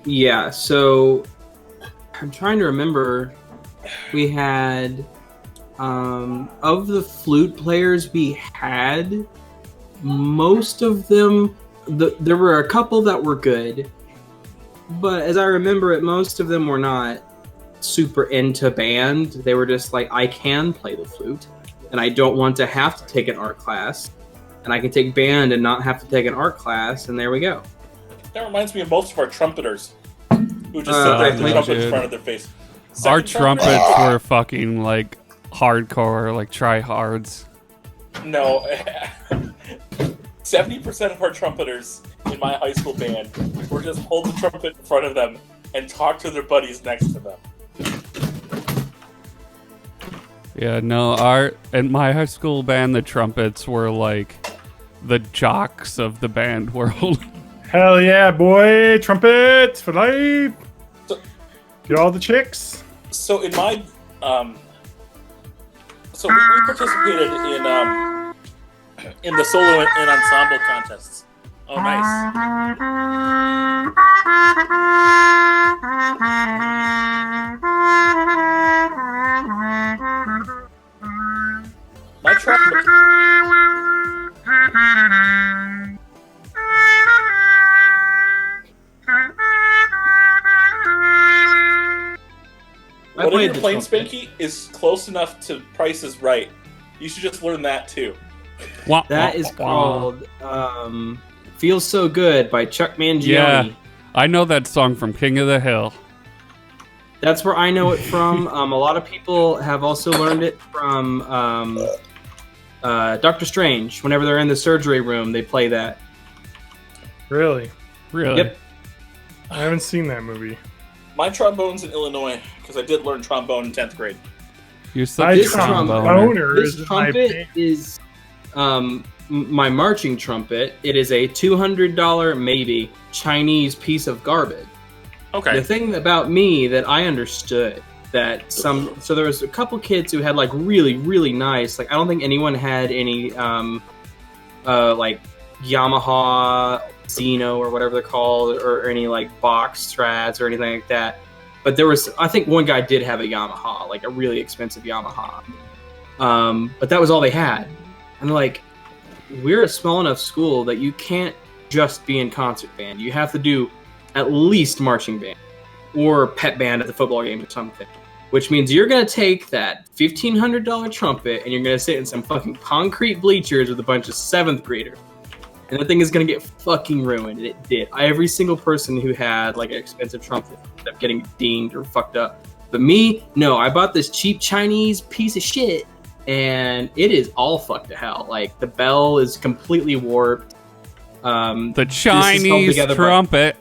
Yeah, so I'm trying to remember. We had of the flute players we had, most of them. There were a couple that were good, but as I remember it, most of them were not super into band. They were just like, I can play the flute, and I don't want to have to take an art class, and I can take band and not have to take an art class, and there we go. That reminds me of most of our trumpeters who just sit there with the trumpet in front of their face. Our trumpets were fucking like hardcore, like try-hards. No. 70% of our trumpeters in my high school band were just hold the trumpet in front of them and talk to their buddies next to them. Yeah, no, in my high school band, the trumpets were like the jocks of the band world. Hell yeah, boy! Trumpets for life! Get all the chicks. So in my... so we participated in the solo and ensemble contests. Oh, nice. My trumpet... Whatever you're playing, Spanky, is close enough to Price is Right. You should just learn that, too. That is called Feels So Good by Chuck Mangione. Yeah, I know that song from King of the Hill. That's where I know it from. A lot of people have also learned it from Doctor Strange. Whenever they're in the surgery room, they play that. Really? Really? Yep. I haven't seen that movie. My trombone's in Illinois, because I did learn trombone in 10th grade. You're such a tromboner. This trumpet is my marching trumpet. It is a $200 maybe Chinese piece of garbage. Okay. The thing about me that I understood that so there was a couple kids who had like really nice, like I don't think anyone had any like Yamaha Xeno or whatever they're called, or any like box strats or anything like that. But there was, I think one guy did have a Yamaha, like a really expensive Yamaha. But that was all they had. And like, we're a small enough school that you can't just be in concert band. You have to do at least marching band or pep band at the football game or something. Which means you're going to take that $1,500 trumpet and you're going to sit in some fucking concrete bleachers with a bunch of 7th graders. And the thing is going to get fucking ruined. And it did. Every single person who had like an expensive trumpet ended up getting dinged or fucked up. But me, no, I bought this cheap Chinese piece of shit and it is all fucked to hell. Like the bell is completely warped. The Chinese trumpet.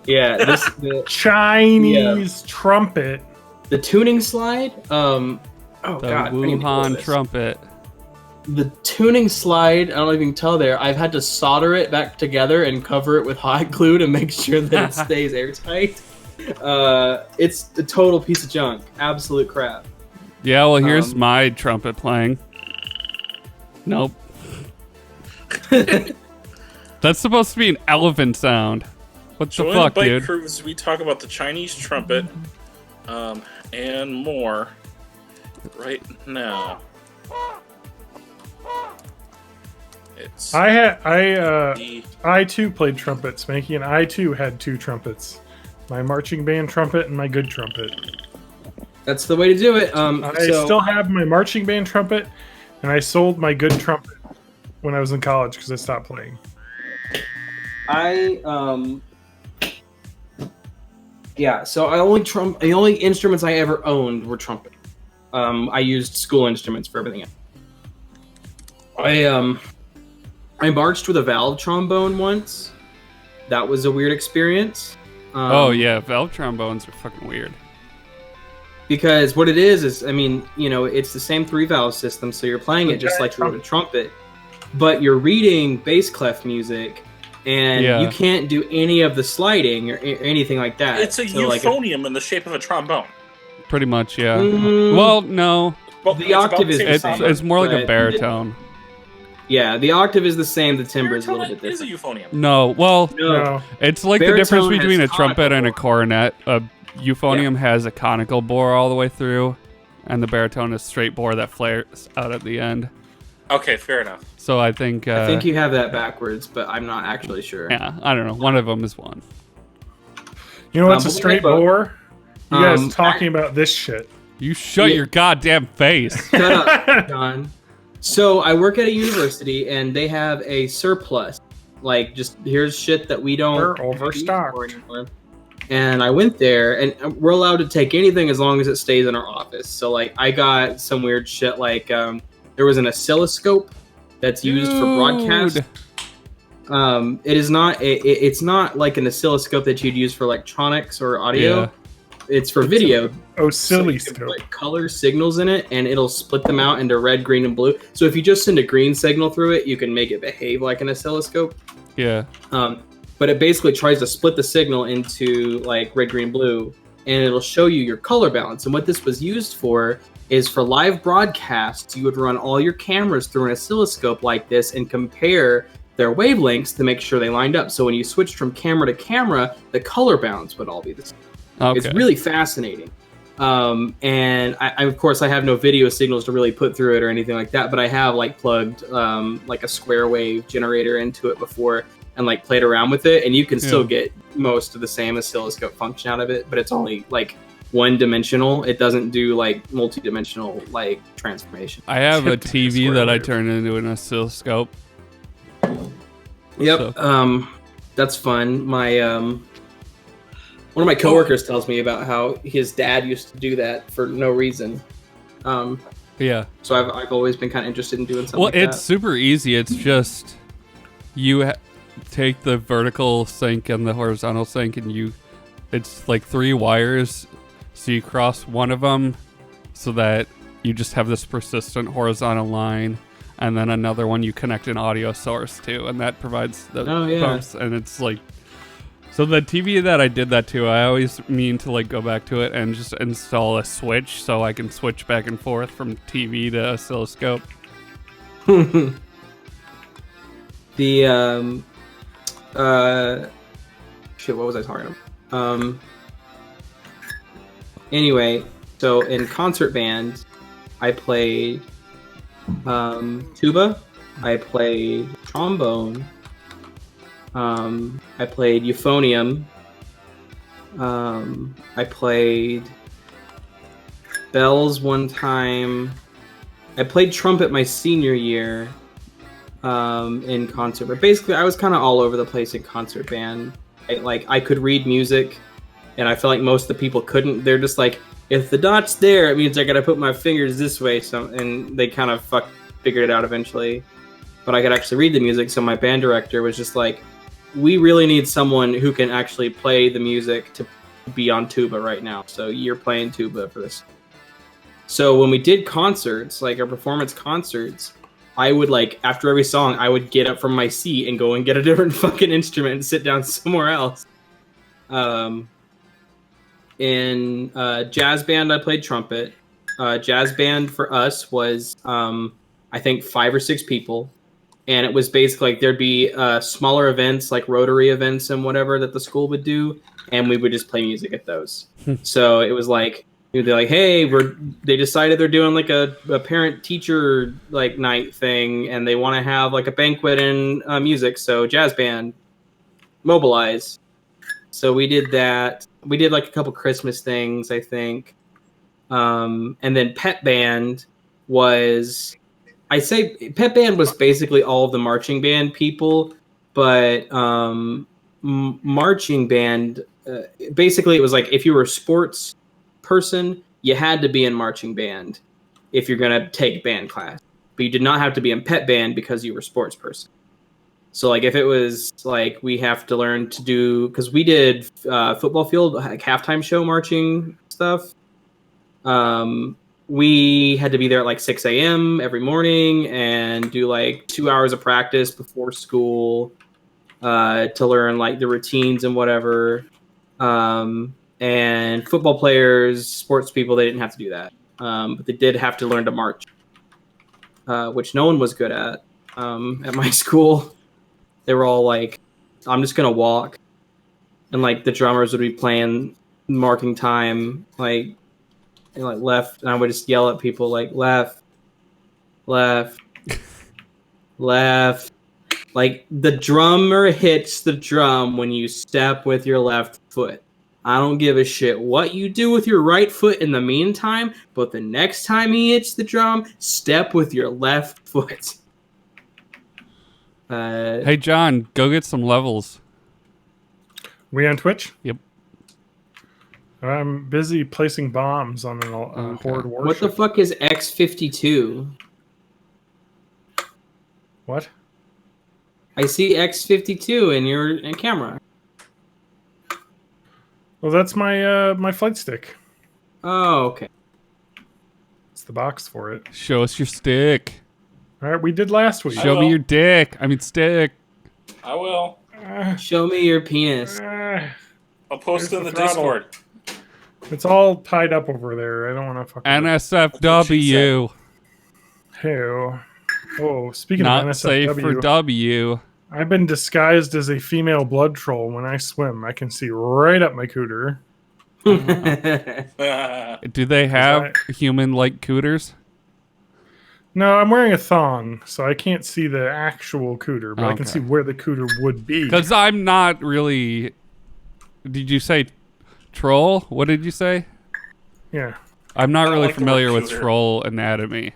The Chinese trumpet. The tuning slide. The Wuhan trumpet. The tuning slide, I don't know if you can tell there, I've had to solder it back together and cover it with hot glue to make sure that it stays airtight. It's a total piece of junk. Absolute crap. Yeah, well, here's my trumpet playing. Nope. That's supposed to be an elephant sound. What the fuck, dude? dude? Cruise, we talk about the Chinese trumpet and more right now. I too played trumpet, Spanky, and I too had 2 trumpets. My marching band trumpet and my good trumpet. That's the way to do it. I still have my marching band trumpet, and I sold my good trumpet when I was in college because I stopped playing. The only instruments I ever owned were trumpet. I used school instruments for everything else. I marched with a valve trombone once. That was a weird experience. Oh yeah, valve trombones are fucking weird. Because what it is, I mean, you know, it's the same 3-valve system, so you're playing it just like you would a trumpet, but you're reading bass clef music, and you can't do any of the sliding or anything like that. It's a euphonium in the shape of a trombone. Pretty much, yeah. Well, no. Well, the octave is it's more like a baritone. Yeah, the octave is the same. The timbre is a little bit Is a different. euphonium. No, well, No. it's like the Baritone difference has between a trumpet and a conical cornet. A euphonium has a conical bore all the way through, and the baritone is straight bore that flares out at the end. Okay, fair enough. So I think you have that backwards, but I'm not actually sure. yeah, I don't know. One of them is one. You know what's a but straight what about- bore? You guys talking about this shit. You shut your goddamn face. Shut up, John. So I work at a university, and they have a surplus. Like, just here's shit that we don't. We're overstocked. use for anymore. And I went there, and we're allowed to take anything as long as it stays in our office. So, like, I got some weird shit. Like, there was an oscilloscope that's used for broadcast. It is not. It's not like an oscilloscope that you'd use for electronics or audio. Yeah. It's for video. Oscilloscope. So you can put color signals in it, and it'll split them out into red, green, and blue. So if you just send a green signal through it, you can make it behave like an oscilloscope. Yeah. But it basically tries to split the signal into like red, green, blue, and it'll show you your color balance. And what this was used for is for live broadcasts, you would run all your cameras through an oscilloscope like this and compare their wavelengths to make sure they lined up. So when you switched from camera to camera, the color balance would all be the same. Okay. It's really fascinating. And I, of course, I have no video signals to really put through it or anything like that, but I have like plugged like a square wave generator into it before and like played around with it, and you can still get most of the same oscilloscope function out of it, but it's only like one dimensional. It doesn't do like multi-dimensional like transformation. I have a TV that I turn into an oscilloscope. Yep. So. That's fun. My one of my coworkers tells me about how his dad used to do that for no reason. Yeah. So I've always been kind of interested in doing something. Well, like it's that. super easy. It's just you take the vertical sync and the horizontal sync, and it's like 3 wires. So you cross one of them so that you just have this persistent horizontal line, and then another one you connect an audio source to, and that provides the bumps. And it's like, so the TV that I did that to, I always mean to like go back to it and just install a switch so I can switch back and forth from TV to oscilloscope. The shit, what was I talking about? Anyway, so in concert band, I played tuba, I played trombone, I played euphonium, I played bells one time, I played trumpet my senior year in concert, but basically I was kind of all over the place in concert band. I could read music, and I feel like most of the people couldn't. They're just like, if the dot's there, it means I gotta put my fingers this way. So, and they kind of figured it out eventually. But I could actually read the music, so my band director was just like, we really need someone who can actually play the music to be on tuba right now. So you're playing tuba for this. So when we did concerts, like our performance concerts, I would like, after every song, I would get up from my seat and go and get a different fucking instrument and sit down somewhere else. In jazz band, I played trumpet. Jazz band for us was, I think, 5 or 6 people. And it was basically like there'd be smaller events, like Rotary events and whatever that the school would do. And we would just play music at those. So it was like, they're like, hey, they decided they're doing like a parent-teacher like night thing, and they want to have like a banquet and music. So jazz band, mobilize. So we did that. We did like a couple Christmas things, I think. And then pep band was, I say pep band was basically all of the marching band people, but marching band, basically it was like if you were a sports person, you had to be in marching band if you're going to take band class, but you did not have to be in pep band because you were a sports person. So like if it was like we have to learn to do, because we did football field like halftime show marching stuff, we had to be there at like 6 a.m. every morning and do like 2 hours of practice before school to learn like the routines and whatever. And football players, sports people, they didn't have to do that. But they did have to learn to march, which no one was good at. at my school. They were all like, "I'm just gonna walk," and like the drummers would be playing, marking time, like left, and I would just yell at people like left, left, left. Like the drummer hits the drum when you step with your left foot. I don't give a shit what you do with your right foot in the meantime, but the next time he hits the drum, step with your left foot. Hey, John, go get some levels. We on Twitch? Yep. I'm busy placing bombs on a horde warship. What the fuck is X-52? What? I see X-52 in your camera. Well, that's my my flight stick. Oh, okay. It's the box for it. Show us your stick. All right, we did last week. Show me your dick. I mean, stick. I will. Show me your penis. I'll post it in the throttle. Discord. It's all tied up over there. I don't want to fucking... NSFW. Hey. Oh, speaking Not of safe NSFW, for W. I've been disguised as a female blood troll. When I swim, I can see right up my cooter. Do they have human-like cooters? No, I'm wearing a thong, so I can't see the actual cooter, but I can see where the cooter would be. Because I'm not really... Did you say troll? What did you say? Yeah. I'm not really like the familiar word with cooter. troll anatomy.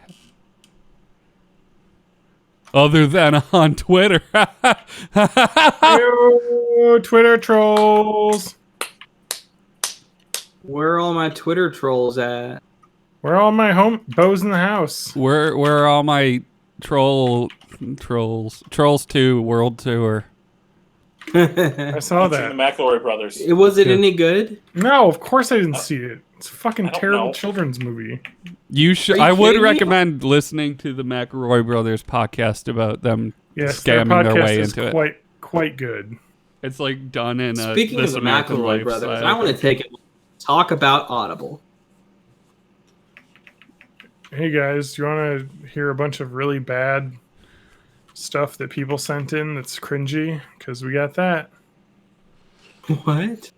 Other than on Twitter. Ew, Twitter trolls. Where are all my Twitter trolls at? Where are all my bows in the house? Where are all my trolls? Trolls 2 World Tour. I saw The that. McElroy brothers. Was it any good? No, of course I didn't see it. It's a fucking I don't terrible know. children's movie. You should. Are you I would kidding me? recommend listening to the McElroy brothers podcast about them Yes, their scamming their podcast way is into it. quite good. It's like done in a Speaking of This the American McElroy Life brothers, style. I want to take it. Talk about Audible. Hey guys, do you want to hear a bunch of really bad stuff that people sent in that's cringy? Because we got that. What?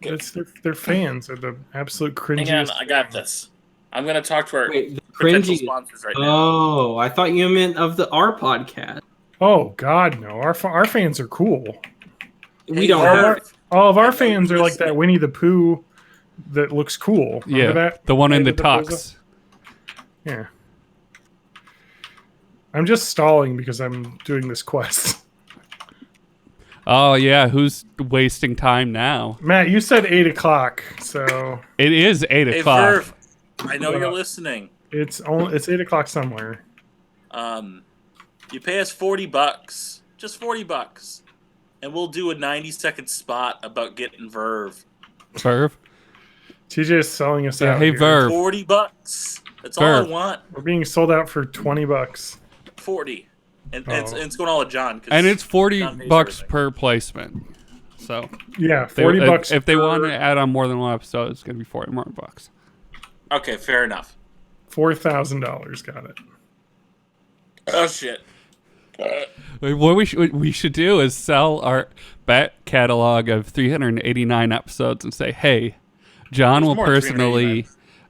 It's their fans are the absolute cringiest. Hang on, I got this. I'm going to talk to our Wait, the potential cringy. sponsors right now. Oh, I thought you meant of our podcast. Oh God, no! Our fans are cool. We don't All, have. all of I our know fans you're are like that listening. Winnie the Pooh that looks cool. Remember Yeah, that? the one in the David Bozo? tux. Yeah. I'm just stalling because I'm doing this quest. Oh yeah, who's wasting time now? Matt, you said 8 o'clock, so It is 8 Hey, o'clock. Verve, I know you're listening. it's 8 o'clock somewhere. You pay us $40, just $40, and we'll do a 90-second spot about getting Verve. Verve. TJ is selling us Yeah, out. hey here. Verve. $40. That's all Verve. I want. We're being sold out for $20. 40. And Oh. it's going all to John. 'cause And it's $40 John pays everything. per placement. So Yeah, they- 40 bucks. if they per want to add on more than one episode, it's gonna be $40 more bucks. Okay, fair enough. $4,000, got it. Oh, shit. What we should do is sell our back catalog of 389 episodes and say, hey, John There's will more than personally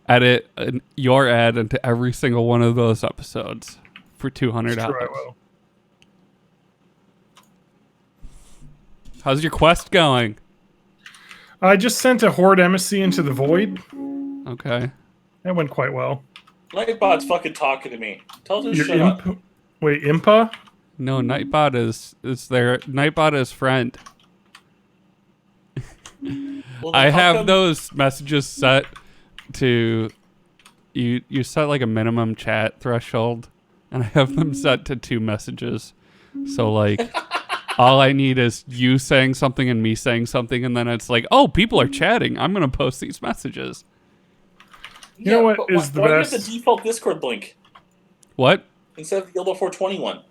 edit your ad into every single one of those episodes for $200. Sure, I will. How's your quest going? I just sent a horde embassy into the void. Okay. That went quite well. Nightbot's fucking talking to me. Tell him to Your shut up. Wait, Impa? No, Nightbot is their Nightbot is friend. Well, I how have come- those messages set to you set like a minimum chat threshold, and I have them set to 2 messages. So like all I need is you saying something and me saying something, and then it's like, oh, people are chatting. I'm gonna post these messages. You know what but is the why do you best? have the default Discord link What? instead of the Guild 421?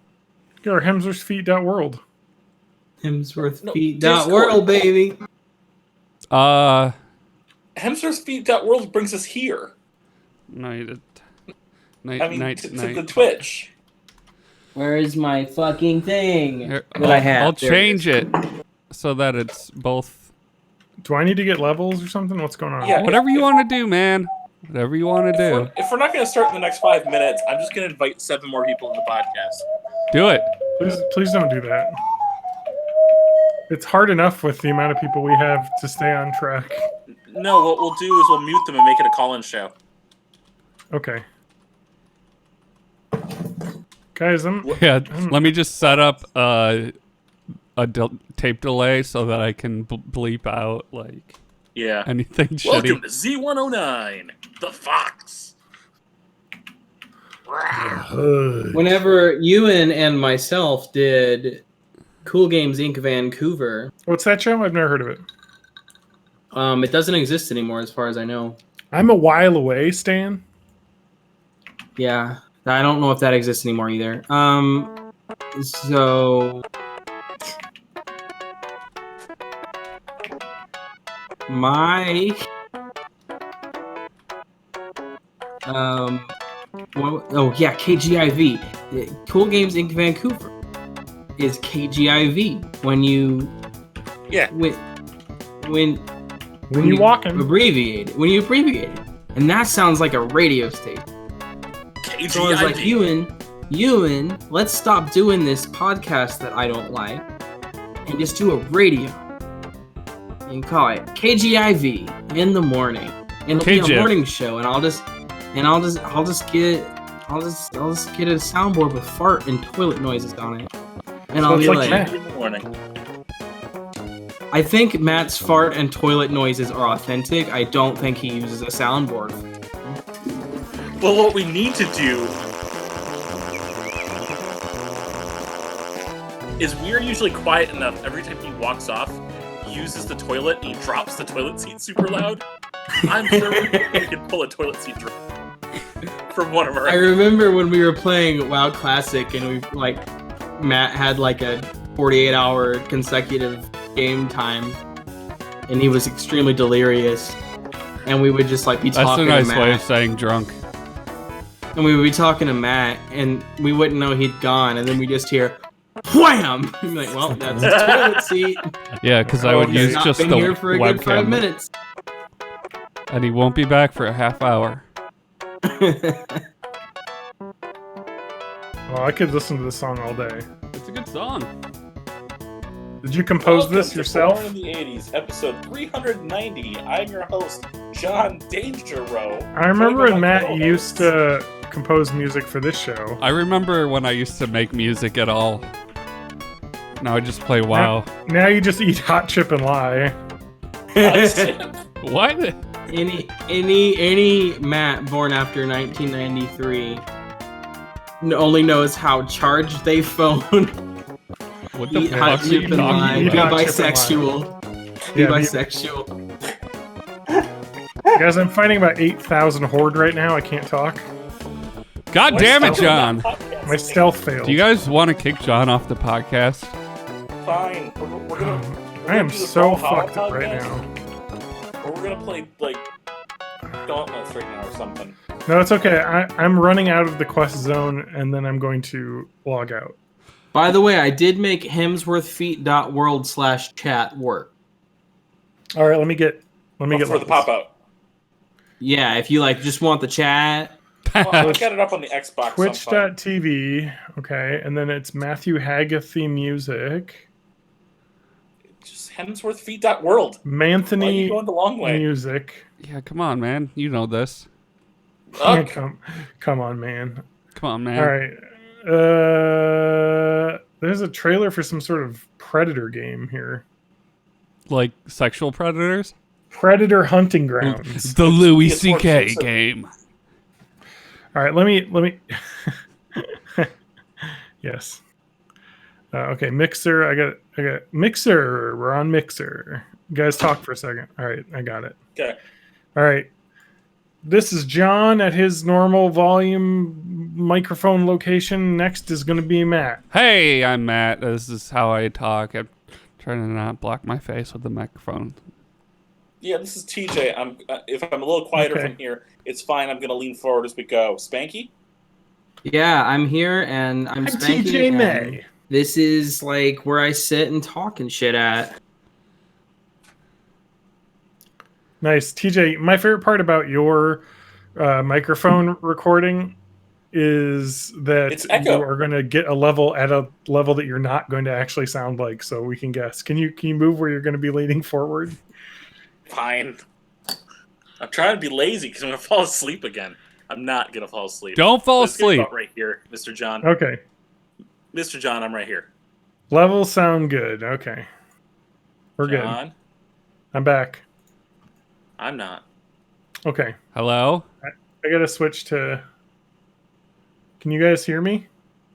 Your Hemsworthfeet.world. Hemsworth No, feet. Discord. World, baby. Hemsworthfeet.world brings us here. Night. I mean, to the Twitch. Where is my fucking thing Here, that I have? I'll There change is. it so that it's both. Do I need to get levels or something? What's going on? Yeah. Whatever you want to do, man. Whatever you want to do. If we're not going to start in the next 5 minutes, I'm just going to invite 7 more people in the podcast. Do it. Please don't do that. It's hard enough with the amount of people we have to stay on track. No, what we'll do is we'll mute them and make it a call-in show. Okay. Guys, Yeah, let me just set up a tape delay so that I can bleep out like anything shitty. Welcome to Z109, the Fox. Whenever Ewan and myself did Cool Games Inc. Vancouver, what's that show? I've never heard of it. it doesn't exist anymore as far as I know. I'm a while away, Stan. Yeah, I don't know if that exists anymore either. So my KGIV, Cool Games Inc. Vancouver is KGIV when you when you walking abbreviate it, and that sounds like a radio station. KGIV. So I was like, Ewan, let's stop doing this podcast that I don't like and just do a radio and call it KGIV in the morning. And it'll be a morning show, and I'll just get a soundboard with fart and toilet noises on it. And So I'll be it's like, in the morning. I think Matt's fart and toilet noises are authentic. I don't think he uses a soundboard. Well, what we need to do is we are usually quiet enough every time he walks off, he uses the toilet, and he drops the toilet seat super loud. I'm sure we could pull a toilet seat drop from one of our... I remember when we were playing WoW Classic and Matt had like a 48-hour consecutive game time, and he was extremely delirious, and we would just be talking to Matt. That's a nice way of saying drunk. And we would be talking to Matt, and we wouldn't know he'd gone, and then we just hear wham! And be like, well, that's the toilet seat. Yeah, because I would use He's not just been the here for a good 5 webcam. minutes. And he won't be back for a half hour. Oh, I could listen to this song all day. It's a good song. Did you compose Welcome this to yourself? Born in the 80s, episode 390. I'm your host, John Dangerrow. I remember when Matt co-host. used to compose music for this show. I remember when I used to make music at all. Now I just play WoW. Now you just eat hot chip and lie. What? Any Matt born after 1993 only knows how charged they phone. What the Eat fuck hot are you chip and talking lie. Be Eat hot about? chip and lie. bisexual. Be Yeah, bisexual. Guys, I'm fighting about 8,000 horde right now. I can't talk. God damn it, John! My stealth failed. Do you guys want to kick John off the podcast? Fine. We're gonna I am do the so Brawlhalla fucked up right podcast, now. Or we're gonna play Dauntless right now or something. No, it's okay. I'm running out of the quest zone, and then I'm going to log out. By the way, I did make hemsworthfeet.world/chat work. All right, let me get For the levels. pop out. Yeah, if you just want the chat. Well, I got it up on the Xbox. sometime. Twitch.tv. Okay, and then it's Matthew Haggerty Music. Just Hemsworthfeet.world. Why are Manthony you going the long way? Music. Yeah, come on, man. You know this. Ugh. Come on, man. Come on, man. All right. There's a trailer for some sort of Predator game here. Like sexual predators? Predator Hunting Grounds. The Louis PS4 C.K. exclusive. game. All right, let me. Yes. Okay, Mixer. I got Mixer. We're on Mixer. You guys talk for a second. All right, I got it. Okay. All right. This is John at his normal volume microphone location. Next is going to be Matt. Hey, I'm Matt. This is how I talk. I'm trying to not block my face with the microphone. Yeah, this is TJ. If I'm a little quieter Okay. from here, it's fine. I'm going to lean forward as we go. Spanky? Yeah, I'm here and I'm Spanky. TJ and May. This is like where I sit and talk and shit at. Nice. TJ, my favorite part about your microphone recording is that It's echo. you are going to get a level at a level that you're not going to actually sound like, so we can guess. Can you move where you're going to be leaning forward? Fine. I'm trying to be lazy because I'm going to fall asleep again. I'm not going to fall asleep. Don't fall Let's get asleep. about right here, Mr. John. Okay. Mr. John, I'm right here. Levels sound good. Okay. We're John, good. I'm back. I'm not. Okay. Hello? I got to switch to... Can you guys hear me?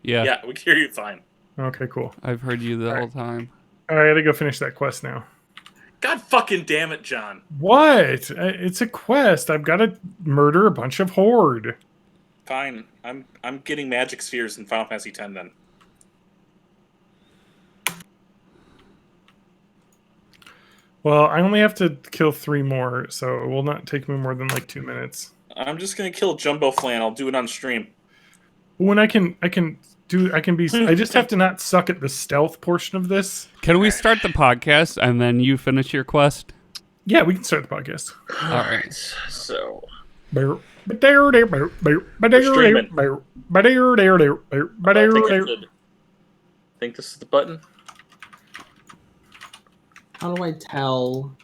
Yeah. Yeah, we can hear you fine. Okay, cool. I've heard you the All whole right. time. All right, I got to go finish that quest now. God fucking damn it, John. What? It's a quest. I've got to murder a bunch of horde. Fine. I'm getting magic spheres in Final Fantasy X then. Well, I only have to kill 3 more, so it will not take me more than like 2 minutes. I'm just gonna kill Jumbo Flan. I'll do it on stream. When I can be. I just have to not suck at the stealth portion of this. Can we start the podcast and then you finish your quest? Yeah, we can start the podcast. All right. So I think this is the button. How do I tell?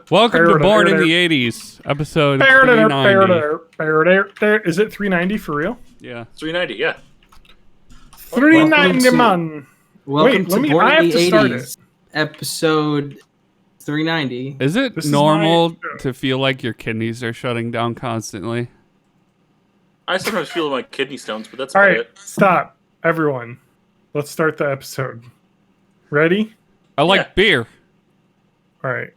Welcome to Born in the 80s, episode 390. Is it 390 for real? Yeah. 390, yeah. 390 man. Welcome Wait, to let me. Born I in have the to start 80s, episode 390. Is it This is normal my intro. to feel like your kidneys are shutting down constantly? I sometimes feel like kidney stones, but that's All about right, it. stop, everyone. Let's start the episode. Ready? I like Yeah. beer. All right.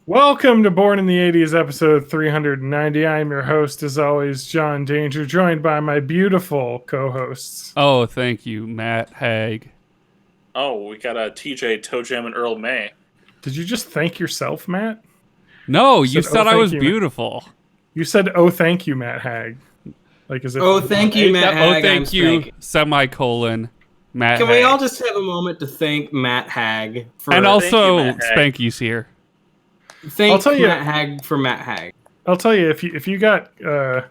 Welcome to Born in the 80s, episode 390. I'm your host, as always, John Danger, joined by my beautiful co-hosts. Oh, thank you, Matt Haig. Oh, we got a TJ, Toe Jam, and Earl May. Did you just thank yourself, Matt? No, you Said, said "Oh, I was thank you, Matt." beautiful. You said, "Oh, thank you, Matt Hag." Like, as if Oh, thank you, Matt Hag. Oh, thank I'm you, Spanky. semicolon, Matt Can Hag. we all just have a moment to thank Matt Hag for And also, Matt Hag. Spanky's here. thank I'll tell you- Matt Hag for Matt Hag. I'll tell you, if you got a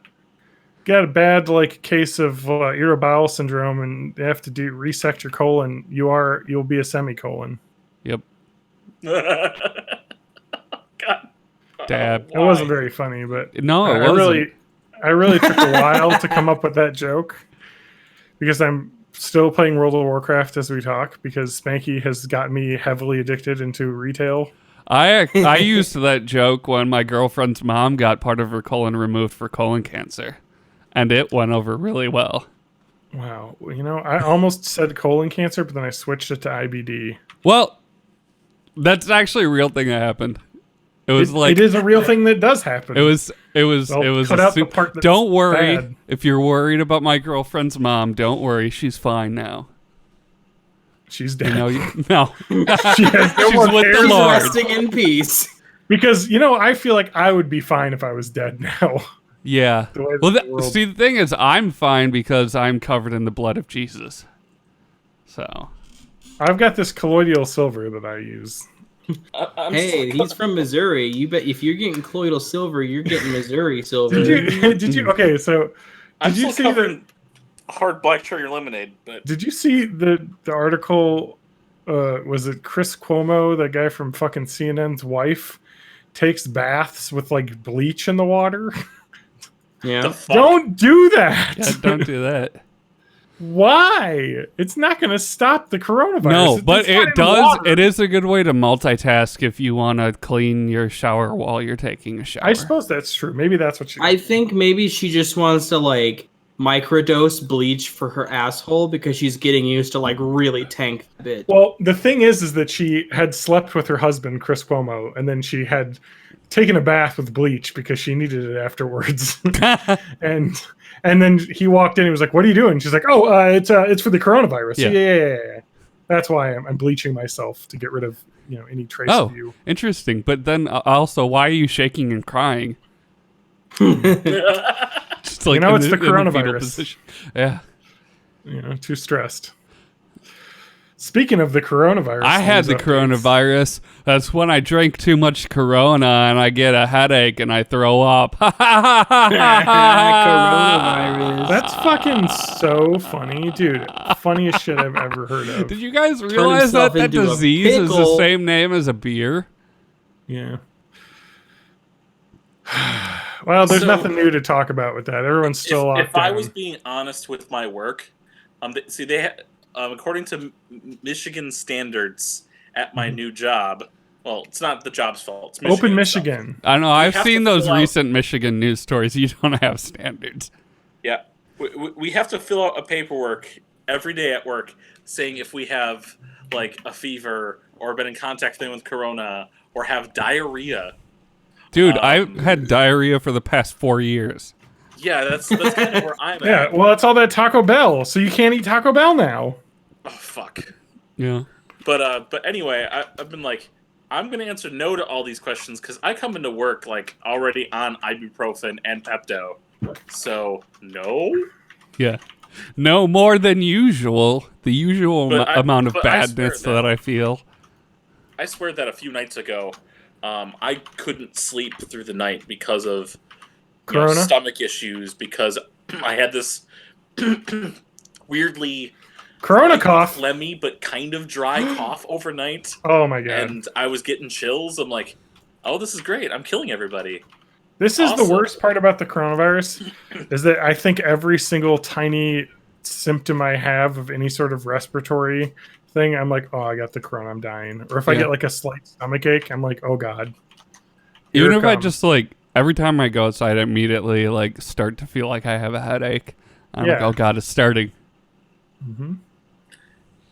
bad like case of irritable bowel syndrome and they have to resect your colon, you'll be a semicolon. Yep. God. Dab. It wasn't very funny, but No, it I wasn't. I really took a while to come up with that joke because I'm still playing World of Warcraft as we talk because Spanky has got me heavily addicted into retail. I used that joke when my girlfriend's mom got part of her colon removed for colon cancer, and it went over really well. Wow, I almost said colon cancer, but then I switched it to IBD. Well, that's actually a real thing that happened. It was It is a real thing that does happen. It was I'll a cut out the soup. part that's Don't worry. bad. If you're worried about my girlfriend's mom, don't worry. She's fine now. She's dead. No, no. She has no She's more with the hairs He's Lord. resting in peace. because I feel like I would be fine if I was dead now. Yeah. The way Well, that the world- see, the thing is, I'm fine because I'm covered in the blood of Jesus. So, I've got this colloidal silver that I use. I'm Hey, still- he's from Missouri. You bet if you're getting colloidal silver, you're getting Missouri silver. Did you? Okay, so I'm did you still see covered the? in hard black cherry lemonade, but Did you see the article? Was it Chris Cuomo, the guy from fucking CNN's wife, takes baths with like bleach in the water? the Yeah. fuck? Don't do that. yeah, don't do that. Why? It's not going to stop the coronavirus. No, It's but not in it does. water. It is a good way to multitask if you want to clean your shower while you're taking a shower. I suppose that's true. Maybe that's what you. I think maybe she just wants to like microdose bleach for her asshole because she's getting used to like really tank the bit. Well, the thing is that she had slept with her husband, Chris Cuomo, and then she had taken a bath with bleach because she needed it afterwards. and then he walked in and was like, "What are you doing?" She's like, "Oh, it's for the coronavirus." Yeah. Yeah. That's why I'm bleaching myself to get rid of any trace Oh, of you. interesting. But then also, why are you shaking and crying? It's like it's the in fetal coronavirus. position. Yeah. Too stressed. Speaking of the coronavirus, I had the coronavirus. That's when I drank too much Corona and I get a headadache and I throw up. Coronavirus. That's fucking so funny, dude. Funniest shit I've ever heard of. Did you guys realize himself that into a disease is the pickle. same name as a beer? Yeah. Well, there's So- nothing new to talk about with that. Everyone's still locked If I down. was being honest with my work, according to Michigan standards at my new job, well, it's not the job's fault. It's Open itself. Michigan. I don't know. I've have seen to those fill out- recent Michigan news stories. You don't have standards. Yeah, we have to fill out a paperwork every day at work saying if we have like a fever or been in contact with anyone with corona or have diarrhea. Dude, I've had diarrhea for the past 4 years. Yeah, that's kind of where I'm Yeah, at. well, it's all that Taco Bell, so you can't eat Taco Bell now. Oh fuck. Yeah. But anyway, I've been like, I'm gonna answer no to all these questions because I come into work like already on ibuprofen and Pepto. So no. Yeah. No more than usual. The usual amount of but I badness swear that I feel. I swear that a few nights ago, I couldn't sleep through the night because of Corona? stomach issues because I had this weirdly Corona cough. phlegmy but kind of dry cough overnight, Oh my god. and I was getting chills. I'm like, oh, this is great. I'm killing everybody. This is the Awesome. worst part about the coronavirus is that I think every single tiny symptom I have of any sort of respiratory thing, I'm like, oh, I got the corona, I'm dying. Or if I Yeah. get like a slight stomach ache, I'm like, oh god. Even Here if it I comes. just like every time I go outside, I immediately like start to feel like I have a headache. I'm like, Yeah. oh god, it's starting.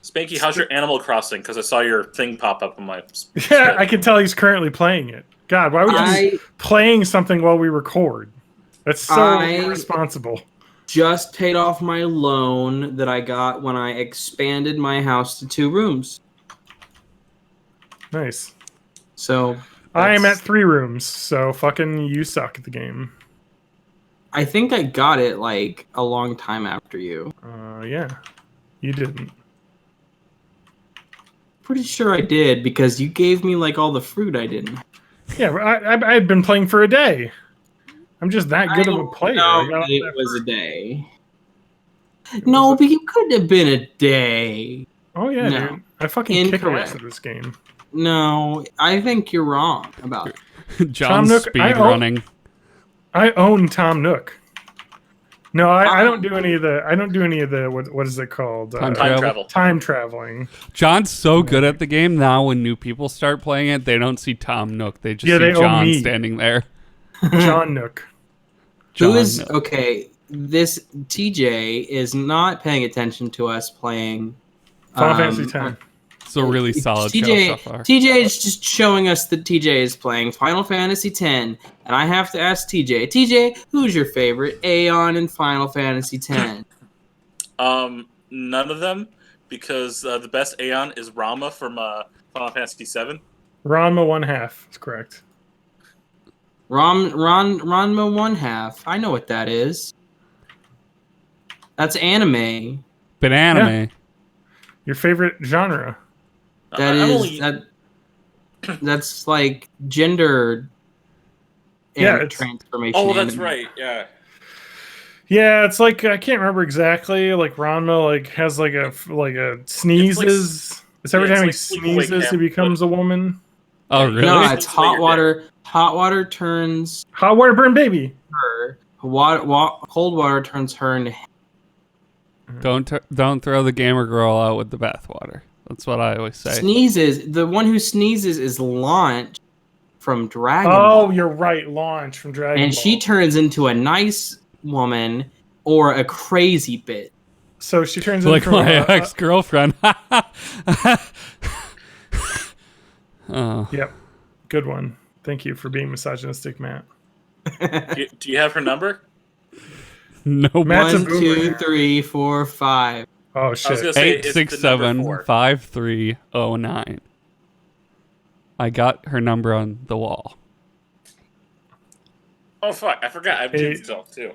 Spanky, how's your Animal Crossing? Because I saw your thing pop up on my. Yeah, I can tell he's currently playing it. God, why would you be playing something while we record? That's so irresponsible. Just paid off my loan that I got when I expanded my house to 2 rooms. Nice. So I am at that's- 3 rooms, so fucking you suck at the game. I think I got it like a long time after you. Yeah. You didn't. Pretty sure I did because you gave me like all the fruit I didn't. Yeah, I had been playing for a day. I'm just that good of a player. I got all it that was fruit. a day. No, but you couldn't have been a day. Oh yeah, No. dude. I fucking kick Incorrect. ass at this game. No, I think you're wrong about it. John's Nook, speed I own- running. I own Tom Nook. No, I don't do any of the what is it called? Time Time travel. Time traveling. John's so good at the game now. When new people start playing it, they don't see Tom Nook. They just Yeah, see they owe John me. standing there. John Nook. Who John is Nook. okay? This TJ is not paying attention to us playing Final Fantasy X. It's a really solid show TJ, so far. TJ is just showing us that TJ is playing Final Fantasy X, and I have to ask TJ. TJ, who's your favorite Aeon in Final Fantasy X? None of them, because the best Aeon is Rama from Final Fantasy VII. Ranma 1/2 is correct. Ranma 1/2. I know what that is. That's anime. But anime. Your favorite genre? That I'm is only- that's like gender Yeah, and it's- transformation. Oh, that's anime. right. Yeah. Yeah, it's like I can't remember exactly. Like Ranma, like has like a sneezes. It's every yeah, time he it's like Sleepaway sneezes, he Camp, becomes a woman. Oh, really? No, Really? it's hot water. Hot water turns Hot water burn baby. her. Cold water turns her into. Don't throw the gamer girl out with the bathwater. That's what I always say. Sneezes. The one who sneezes is Launch from Dragon Oh, Ball. you're right. Launch from Dragon And Ball. she turns into a nice woman or a crazy bitch. So she turns Like into my ex-girlfriend. Oh. Yep, good one. Thank you for being misogynistic, Matt. Do you have her number? No. Matt's a 1, boomer 2, here. 3, 4, 5. Oh I was shit! gonna say it's the number 867 4. 5309. I got her number on the wall. Oh fuck! I forgot. I have Hey. kids still too.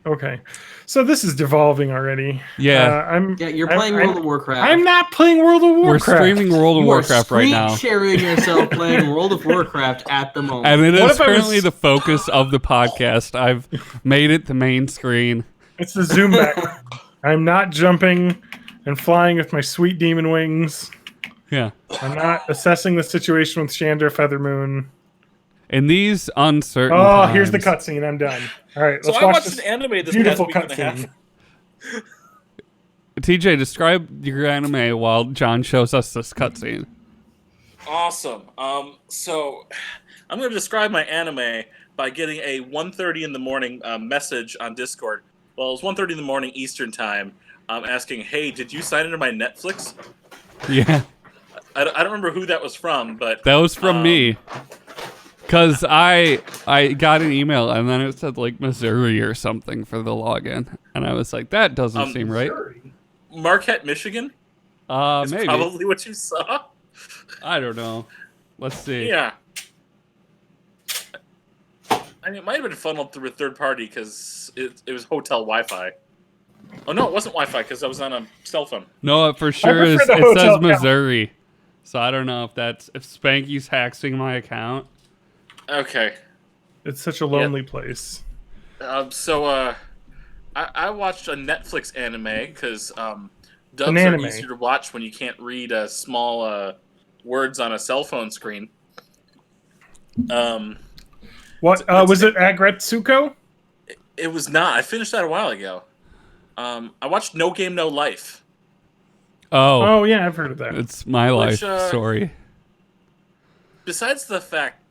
Okay, so this is devolving already. Yeah. You're playing World of Warcraft. I'm not playing World of Warcraft. We're streaming World of You are Warcraft right now. sharing yourself playing World of Warcraft at the moment. And it What is if I was- currently the focus of the podcast. I've made it the main screen. It's the zoom back. I'm not jumping and flying with my sweet demon wings. Yeah. I'm not assessing the situation with Chandra Feathermoon. In these uncertain Oh, times. here's the cutscene. I'm done. All right, So let's I watch watched this an anime this past beautiful week and a half. cutscene. TJ, describe your anime while John shows us this cutscene. Awesome. So I'm going to describe my anime by getting a 1:30 in the morning message on Discord. Well, it was 1:30 in the morning Eastern time, asking, "Hey, did you sign into my Netflix?" Yeah. I don't remember who that was from, but That was from me. Because I got an email and then it said like Missouri or something for the login. And I was like, that doesn't seem right. Marquette, Michigan is Maybe. probably what you saw. I don't know. Let's see. Yeah. I mean, it might have been funneled through a third party because it was hotel Wi-Fi. Oh no, it wasn't Wi-Fi because I was on a cell phone. No, it for sure prefer is. the It hotel says account. Missouri. So I don't know if Spanky's hacking my account. Okay. It's such a lonely place. So I watched a Netflix anime because dubs An are anime. easier to watch when you can't read small words on a cell phone screen. What was it? Agretsuko? It was not. I finished that a while ago. I watched No Game No Life. Oh, Oh yeah, I've heard of that. it's my life Which, story. Besides the fact,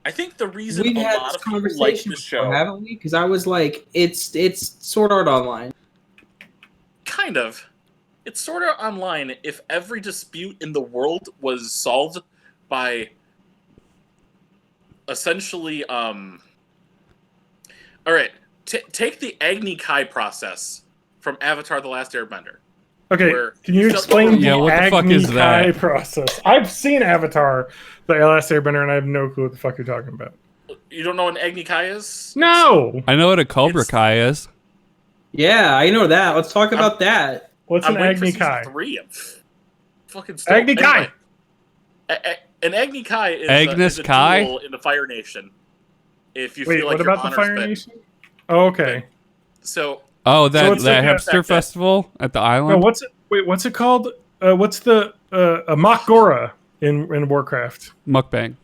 I think the reason We've a had lot this of people like conversation this before, show, haven't we? Because I was like, it's Sword Art Online. kind of, it's sort of online. If every dispute in the world was solved by essentially, all right, take the Agni Kai process from Avatar: The Last Airbender. Okay, where can you you explain felt- the Yeah, what the fuck Agni is Kai that? process? I've seen Avatar, the Last Airbender, and I have no clue what the fuck you're talking about. You don't know what an Agni Kai is? No! I know what a Cobra it's- Kai is. Yeah, I know that. Let's talk about that. What's I'm an waiting for Agni season Kai? 3. I'm fucking still. Agni Kai! Anyway, an Agni Kai is Agnes is a Kai? duel in the Fire Nation. If you Wait, feel like what your about the honor's Fire been- Nation? Oh, okay. So Oh, that it's that like a- hipster festival at the island? No, what's it called? What's the a Mach Gora in Warcraft? Mukbang.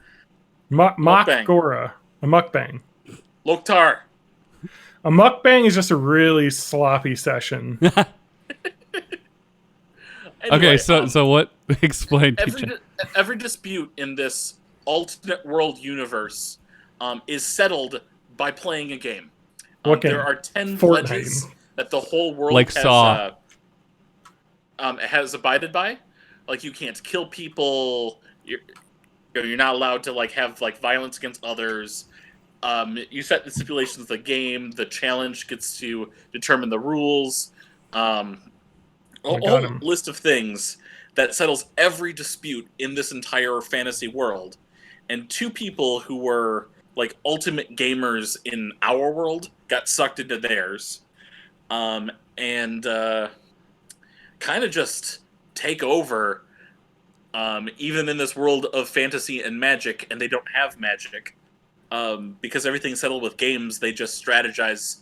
Mach Mukbang. Gora. A mukbang. Loktar. A mukbang is just a really sloppy session. Anyway, Okay, so what? Explain, TJ. every dispute in this alternate world universe is settled by playing a game. What game? There are 10 Fortnite. pledges that the whole world Like has, Saw. Has abided by. Like you can't kill people. You're not allowed to like have like violence against others. You set the stipulations of the game. The challenge gets to determine the rules. A got whole him. list of things that settles every dispute in this entire fantasy world. And two people who were like ultimate gamers in our world got sucked into theirs, and kind of just take over. Even in this world of fantasy and magic, and they don't have magic, because everything's settled with games. They just strategize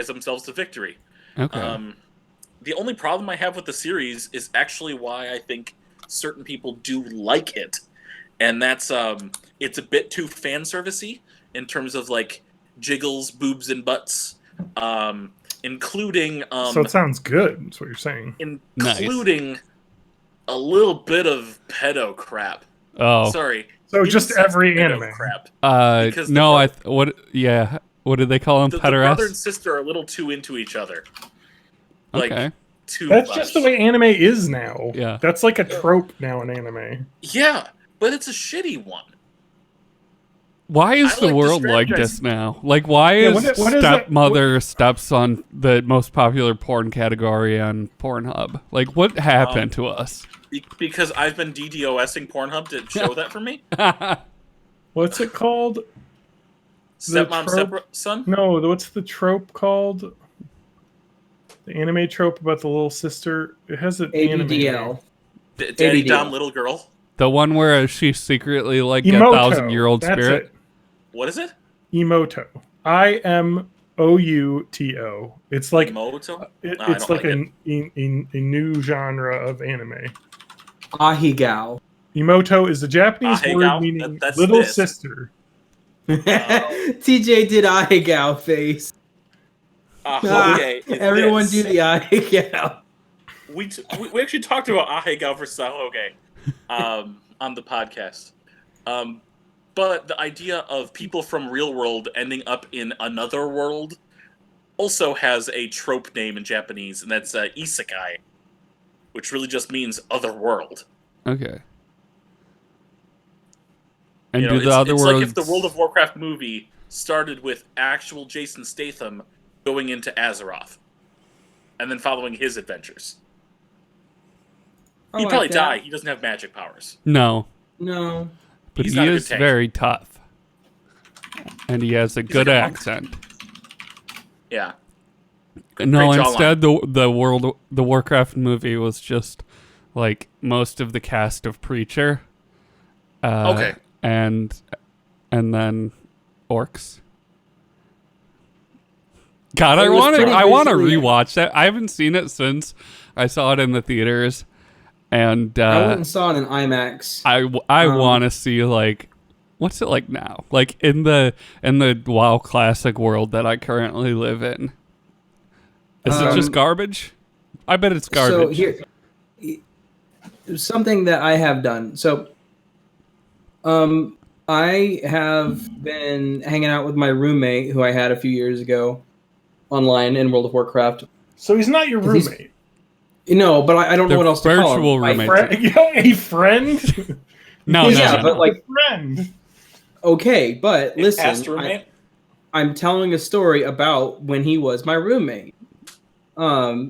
themselves to victory. Okay. The only problem I have with the series is actually why I think certain people do like it, and that's it's a bit too fan servicey in terms of like jiggles, boobs, and butts, including So it sounds good. That's what you're saying. including a little bit of pedo crap. Oh. Sorry. So just incest every pedo anime. crap. because No, the what? Yeah. What did they call him? The brother and Pederast? sister are a little too into each other. Like, Okay. too That's much. just the way anime is now. Yeah. That's like a trope now in anime. Yeah, but it's a shitty one. Why is I the like to world like strategize. this now? Like, why Yeah, is what is that- stepmother, stepson the most popular porn category on Pornhub? Like, what happened to us? Because I've been DDoSing Pornhub to show that for me. What's it called? Stepmom, trope- son? No, what's the trope called? The anime trope about the little sister. It has an anime name. ADDL. Daddy ADDL. Dom Little Girl. The one where she secretly like a Emoto. 1,000-year-old That's spirit. it. What is it? Emoto. IMOUTO. It's like Moto? it's like a new genre of anime. Ahigao. Emoto is a Japanese Ahegao? word meaning That's little this. sister. TJ did Ahigao face. Okay, it's Everyone this. do the Ahigao. We actually talked about Ahegao versus Ahoge on the podcast. But the idea of people from real world ending up in another world also has a trope name in Japanese, and that's isekai, which really just means other world. Okay. And You know, do the other it's worlds... like if the World of Warcraft movie started with actual Jason Statham going into Azeroth and then following his adventures. I He'd like probably that. die. He doesn't have magic powers. No. No. But He's he not a good is tank. very tough. And he has a good like a monk. accent. Yeah. No, Great instead the Warcraft movie was just like most of the cast of Preacher. Okay. And then orcs. God, It I was want to pretty visually- rewatch that. I haven't seen it since I saw it in the theaters, and I went and saw it in IMAX. I want to see like what's it like now, like in the WoW Classic world that I currently live in. Is it just garbage? I bet it's garbage. So here, something that I have done. So, I have been hanging out with my roommate who I had a few years ago online in World of Warcraft. So he's not your He's- roommate. No, but I don't know They're what else to call him. virtual My roommates. A friend? No, yeah, no. but like, friend. okay, but Past listen, roommate? I'm telling a story about when he was my roommate.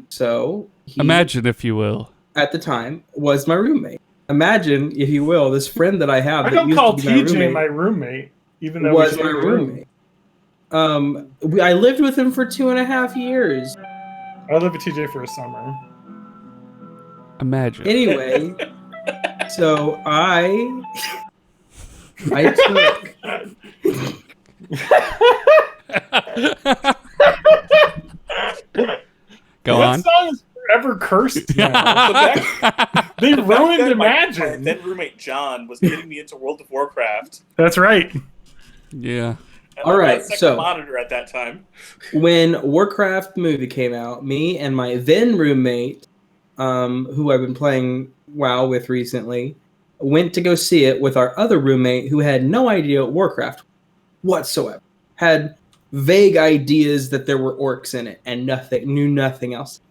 So he, Imagine, if you will. at the time, was my roommate. Imagine, if you will, this friend that I have. I that don't used call to be TJ my roommate, even though was we my share a room. roommate. I lived with him for 2.5 years. I lived with TJ for a summer. Imagine. Anyway, so I took. Go That on. song is forever cursed now. Back They ruined then, my Imagine. then roommate John was getting me into World of Warcraft. That's right. Yeah. And All I right, had second so- monitor at that time. When Warcraft movie came out, me and my then roommate, who I've been playing WoW with recently, went to go see it with our other roommate who had no idea what Warcraft whatsoever. Had vague ideas that there were orcs in it and knew nothing else.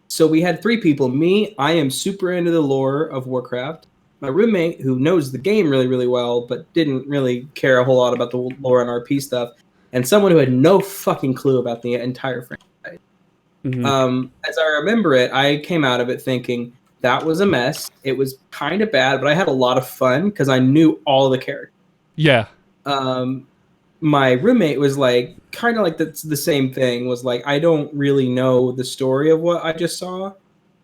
So we had 3 people. Me, I am super into the lore of Warcraft. My roommate, who knows the game really, really well, but didn't really care a whole lot about the lore and RP stuff, and someone who had no fucking clue about the entire franchise. Mhm. As I remember it, I came out of it thinking that was a mess. It was kind of bad, but I had a lot of fun because I knew all the characters. Yeah. My roommate was like, kind of like the same thing, was like, I don't really know the story of what I just saw,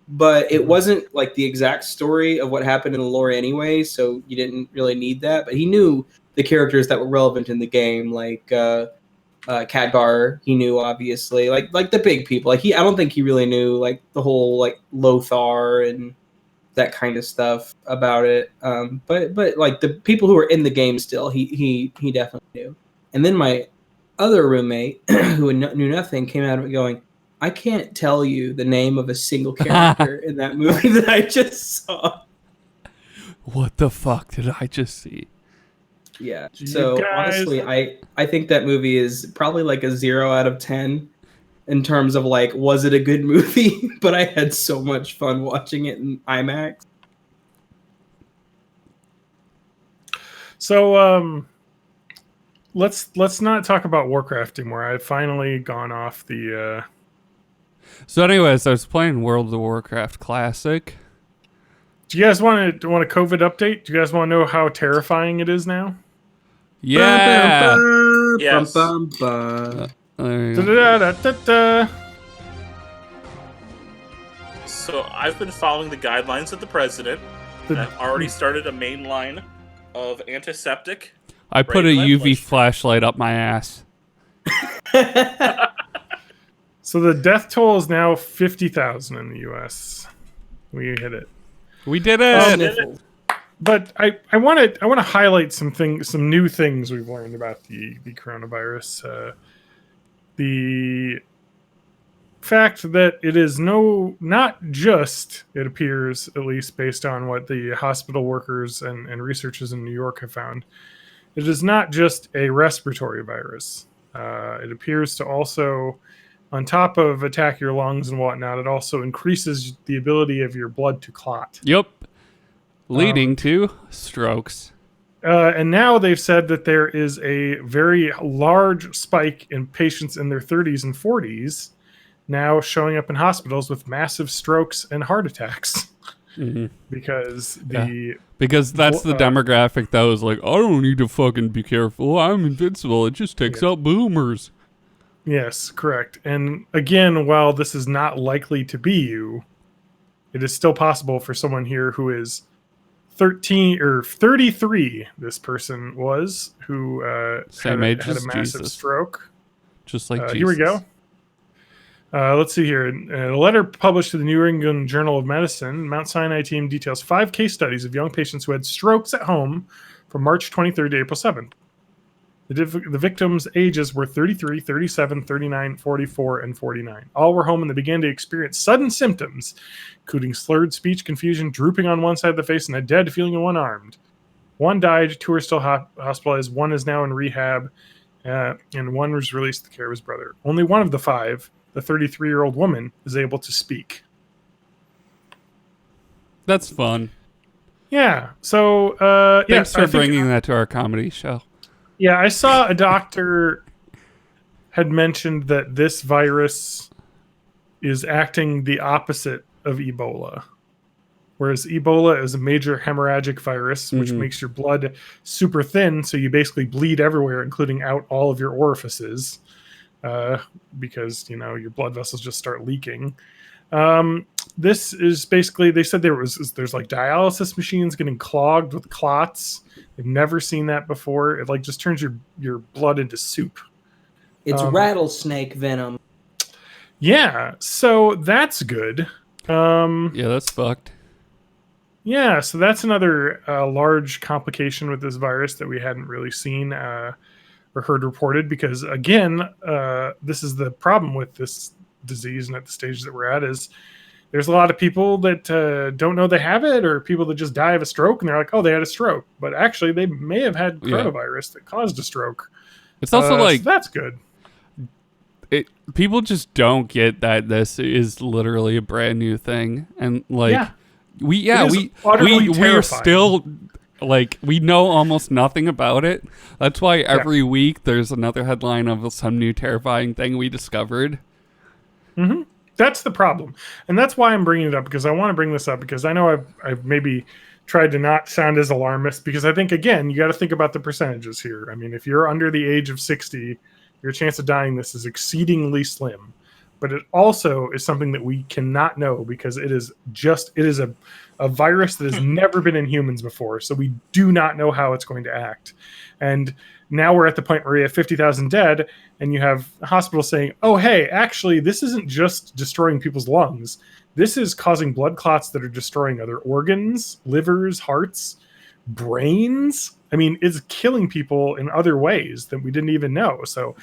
but it wasn't like the exact story of what happened in the lore anyway, so you didn't really need that. But he knew the characters that were relevant in the game, like Khadgar. He knew, obviously, like the big people. Like I don't think he really knew like the whole like Lothar and that kind of stuff about it. But like the people who were in the game still, he definitely knew. And then my other roommate, who knew nothing, came out of it going, I can't tell you the name of a single character in that movie that I just saw. What the fuck did I just see? Yeah. You So guys- honestly, I think that movie is probably like a 0 out of 10 in terms of like, was it a good movie? But I had so much fun watching it in IMAX. So let's not talk about Warcraft anymore. I've finally gone off the So, anyways, I was playing World of Warcraft Classic. Do you guys want a COVID update? Do you guys want to know how terrifying it is now? Yeah. Yes. There you go. Da-da-da-da-da-da. So I've been following the guidelines of the president. The- I've already started a main line of antiseptic. I put a Ready to UV flush. flashlight up my ass. So the death toll is now 50,000 in the U.S. We hit it. We did it. Sniffles. But I want to highlight some new things we've learned about the coronavirus. The fact that it is not just, it appears, at least based on what the hospital workers and researchers in New York have found, it is not just a respiratory virus. It appears to also, on top of attack your lungs and whatnot, it also increases the ability of your blood to clot. Yep. Leading to strokes. And now they've said that there is a very large spike in patients in their 30s and 40s now showing up in hospitals with massive strokes and heart attacks. Mhm. Because Because that's the demographic that was like, I don't need to fucking be careful. I'm invincible. It just takes out boomers. Yes, correct. And again, while this is not likely to be you, it is still possible for someone here who is 13 or 33. This person was who Same had age a as massive Jesus. stroke. Just like Jesus. Here we go. Let's see here. A letter published to the New England Journal of Medicine, Mount Sinai team details 5 case studies of young patients who had strokes at home from March 23rd to April 7th. The victims' ages were 33, 37, 39, 44, and 49. All were home and they began to experience sudden symptoms, including slurred speech, confusion, drooping on one side of the face, and a dead feeling in one arm. 1 died, 2 are still hospitalized, 1 is now in rehab, and 1 was released to the care of his brother. Only 1 of the 5, the 33-year-old woman, is able to speak. That's fun. Yeah. So, Thanks for bringing that to our comedy show. Yeah, I saw a doctor had mentioned that this virus is acting the opposite of Ebola. Whereas Ebola is a major hemorrhagic virus, which makes your blood super thin, so you basically bleed everywhere, including out all of your orifices, because, your blood vessels just start leaking. This is basically, they said there's like dialysis machines getting clogged with clots. They've never seen that before. It just turns your blood into soup. It's rattlesnake venom. Yeah, so that's good. Yeah, that's fucked. Yeah, so that's another large complication with this virus that we hadn't really seen or heard reported, because again, this is the problem with this disease and at the stage that we're at is there's a lot of people that don't know they have it, or people that just die of a stroke and they're like, oh, they had a stroke, but actually they may have had coronavirus that caused a stroke. It's also so that's good. People just don't get that this is literally a brand new thing, and we're still we know almost nothing about it. That's why every week there's another headline of some new terrifying thing we discovered. Mm-hmm. That's the problem, and that's why I'm bringing it up, because I want to bring this up because I know I've maybe tried to not sound as alarmist, because I think, again, you got to think about the percentages here. I mean, if you're under the age of 60, your chance of dying this is exceedingly slim. But it also is something that we cannot know, because it is a virus that has never been in humans before. So we do not know how it's going to act. And now we're at the point where we have 50,000 dead, and you have hospitals saying, oh, hey, actually, this isn't just destroying people's lungs. This is causing blood clots that are destroying other organs, livers, hearts, brains. I mean, it's killing people in other ways that we didn't even know. So,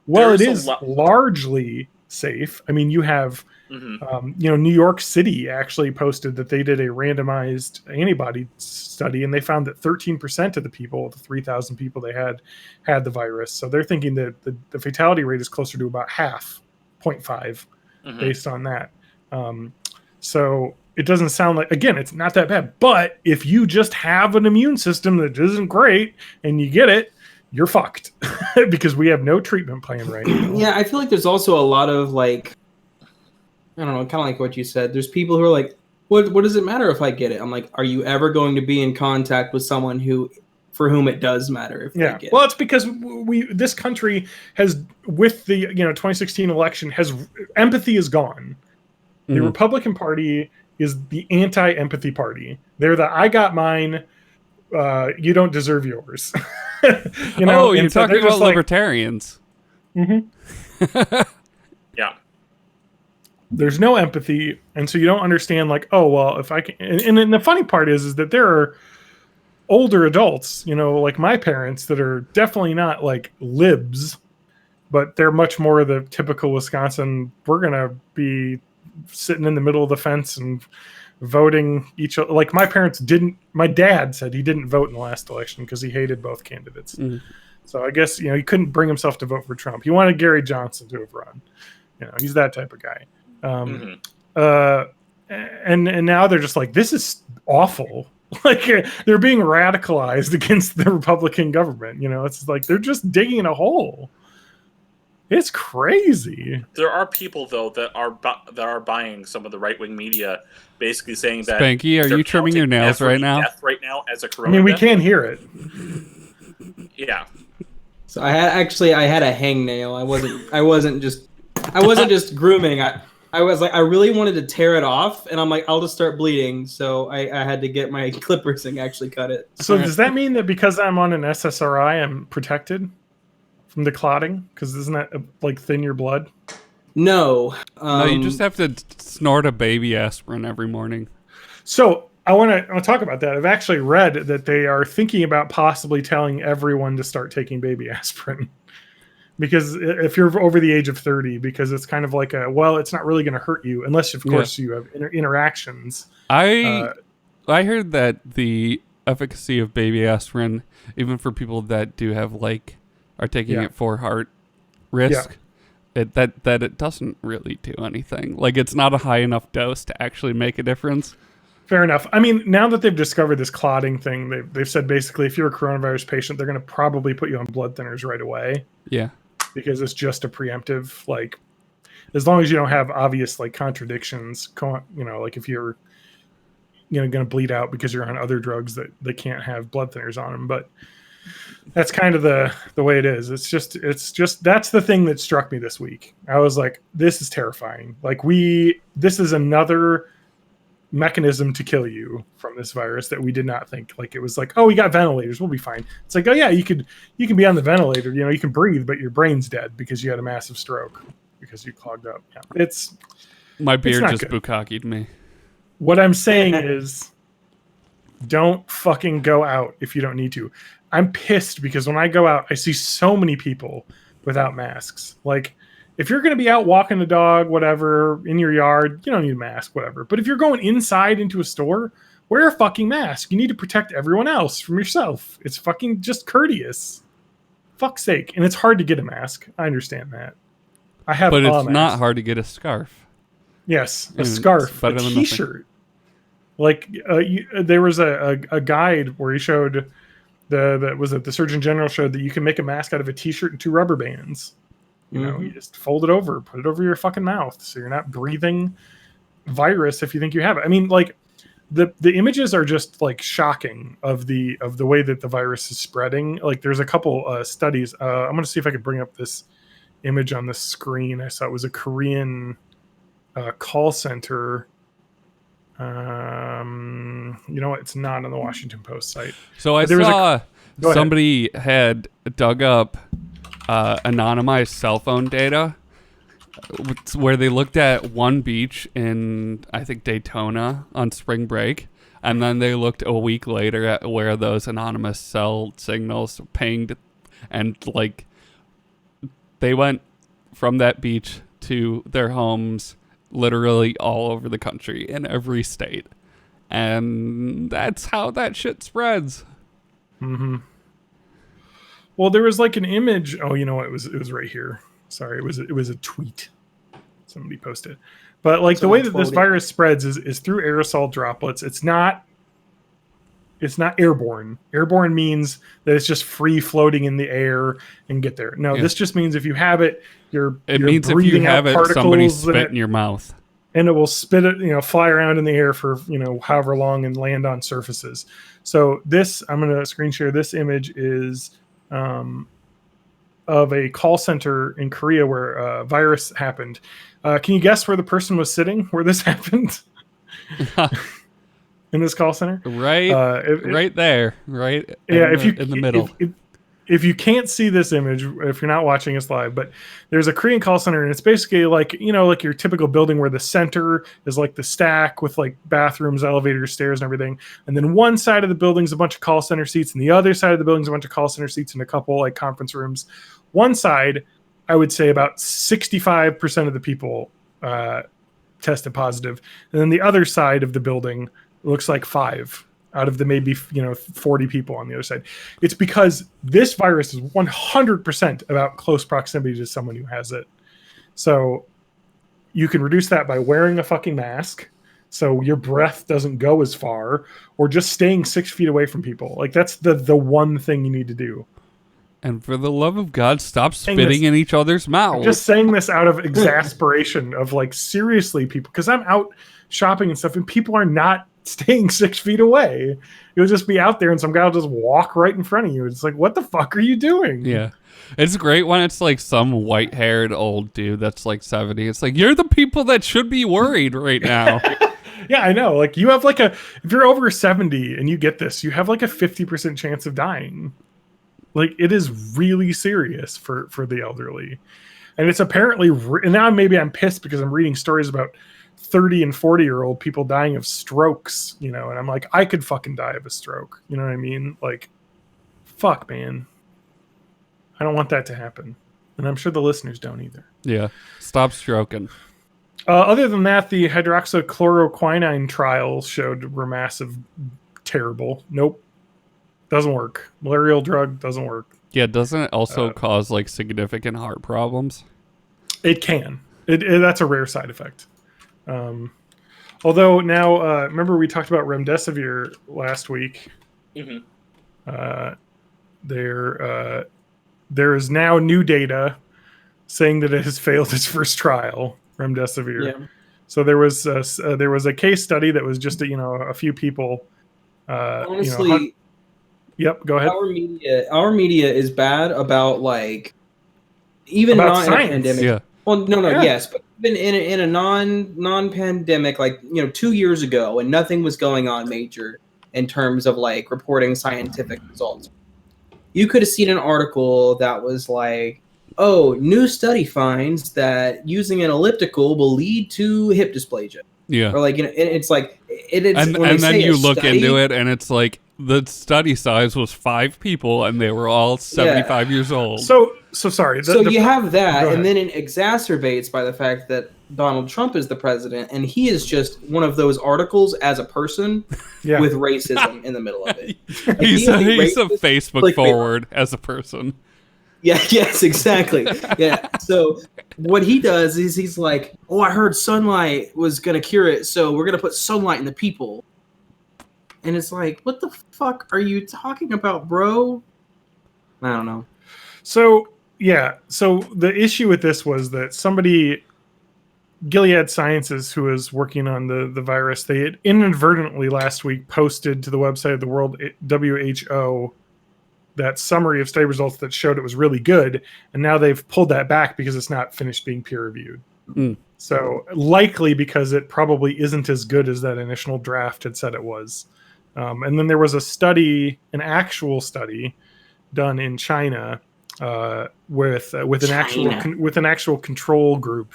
it is largely safe. I mean, you have, New York City actually posted that they did a randomized antibody study, and they found that 13% of the people, the 3,000 people they had the virus. So they're thinking that the fatality rate is closer to about half, 0.5, based on that. So it doesn't sound like, again, it's not that bad. But if you just have an immune system that isn't great and you get it, you're fucked because we have no treatment plan right now. Yeah, I feel like there's also a lot of I don't know, kind of like what you said. There's people who are like, what does it matter if I get it? I'm like, are you ever going to be in contact with someone who for whom it does matter if they get. Well, it's because this country has, with the 2016 election, has empathy is gone. The Republican Party is the anti-empathy party. They're the I got mine, you don't deserve yours. You're talking about libertarians. Yeah. There's no empathy, and so you don't understand, like, oh, well, if I can... And the funny part is that there are older adults, like my parents, that are definitely not, like, libs, but they're much more the typical Wisconsin, we're going to be sitting in the middle of the fence and voting each other. Like, my dad said he didn't vote in the last election because he hated both candidates. So I guess, he couldn't bring himself to vote for Trump. He wanted Gary Johnson to have run. He's that type of guy. And now they're just like, this is awful. Like, they're being radicalized against the Republican government. It's like they're just digging a hole. It's crazy. There are people though that are buying some of the right wing media, basically saying that. Spanky, are you trimming your nails right now? Death right now as a corona. I mean, we can't hear it. Yeah. So I had a hangnail. I wasn't just grooming. I was like, I really wanted to tear it off, and I'm like, I'll just start bleeding. So I had to get my clippers and actually cut it. So does that mean that because I'm on an SSRI, I'm protected from the clotting? Because isn't that like thin your blood? No. No, you just have to snort a baby aspirin every morning. So I want to talk about that. I've actually read that they are thinking about possibly telling everyone to start taking baby aspirin. Because if you're over the age of 30, because it's kind of like it's not really going to hurt you unless, of course, you have interactions. I heard that the efficacy of baby aspirin, even for people that do have are taking it for heart risk, that it doesn't really do anything. Like, it's not a high enough dose to actually make a difference. Fair enough. I mean, now that they've discovered this clotting thing, they've said basically if you're a coronavirus patient, they're going to probably put you on blood thinners right away. Yeah. Because it's just a preemptive, like, as long as you don't have obvious, like, contradictions, like if you're, going to bleed out because you're on other drugs that they can't have blood thinners on them. But that's kind of the way it is. It's just that's the thing that struck me this week. I was like, this is terrifying. Like, this is another mechanism to kill you from this virus that we did not think. Like, it was like, oh, we got ventilators, we'll be fine. It's like, oh yeah, you can be on the ventilator, you can breathe, but your brain's dead because you had a massive stroke because you clogged up. My beard just bukkakied me. What I'm saying is, don't fucking go out if you don't need to. I'm pissed because when I go out, I see so many people without masks. Like, if you're going to be out walking the dog, whatever, in your yard, you don't need a mask, whatever. But if you're going inside into a store, wear a fucking mask. You need to protect everyone else from yourself. It's fucking just courteous. Fuck's sake. And it's hard to get a mask. I understand that. But it's not hard to get a scarf. Yes, a scarf, a t-shirt. Like, there was a guide where he showed the Surgeon General showed that you can make a mask out of a t-shirt and 2 rubber bands. You just fold it over, put it over your fucking mouth, so you're not breathing virus if you think you have it. I mean, like, the images are just like shocking of the way that the virus is spreading. Like, there's a couple studies. I'm going to see if I could bring up this image on the screen. I saw it was a Korean call center. You know what? It's not on the Washington Post site. So I saw somebody had dug up anonymized cell phone data where they looked at one beach in, I think, Daytona on spring break, and then they looked a week later at where those anonymous cell signals pinged, and like they went from that beach to their homes literally all over the country in every state, and that's how that shit spreads. Well, there was like an image. Oh, you know what? It was right here. Sorry, it was a tweet somebody posted. But like the way that this virus spreads is through aerosol droplets. It's not airborne. Airborne means that it's just free floating in the air and get there. No, this just means if you have it, you're means if you have it, somebody spit in your mouth. and it will spit it, fly around in the air for however long and land on surfaces. So this, I'm going to screen share. This image is of a call center in Korea where a virus happened. Can you guess where the person was sitting where this happened? In this call center, right there, right? In the middle. If you can't see this image, if you're not watching us live, but there's a Korean call center, and it's basically like like your typical building where the center is like the stack with like bathrooms, elevators, stairs, and everything. And then one side of the building's a bunch of call center seats, and the other side of the building's a bunch of call center seats and a couple like conference rooms. One side, I would say about 65% of the people tested positive, and then the other side of the building looks like 5 out of the maybe 40 people on the other side. It's because this virus is 100% about close proximity to someone who has it. So you can reduce that by wearing a fucking mask so your breath doesn't go as far, or just staying 6 feet away from people. Like that's the one thing you need to do. And for the love of God, stop spitting in each other's mouths. I'm just saying this out of exasperation of like, seriously, people, because I'm out shopping and stuff and people are not staying 6 feet away. You'll just be out there and some guy will just walk right in front of you. It's like, what the fuck are you doing? Yeah. It's great when it's like some white-haired old dude that's like 70. It's like, you're the people that should be worried right now. Yeah, I know. Like you have like if you're over 70 and you get this, you have like a 50% chance of dying. Like it is really serious for the elderly. And it's apparently, and now maybe I'm pissed because I'm reading stories about 30 and 40-year-old people dying of strokes, and I'm like, I could fucking die of a stroke. You know what I mean? Like, fuck, man. I don't want that to happen. And I'm sure the listeners don't either. Yeah. Stop stroking. Other than that, the hydroxychloroquine trials were massive, terrible. Nope. Doesn't work. Malarial drug doesn't work. Yeah, doesn't it also cause like significant heart problems? It can. That's a rare side effect. Although now, remember we talked about remdesivir last week. Mm-hmm. There is now new data saying that it has failed its first trial, remdesivir. Yeah. So there was a case study that was just a few people. Honestly, yep. Go ahead. Our media is bad about like even about not science. in a pandemic. Yeah. Well, no, yes, but even in a non-pandemic, like 2 years ago, when nothing was going on major in terms of like reporting scientific results, you could have seen an article that was like, "Oh, new study finds that using an elliptical will lead to hip dysplasia." Yeah, or like it's like it's and then you look into it, and it's like the study size was 5 people, and they were all 75 years old. So sorry. You have that, and then it exacerbates by the fact that Donald Trump is the president, and he is just one of those articles as a person with racism in the middle of it. Like, he's a Facebook forward as a person. Yeah, yes, exactly. Yeah. So what he does is he's like, "Oh, I heard sunlight was going to cure it, so we're going to put sunlight in the people." And it's like, what the fuck are you talking about, bro? I don't know. So the issue with this was that Gilead Sciences, who was working on the virus, they had inadvertently last week posted to the website of the World WHO that summary of study results that showed it was really good, and now they've pulled that back because it's not finished being peer reviewed. So likely because it probably isn't as good as that initial draft had said it was. And then there was an actual study done in China with an actual control group,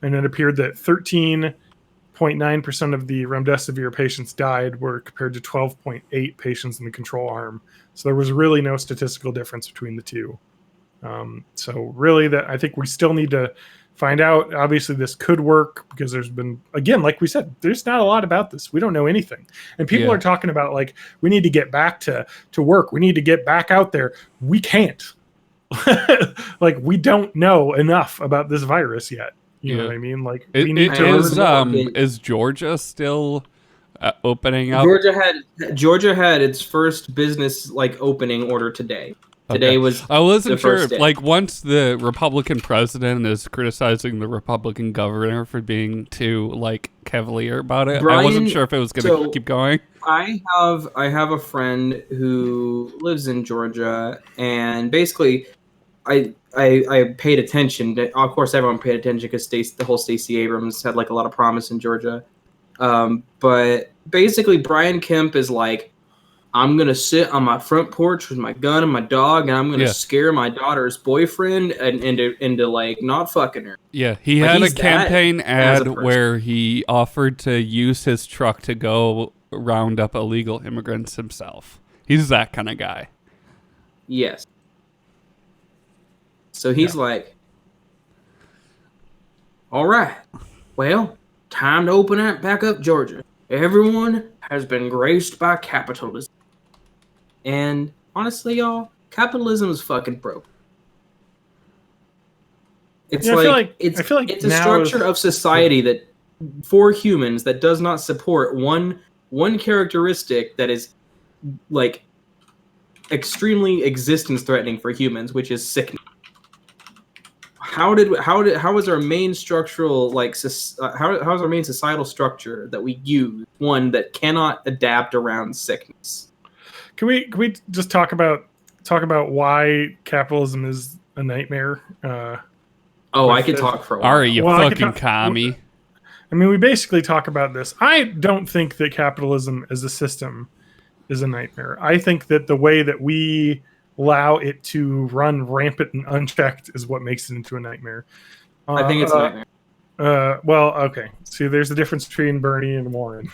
and it appeared that 13.9% of the remdesivir patients died, were compared to 12.8 patients in the control arm. So there was really no statistical difference between the two. So really, that I think we still need to find out. Obviously, this could work because there's been, again, like we said, there's not a lot about this. We don't know anything. And people are talking about, like, we need to get back to work. We need to get back out there. We can't. Like, we don't know enough about this virus yet. You know what I mean? Like, we need to is Georgia still opening up? Georgia had its first business like opening order today. Today was I wasn't the sure. first day. Like once the Republican president is criticizing the Republican governor for being too like cavalier about it, I wasn't Brian, sure if it was going to keep going. I have a friend who lives in Georgia, and basically, I paid attention. Of course, everyone paid attention because the whole Stacey Abrams had like a lot of promise in Georgia. But basically, Brian Kemp is like, I'm gonna sit on my front porch with my gun and my dog, and I'm gonna scare my daughter's boyfriend into like not fucking her. Yeah, he Like, had a he's campaign that as a ad person. where he offered to use his truck to go round up illegal immigrants himself. He's that kind of guy. Yes. So he's like, all right, well, time to open back up Georgia. Everyone has been graced by capitalism. And honestly, y'all, capitalism is fucking broke. It's Yeah, I it's feel like it's a now structure of society that for humans that does not support one characteristic that is like extremely existence threatening for humans, which is sickness. How is our main structural how is our main societal structure that we use one that cannot adapt around sickness? Can we just talk about why capitalism is a nightmare? I could talk for a while. Ari, you Well, I could fucking talk- commie. I mean, we basically talk about this. I don't think that capitalism as a system is a nightmare. I think that the way that we allow it to run rampant and unchecked is what makes it into a nightmare. I think it's a nightmare. Well, okay. See, there's a difference between Bernie and Warren.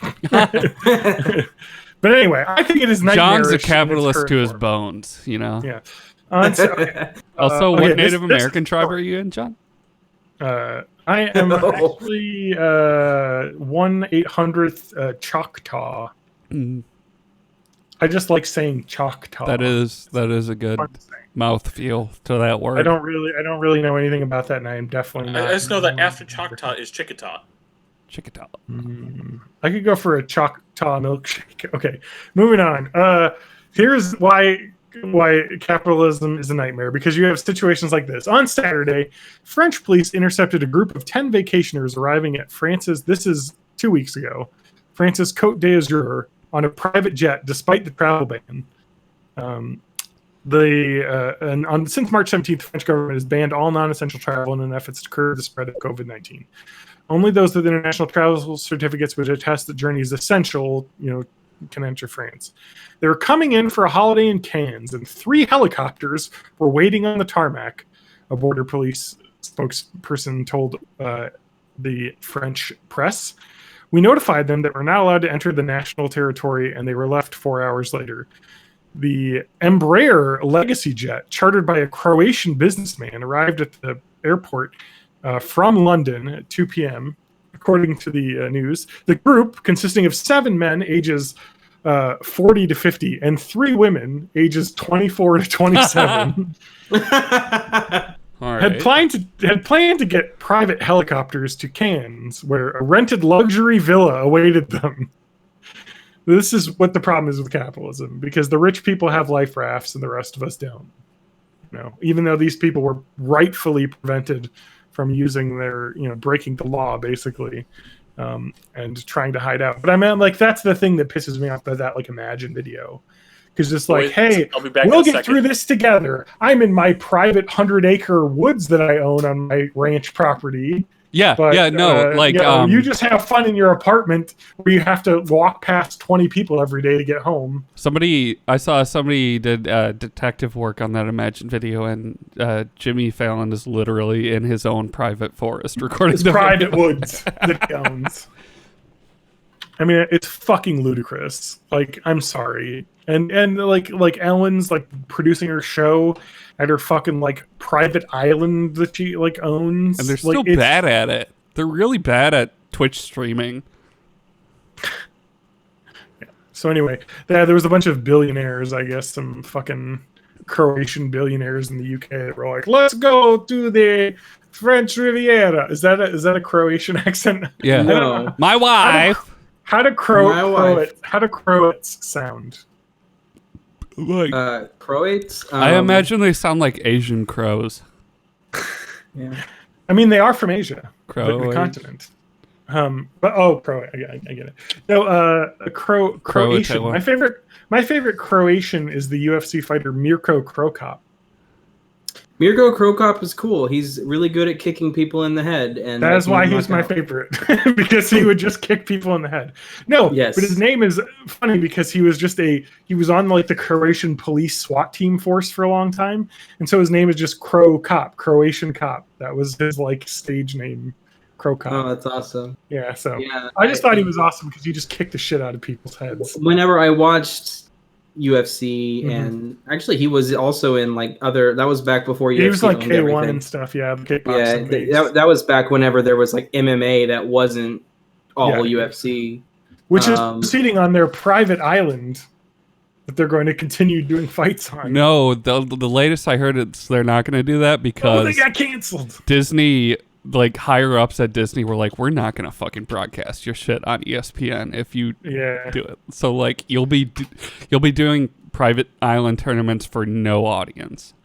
But anyway, I think it is nightmarish. John's a in its capitalist current to his form. bones, you know? Yeah. Okay. Also, okay, what this- Native this American is- tribe are you in, John? I am actually 1/800th Choctaw. Mm, I just like saying Choctaw. that is a good Fun to say. mouthfeel to that word. I don't really know anything about that, and I am definitely not. I just know that after Choctaw is Chickasaw. Chickasaw. I could go for a Choctaw milkshake. Okay, moving on. Here's why capitalism is a nightmare, because you have situations like this. On Saturday, French police intercepted a group of 10 vacationers arriving at France's, this is 2 weeks ago, France's Côte d'Azur on a private jet despite the travel ban. Since March 17th, the French government has banned all non-essential travel in an effort to curb the spread of COVID-19. Only those with international travel certificates which attest that journey is essential, can enter France. They were coming in for a holiday in Cannes, and 3 helicopters were waiting on the tarmac, a border police spokesperson told the French press. We notified them that we're not allowed to enter the national territory, and they were left 4 hours later. The Embraer Legacy jet, chartered by a Croatian businessman, arrived at the airport from London at 2 p.m., according to the news. The group, consisting of 7 men ages 40 to 50 and 3 women ages 24 to 27, All right. had planned to get private helicopters to Cannes, where a rented luxury villa awaited them. This is what the problem is with capitalism, because the rich people have life rafts and the rest of us don't. Even though these people were rightfully prevented from using their, breaking the law, basically, and trying to hide out. But I mean, like, that's the thing that pisses me off about that, like, Imagine video. Because it's like, hey, I'll be back we'll in a get second. through this together. I'm in my private 100-acre woods that I own on my ranch property. Yeah, But, you just have fun in your apartment where you have to walk past 20 people every day to get home. I saw somebody did detective work on that Imagine video, and Jimmy Fallon is literally in his own private forest recording It's the private video. woods that he owns. I mean, it's fucking ludicrous. Like, I'm sorry. And like Ellen's like producing her show at her fucking like private island that she like owns. And they're like, still bad at it. They're really bad at Twitch streaming. So anyway, there was a bunch of billionaires, I guess, some fucking Croatian billionaires in the UK that were like, "Let's go to the French Riviera." Is that a Croatian accent? Yeah. No. My wife. How do My wife. Croats sound? Croats. I imagine they sound like Asian crows. Yeah. I mean, they are from Asia, the Croat. continent. But I get it. No, Croatian. My favorite Croatian is the UFC fighter Mirko Krokop. Mirko Krokop is cool. He's really good at kicking people in the head, and That is why he he's my favorite, because he would just kick people in the head. No, Yes. but his name is funny because he was on like the Croatian police SWAT team force for a long time, and so his name is just Croatian cop. That was his like stage name, Crow Cop. Oh, that's awesome. Yeah, so Yeah, I just thought he was awesome because he just kicked the shit out of people's heads. Whenever I watched UFC, and actually he was also in like other. That was back before UFC. He was like owned K1 everything. and stuff. Yeah, the Yeah, kickboxing days. that was back whenever there was like MMA that wasn't all UFC. Which is proceeding on their private island that they're going to continue doing fights on. No, the latest I heard is they're not going to do that because they got canceled. Disney, like higher ups at Disney, were like, we're not going to fucking broadcast your shit on ESPN if you do it. So like you'll be doing private island tournaments for no audience.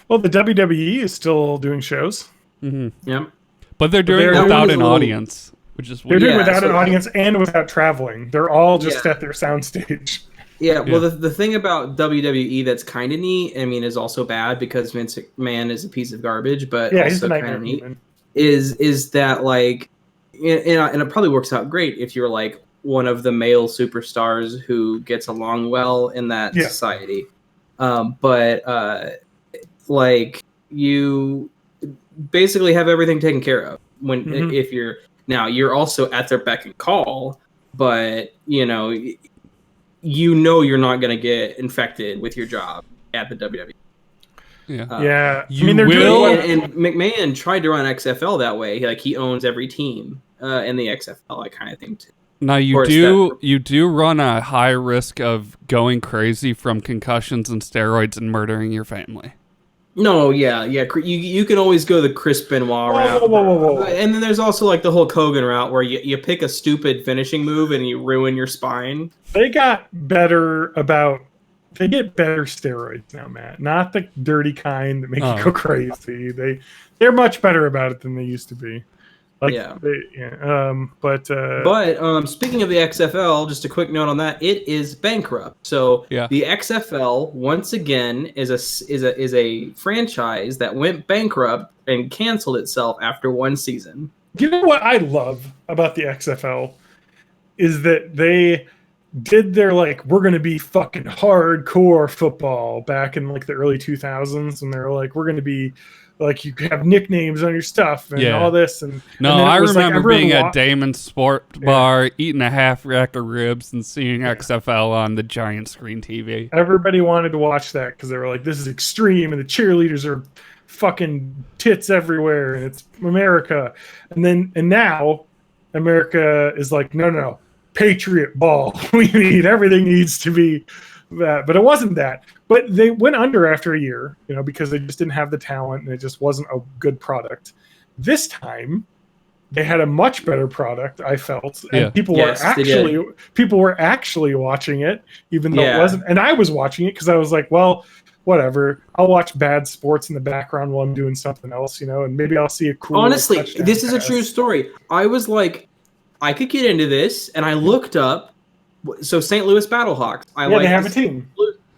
Well, the WWE is still doing shows. Mm-hmm. Yep. But they're doing it without an audience, which is they're weird. doing without an audience and without traveling. They're all just at their soundstage. Yeah, well, the thing about WWE that's kind of neat, I mean, is also bad because Vince McMahon is a piece of garbage, but he's also kind of neat, is that, like, and it probably works out great if you're, like, one of the male superstars who gets along well in that society. But like, you basically have everything taken care of when if you're also at their beck and call, but, you know you're not going to get infected with your job at the WWE. Yeah. You will. And McMahon tried to run XFL that way. Like, he owns every team in the XFL, I kind of think too. Now you do run a high risk of going crazy from concussions and steroids and murdering your family. No, yeah. You can always go the Chris Benoit route. Whoa. And then there's also like the Hulk Hogan route where you pick a stupid finishing move and you ruin your spine. They get better steroids now, Matt. Not the dirty kind that make you go crazy. They're much better about it than they used to be. Like, but speaking of the XFL, just a quick note on that: it is bankrupt. So the XFL once again is a franchise that went bankrupt and canceled itself after one season. You know what I love about the XFL is that they did their like, we're going to be fucking hardcore football back in like the early 2000s, and they're like, we're going to be like, you have nicknames on your stuff and all this. And I remember being at Damon's Sport Bar, eating a half rack of ribs and seeing XFL on the giant screen TV. Everybody wanted to watch that because they were like, this is extreme, and the cheerleaders are fucking tits everywhere, and it's America. And now America is like, no, Patriot ball. Everything needs to be that. But it wasn't that. But they went under after a year, because they just didn't have the talent and it just wasn't a good product. This time, they had a much better product, I felt, and people were actually watching it, even though it wasn't. And I was watching it because I was like, well, whatever. I'll watch bad sports in the background while I'm doing something else, and maybe I'll see a cool. Honestly, this is a true story. I was like, I could get into this, and I looked up. So St. Louis Battlehawks. They have a team.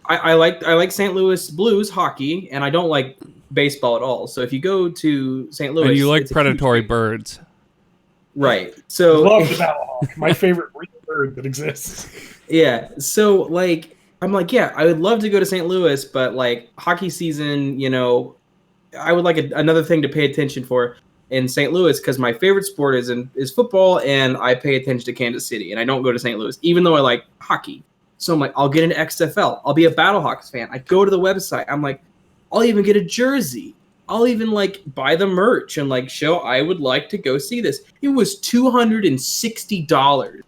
I like St. Louis Blues hockey, and I don't like baseball at all. So if you go to St. Louis, and you like predatory birds, right? So I love the Battlehawk, my favorite real bird that exists. Yeah. So like, I'm like, I would love to go to St. Louis, but like hockey season, I would like another thing to pay attention for in St. Louis, because my favorite sport is football, and I pay attention to Kansas City, and I don't go to St. Louis, even though I like hockey. So I'm like, I'll get into XFL. I'll be a Battlehawks fan. I go to the website. I'm like, I'll even get a jersey. I'll even like buy the merch and like show I would like to go see this. It was $260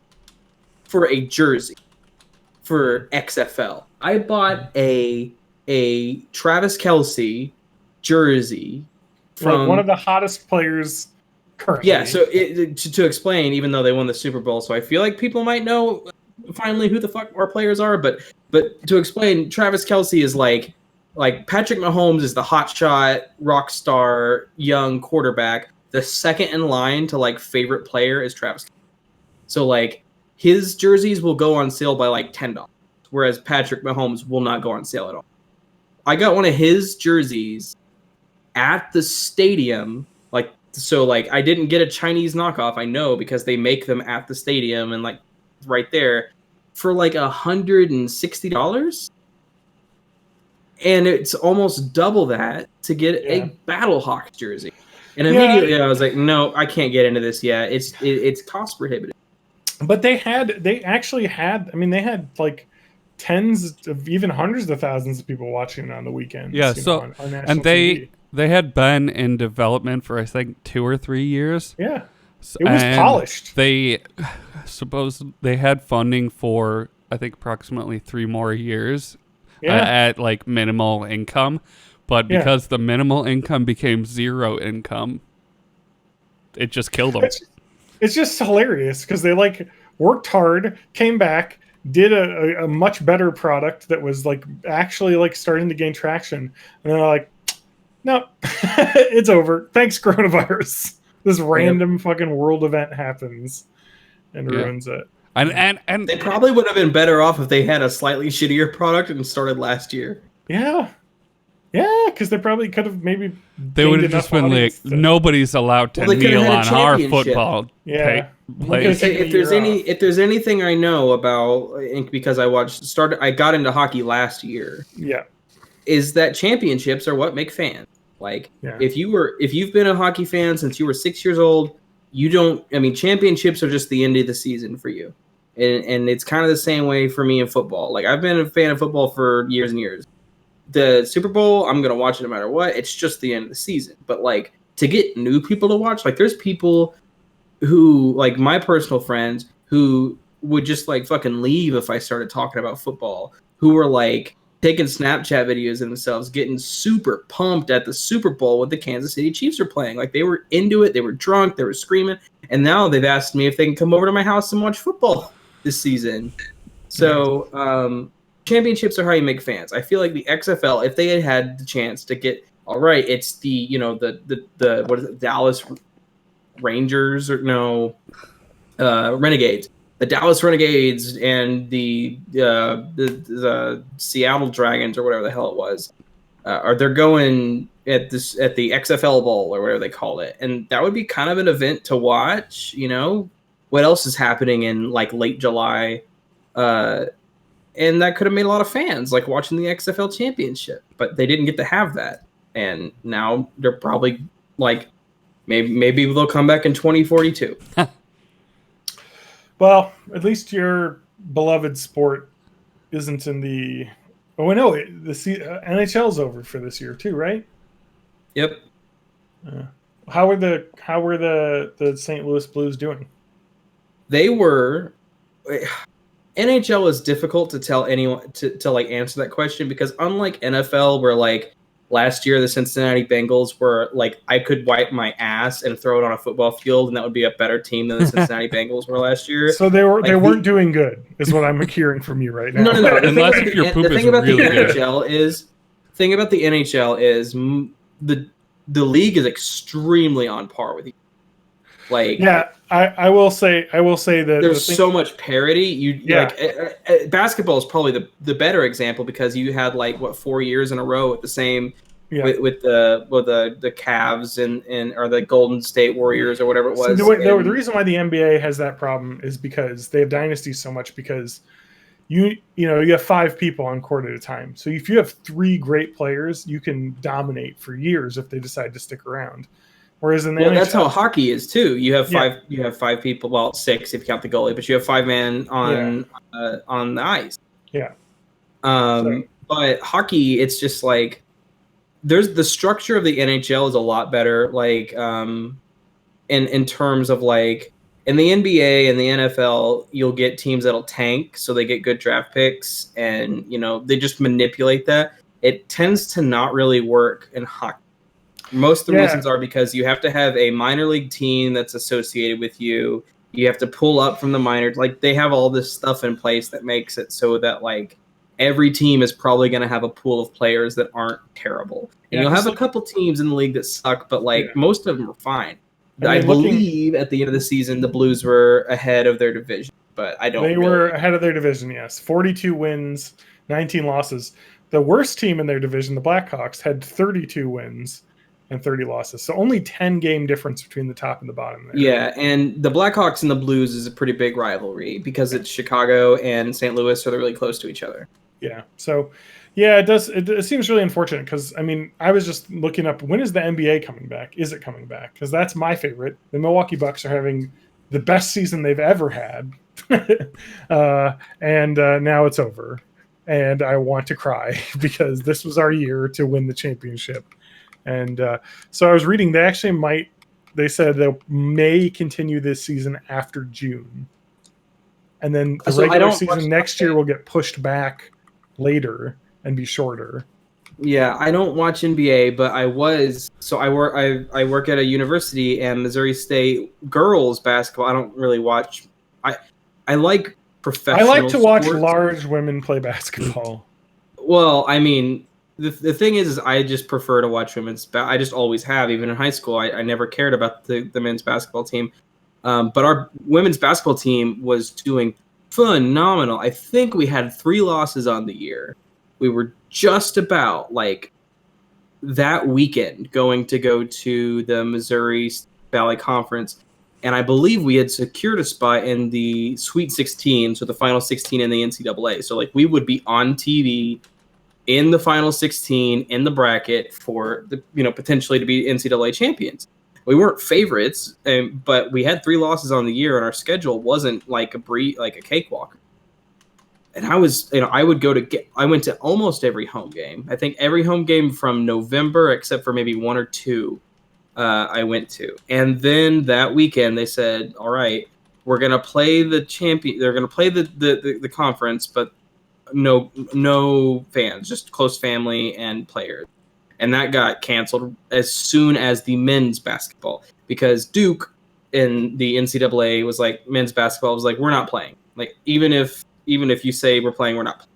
for a jersey for XFL. I bought a Travis Kelce jersey from like one of the hottest players currently. Yeah, so to explain, even though they won the Super Bowl, so I feel like people might know finally who the fuck our players are, but But to explain, Travis Kelce is like Patrick Mahomes is the hotshot rock star young quarterback. The second in line to like favorite player is Travis. So like his jerseys will go on sale by like $10, whereas Patrick Mahomes will not go on sale at all. I got one of his jerseys at the stadium, like I didn't get a Chinese knockoff. I know because they make them at the stadium and like right there for like $160. And it's almost double that to get a Battlehawks jersey. And immediately I was like, no, I can't get into this yet. It's cost prohibitive. But they actually had like tens of even hundreds of thousands of people watching on the weekends. Yeah, so on national and TV. they had been in development for I think 2 or 3 years. Yeah. It was polished. They they had funding for I think approximately 3 more years at like minimal income, but because the minimal income became zero income, it just killed them. It's just hilarious because they like worked hard, came back, did a much better product that was like actually like starting to gain traction, and they're like, no, it's over. Thanks, coronavirus. This random fucking world event happens and ruins it. And they probably would have been better off if they had a slightly shittier product and started last year. Yeah, because they probably could have maybe. They would have just been like, nobody's alled to kneel on our football. Yeah. Place. If there's anything I know about, because I got into hockey last year. Yeah. Is that championships are what make fans. Like if you've been a hockey fan since you were 6 years old, championships are just the end of the season for you. And it's kind of the same way for me in football. Like I've been a fan of football for years and years. The Super Bowl, I'm going to watch it no matter what. It's just the end of the season. But like to get new people to watch, like there's people who, like my personal friends, who would just like fucking leave if I started talking about football, who were like taking Snapchat videos of themselves, getting super pumped at the Super Bowl with the Kansas City Chiefs are playing. Like they were into it. They were drunk. They were screaming. And now they've asked me if they can come over to my house and watch football this season. So, championships are how you make fans. I feel like the XFL, if they had had the chance to get, all right, it's the what is it, Dallas Rangers Renegades, the Dallas Renegades and the Seattle Dragons or whatever the hell it was, or they're going at the XFL Bowl or whatever they call it, and that would be kind of an event to watch. You know, what else is happening in like late July? And that could have made a lot of fans like watching the XFL championship, but they didn't get to have that. And now they're probably like, maybe they'll come back in 2042. Well, at least your beloved sport isn't in the. Oh, no, NHL's over for this year too, right? Yep. How were the St. Louis Blues doing? They were. NHL is difficult to tell anyone to like answer that question because unlike NFL, where like last year the Cincinnati Bengals were like I could wipe my ass and throw it on a football field and that would be a better team than the Cincinnati Bengals were last year. So they weren't doing good, is what I'm hearing from you right now. No. Unless if your poop is really good. Thing about the NHL is the league is extremely on par with you. Like I will say that there's so much parity. Basketball is probably the better example because you had like 4 years in a row with the same with the Cavs and or the Golden State Warriors or whatever it was. So the reason why the NBA has that problem is because they have dynasties so much because you have 5 people on court at a time. So if you have 3 great players, you can dominate for years if they decide to stick around. Whereas in the NHL, that's how hockey is too. You have 5. You have 5 people. Well, 6 if you count the goalie, but you have 5 men on the ice. Yeah. But hockey, it's just like there's the structure of the NHL is a lot better. Like in terms of like in the NBA and the NFL, you'll get teams that'll tank, so they get good draft picks, and they just manipulate that. It tends to not really work in hockey. Most of the reasons are because you have to have a minor league team that's associated with you. You have to pull up from the minor. Like they have all this stuff in place that makes it so that like every team is probably going to have a pool of players that aren't terrible. And you'll have a couple teams in the league that suck, but most of them are fine. I believe at the end of the season, the Blues were ahead of their division, but I don't. They were ahead of their division, yes. 42 wins, 19 losses. The worst team in their division, the Blackhawks, had 32 wins and 30 losses. So only 10-game difference between the top and the bottom there. Yeah, and the Blackhawks and the Blues is a pretty big rivalry because it's Chicago and St. Louis, so they're really close to each other. Yeah, so yeah, it does. It seems really unfortunate because, I mean, I was just looking up, when is the NBA coming back? Is it coming back? Because that's my favorite. The Milwaukee Bucks are having the best season they've ever had. And now it's over. And I want to cry because this was our year to win the championship. And so I was reading, they said they may continue this season after June. And then the regular season next year will get pushed back later and be shorter. Yeah, I don't watch NBA, but I work at a university, and Missouri State girls basketball I don't really watch. I like professional I like to watch sports. large women play basketball. Well, I mean, the thing is I just prefer to watch women's I just always have. Even in high school, I never cared about the men's basketball team. But our women's basketball team was doing phenomenal. I think we had 3 losses on the year. We were just about that weekend go to the Missouri Valley Conference, and I believe we had secured a spot in the Sweet 16, so the Final 16 in the NCAA. So we would be on TV in the Final 16 in the bracket for the potentially to be NCAA champions. We weren't favorites, but we had 3 losses on the year, and our schedule wasn't like a cakewalk. And I was, I went to almost every home game. I think every home game from November, except for maybe 1 or 2, I went to. And then that weekend, they said, "All right, we're gonna play the champion. They're gonna play the conference, but no fans, just close family and players." And that got canceled as soon as the men's basketball, because Duke in the NCAA was like, men's basketball was like, we're not playing. Even if you say we're playing, we're not playing.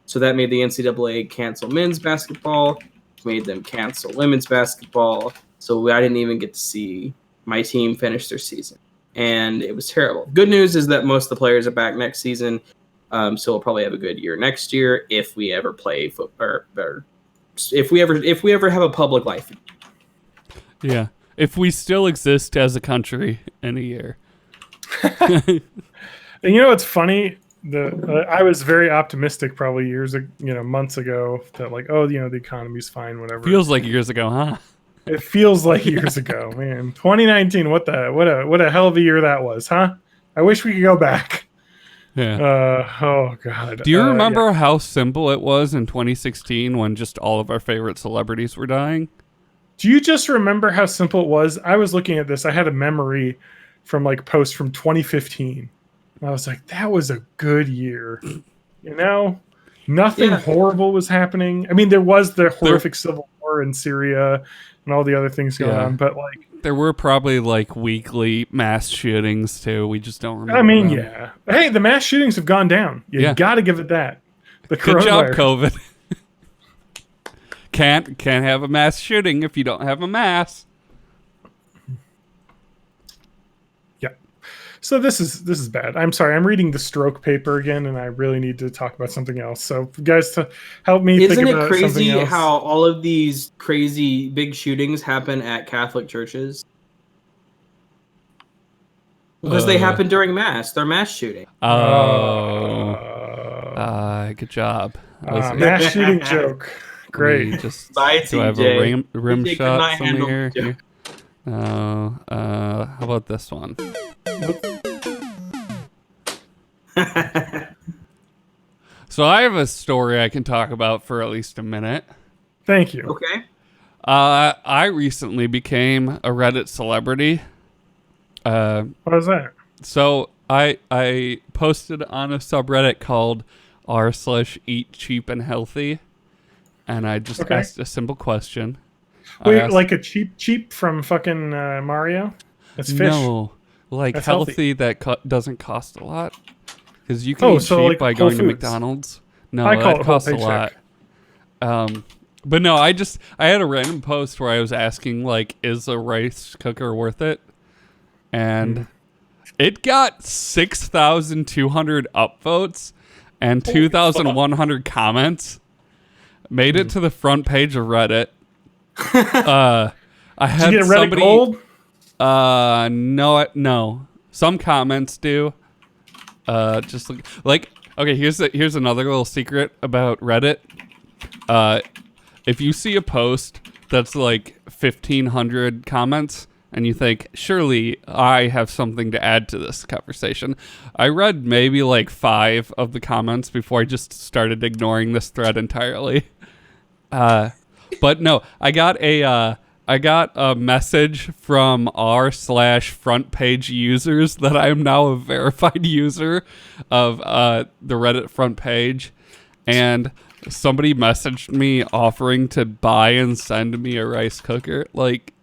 So that made the NCAA cancel men's basketball, made them cancel women's basketball. So I didn't even get to see my team finish their season. And it was terrible. Good news is that most of the players are back next season. So we'll probably have a good year next year if we ever play football, or if we ever have a public life. Yeah. If we still exist as a country in a year. And it's funny? I was very optimistic probably months ago that the economy's fine, whatever. Feels like years ago, huh? It feels like years ago, man. 2019, what a hell of a year that was, huh? I wish we could go back. Yeah. Oh God. Do you remember how simple it was in 2016 when just all of our favorite celebrities were dying? Do you just remember how simple it was? I was looking at this. I had a memory from posts from 2015. I was like, that was a good year. Nothing horrible was happening. I mean, there was the horrific civil war in Syria and all the other things going on, but there were probably weekly mass shootings too. We just don't remember. I mean, yeah. Hey, the mass shootings have gone down. You got to give it that. The good job, COVID. Can't have a mass shooting if you don't have a mass. So this is bad. I'm sorry. I'm reading the stroke paper again, and I really need to talk about something else. So, guys, to help me think about something else. Isn't it crazy how all of these crazy big shootings happen at Catholic churches? Because they happen during Mass. They're mass shooting. Good job. Mass shooting joke. Great. Bye, do I have a rim shot somewhere here? How about this one? So I have a story I can talk about for at least a minute. Thank you. Okay. I recently became a Reddit celebrity. What was that? So I posted on a subreddit called r/eat cheap and healthy, and I just asked a simple question. Wait, like a cheap from fucking Mario? That's fish. No, healthy that doesn't cost a lot. Because you can eat cheap by Whole going to Foods. McDonald's. No, I call that it costs a whole lot. paycheck. But no, I had a random post where I was asking, like, is a rice cooker worth it? And it got 6,200 upvotes and 2,100 comments. Made it to the front page of Reddit. I had Did you get Reddit somebody, gold? no. Some comments do. Just like okay, here's another little secret about Reddit. If you see a post that's like 1,500 comments and you think, surely I have something to add to this conversation, I read maybe like 5 of the comments before I just started ignoring this thread entirely. But no, I got a message from r/front page users that I am now a verified user of the Reddit front page, and somebody messaged me offering to buy and send me a rice cooker. Like,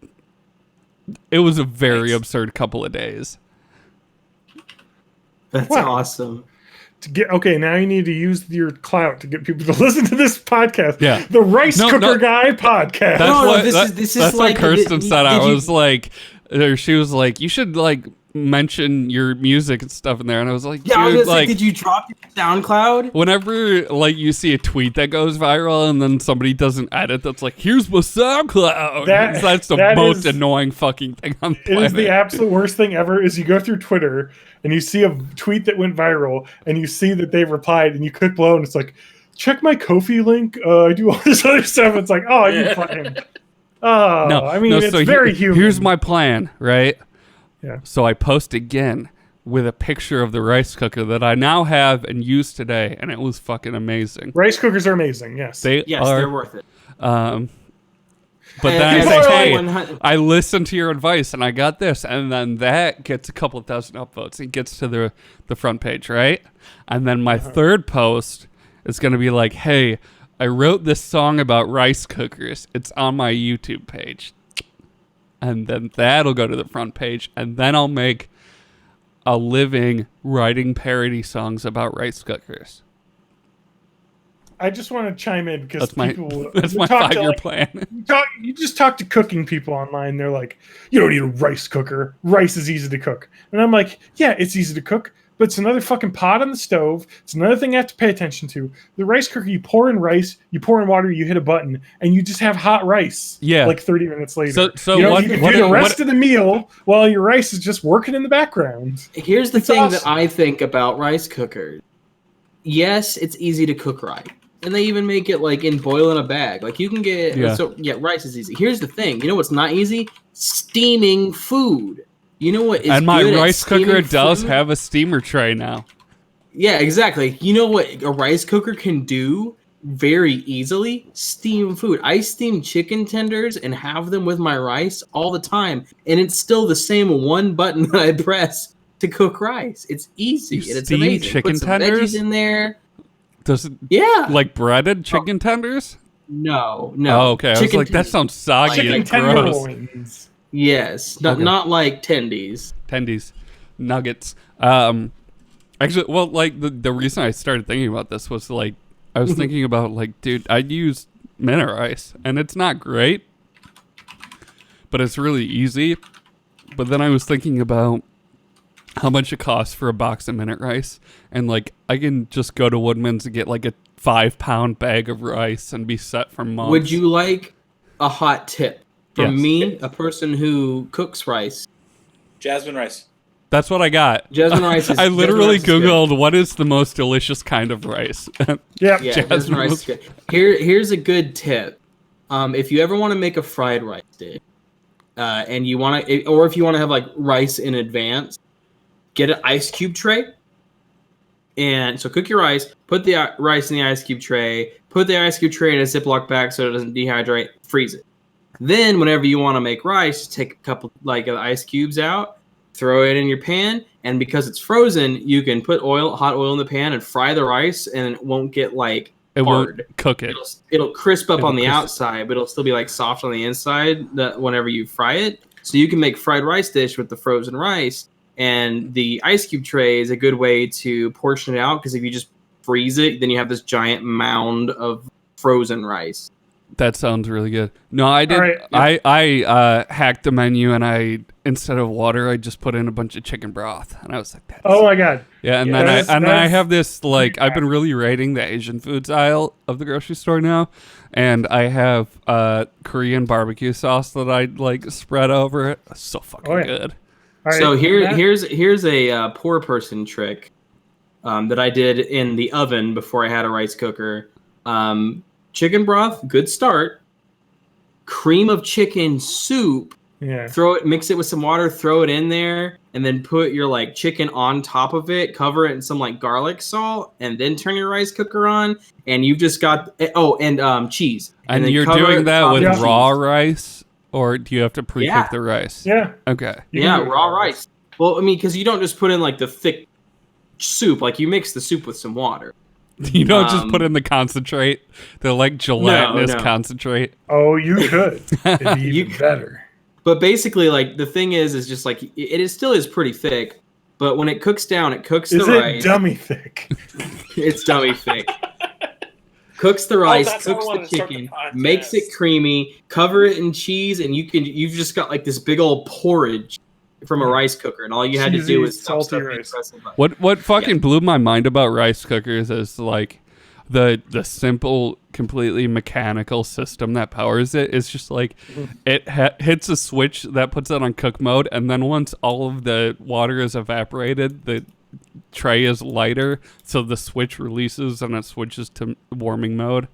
it was a very absurd couple of days. That's Wow. awesome. Okay, now you need to use your clout to get people to listen to this podcast. Yeah. The Rice Cooker Guy podcast. This is that's like what Kirsten said. I did you- was like, or she was like, you should like mention your music and stuff in there, and I was like, Yeah, I was dude, gonna say, like, did you drop your SoundCloud? whenever like you see a tweet that goes viral and then somebody does an edit that's like, here's my SoundCloud, that's the most annoying fucking thing on the It planet. is the absolute worst thing ever. Is you go through Twitter and you see a tweet that went viral and you see that they've replied and you click below and it's like, check my Ko-fi link. I do all this other stuff. It's like, oh, you fucking. Oh, No, I mean, no, it's so very human. Here's my plan, right? Yeah. So I post again with a picture of the rice cooker that I now have and use today, and it was fucking amazing. Rice cookers are amazing. Yes. Yes, they're worth it. But then And I say, hey, 100 I listened to your advice and I got this, and then that gets a couple thousand upvotes. It gets to the front page, right? And then my third post is going to be like, hey, I wrote this song about rice cookers. It's on my YouTube page. And then that'll go to the front page, and then I'll make a living writing parody songs about rice cookers. I just want to chime in because That's my people. that's you my talk to, 5-year like, plan. you just talk to cooking people online. They're like, you don't need a rice cooker. Rice is easy to cook. And I'm like, yeah, it's easy to cook, but it's another fucking pot on the stove. It's another thing I have to pay attention to. The rice cooker, you pour in rice, you pour in water, you hit a button, and you just have hot rice. Yeah. Like 30 minutes later. So you what- can what- do the rest what- of the meal while your rice is just working in the background. Here's the It's thing awesome. that I think about rice cookers. Yes, it's easy to cook right. And they even make it like in boil in a bag. Like you can get rice is easy. Here's the thing. You know what's not easy? Steaming food. You know what is And my good at rice cooker steaming does food? have a steamer tray now. Yeah, exactly. You know what a rice cooker can do very easily? Steam food. I steam chicken tenders and have them with my rice all the time, and it's still the same one button that I press to cook rice. It's easy You and it's steam amazing. chicken Put some tenders? veggies in there. Does it Yeah. like breaded chicken tenders? No. Oh, okay. I was Chicken like, that tenders. sounds soggy Chicken and gross. tenderloins. Yes, Okay. not like tendies. Tendies, nuggets. Actually, well, like the reason I started thinking about this was like I was thinking about like, dude, I use minute rice and it's not great, but it's really easy. But then I was thinking about how much it costs for a box of minute rice, and like I can just go to Woodman's and get like a 5-pound bag of rice and be set for months. Would you like a hot tip from Yes. me, a person who cooks rice? Jasmine rice. That's what I got. Jasmine rice is I jasmine literally rice is good. Googled what is the most delicious kind of rice. Yep. Yeah, Jasmine jasmine rice was- is good. Here's a good tip. If you ever want to make a fried rice dish, and you want to, or if you want to have like rice in advance, get an ice cube tray. And so cook your rice, put the rice in the ice cube tray, put the ice cube tray in a Ziploc bag so it doesn't dehydrate, freeze it. Then whenever you want to make rice, just take a couple like of the ice cubes out, throw it in your pan, and because it's frozen, you can put hot oil in the pan and fry the rice, and it won't get like It hard. won't cook it. It'll crisp up It'll on the crisp. outside, but it'll still be like soft on the inside whenever you fry it. So you can make fried rice dish with the frozen rice, and the ice cube tray is a good way to portion it out because if you just freeze it, then you have this giant mound of frozen rice. That sounds really good. No, I did. All right. I hacked the menu, and I instead of water, I just put in a bunch of chicken broth, and I was like, that's... Oh my god! Yeah, and Yeah, then I have this like Yeah. I've been really rating the Asian foods aisle of the grocery store now, and I have Korean barbecue sauce that I like spread over it. It's so fucking good. All right, So Matt? here's a poor person trick that I did in the oven before I had a rice cooker. Chicken broth, good start. Cream of chicken soup. Yeah. Mix it with some water, throw it in there, and then put your like chicken on top of it. Cover it in some like garlic salt, and then turn your rice cooker on. And you've just got cheese. And then you're cover doing it that top with of raw cheese. rice, or do you have to pre-cook Yeah. the rice? Yeah. Okay. You can Yeah, do it raw with rice. Well, I mean, because you don't just put in like the thick soup. Like you mix the soup with some water. You don't just put in the concentrate, the like gelatinous no. concentrate. Oh, you could. It'd be You even could. better. But basically, like the thing is just like still is pretty thick. But when it cooks down, it cooks Is the it rice. dummy thick? It's dummy thick. Cooks the rice, that's how I cooks wanted the to start the chicken, podcast. makes it creamy, cover it in cheese, and you've just got like this big old porridge from a rice cooker, and all you had to Cheesy, do was salty rice. What fucking blew my mind about rice cookers is like the simple, completely mechanical system that powers it is just like it hits a switch that puts it on cook mode, and then once all of the water is evaporated, the tray is lighter, so the switch releases and it switches to warming mode.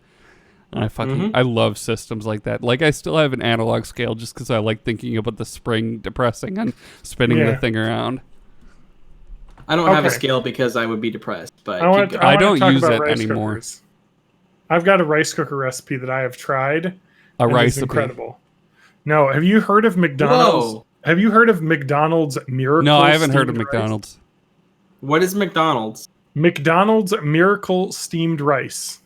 And I love systems like that. Like I still have an analog scale just because I like thinking about the spring depressing and spinning the thing around. I don't have a Okay. scale because I would be depressed, but I keep going. I wanna don't talk use about it rice anymore. cookers. I've got a rice cooker recipe that I have tried. A and it's rice incredible. No, have you heard of McDonald's? Whoa. Have you heard of McDonald's Miracle? No, I haven't heard of steamed rice? McDonald's. What is McDonald's? McDonald's Miracle Steamed Rice.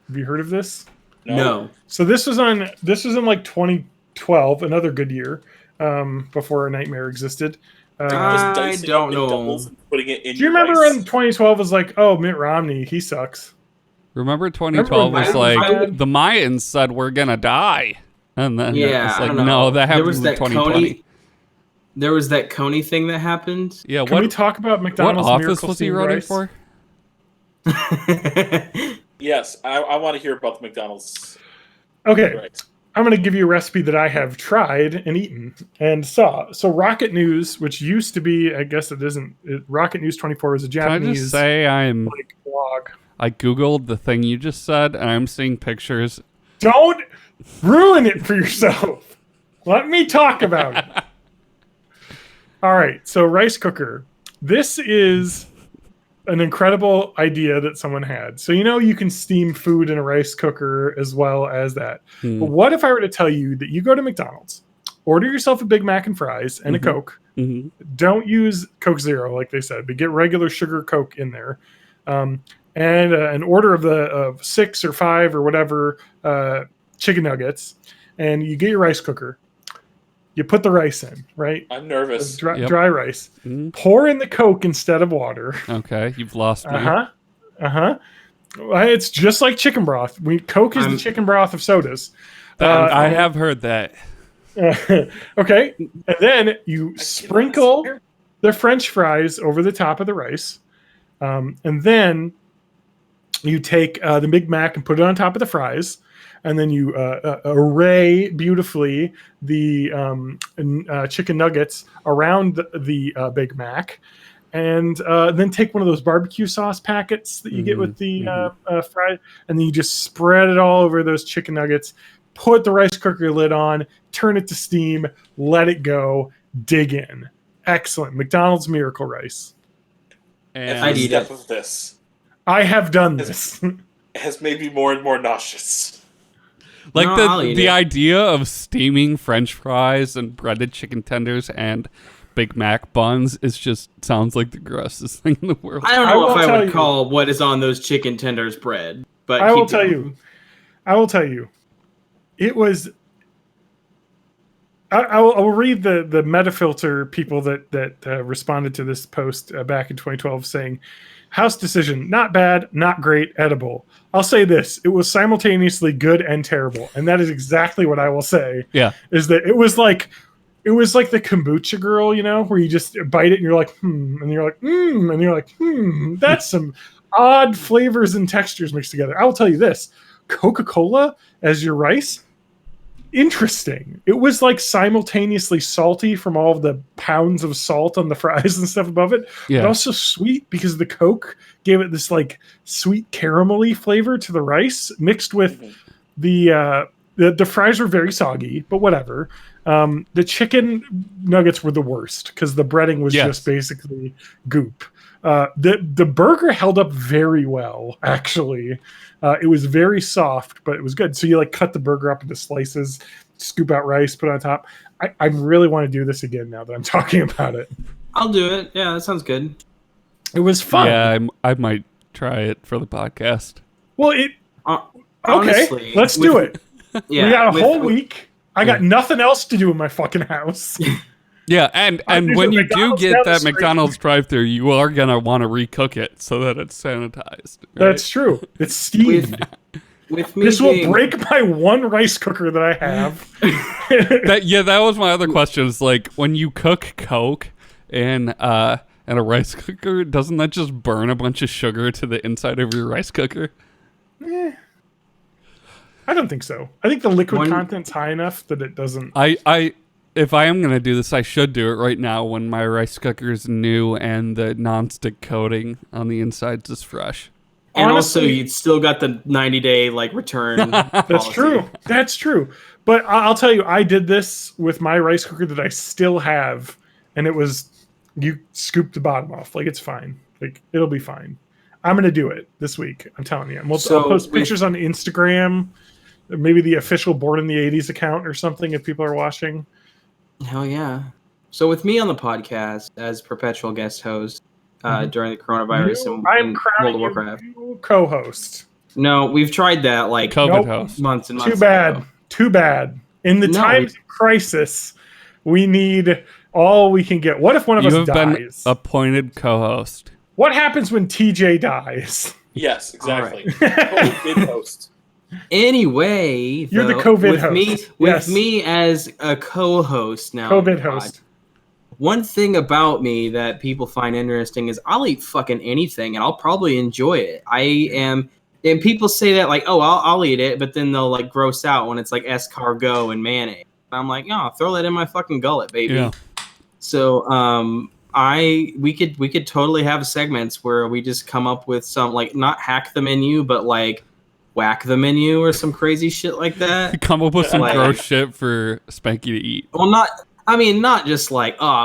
Have you heard of this? No. So this was in like 2012, another good year, before a nightmare existed. Just I dicing don't up know. McDoubles and putting it in Do you your remember rice. when 2012 was like, oh, Mitt Romney, he sucks? Remember 2012 was Remember like when Biden- the Mayans said we're gonna die, and then Yeah, it's I like don't know. no, that There happened was in that 2020. There was that Coney thing that happened. Yeah, Can we what talk about what McDonald's office Miracle was he Steamed running Rice? for? Yes, I want to hear about the McDonald's. Okay, Right. I'm going to give you a recipe that I have tried and eaten and saw. So Rocket News, which used to be, I guess it isn't, Rocket News 24 is a Can I Japanese just say like blog. I googled the thing you just said, and I'm seeing pictures. Don't ruin it for yourself. Let me talk about it. All right, so rice cooker. This is an incredible idea that someone had. So you can steam food in a rice cooker as well as that. Hmm. But what if I were to tell you that you go to McDonald's, order yourself a Big Mac and fries and a Coke. Mhm. Don't use Coke Zero like they said, but get regular sugar Coke in there. And an order of 6 or 5 or whatever chicken nuggets, and you get your rice cooker. You put the rice in, right? I'm nervous. Dry, Yep. dry rice. Mhm. Pour in the Coke instead of water. Okay, you've lost me. It's just like chicken broth. Coke is the I'm- chicken broth of sodas. I have heard that. Okay, and then you sprinkle the French fries over the top of the rice, and then you take the Big Mac and put it on top of the fries, and then you array beautifully the chicken nuggets around the Big Mac, and then take one of those barbecue sauce packets that you get with the fries, and then you just spread it all over those chicken nuggets. Put the rice cooker lid on, turn it to steam, let it go, dig in. Excellent. McDonald's Miracle Rice. And Every eat step it. of this I have done this. has made me more and more nauseous. like No, I'll eat the it. idea of steaming French fries and breaded chicken tenders and Big Mac buns is just sounds like the grossest thing in the world. I don't I know will if I tell would you- call what is on those chicken tenders bread, but I will keep tell going. you. I will tell you. It was. I will read the Metafilter people that responded to this post back in 2012 saying, House Decision, not bad, not great, edible. I'll say this: it was simultaneously good and terrible, and that is exactly what I will say. Yeah. Is that it was like the kombucha girl, you know, where you just bite it and you're like, and you're like, and you're like, that's some odd flavors and textures mixed together. I will tell you this: Coca-Cola as your rice, interesting. It was like simultaneously salty from all of the pounds of salt on the fries and stuff above it, but also sweet because the Coke gave it this like sweet caramelly flavor to the rice mixed with the fries were very soggy, but whatever. The chicken nuggets were the worst because the breading was just basically goop. The burger held up very well, actually. It was very soft, but it was good. So you like cut the burger up into slices, scoop out rice, put it on top. I really want to do this again now that I'm talking about it. I'll do it. Yeah, that sounds good. It was fun. Yeah, I might try it for the podcast. Well, honestly, okay, let's do it. Yeah, we got a whole week. I got nothing else to do in my fucking house. Yeah, and when you do get that McDonald's drive-thru, you are gonna want to recook it so that it's sanitized. Right? That's true. It's steamed. With me, this will break my one rice cooker that I have. That was my other question. Is like when you cook Coke in a rice cooker, doesn't that just burn a bunch of sugar to the inside of your rice cooker? I don't think so. I think the liquid content's high enough that it doesn't. If I am going to do this, I should do it right now when my rice cooker is new and the nonstick coating on the insides is fresh. And honestly, also, you'd still got the 90-day return. That's true. That's true. But I'll tell you, I did this with my rice cooker that I still have, and it was you scoop the bottom off. It's fine. It'll be fine. I'm going to do it this week. I'm telling you. I'll post pictures on Instagram, maybe the official Born in the 80s account or something if people are watching. Hell yeah. So with me on the podcast as perpetual guest host during the coronavirus and World of Warcraft. Co-host. No, we've tried that COVID host. Months and months Too bad. In the times of crisis, we need all we can get. What if one of us dies? You have been appointed co-host. What happens when TJ dies? Yes, exactly. COVID host. Anyway, you're the COVID host. With me as a co-host now. COVID host. One thing about me that people find interesting is I'll eat fucking anything and I'll probably enjoy it. And people say that I'll eat it, but then they'll gross out when it's escargot and mayonnaise. And I'm like, no, throw that in my fucking gullet, baby. Yeah. So we could totally have segments where we just come up with some not hack the menu, but whack the menu or some crazy shit like that. Come up with some gross shit for Spanky to eat. Well, not just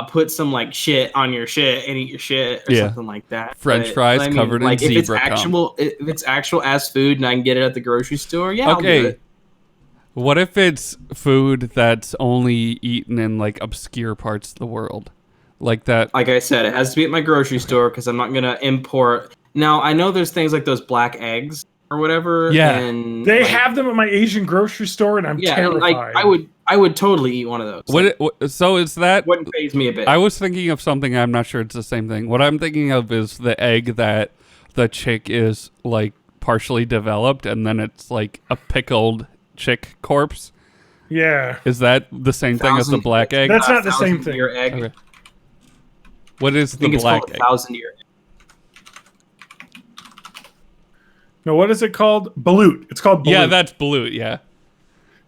put some shit on your shit and eat your shit or something like that. French fries covered in zebra if it's actual ass food and I can get it at the grocery store, I'll do it. What if it's food that's only eaten in obscure parts of the world? Like that. Like I said, it has to be at my grocery store because I'm not gonna import. Now I know there's things like those black eggs or whatever. Yeah, and they have them at my Asian grocery store, and I'm terrified. And I would totally eat one of those. So is that wouldn't faze me a bit? I was thinking of something. I'm not sure it's the same thing. What I'm thinking of is the egg that the chick is partially developed, and then it's a pickled chick corpse. Yeah, is that the same thing as the black egg? That's not the same thing. Egg. Okay. What is the black egg? 1,000-year egg. No, what is it called? Balut. It's called balut. Yeah, that's balut, yeah.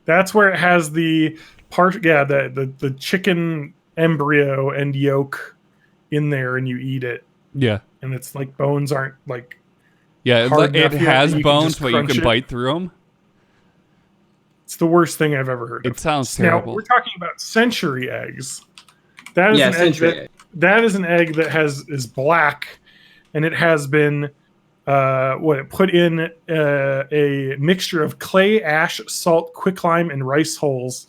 That's where it has the part, the chicken embryo and yolk in there, and you eat it. Yeah. And it's bones aren't Yeah, it has bones, but you can bite through them. It's the worst thing I've ever heard of. It sounds terrible. Now, we're talking about century eggs. That is an egg that is an egg that is black, and it has been put in a mixture of clay, ash, salt, quicklime, and rice hulls,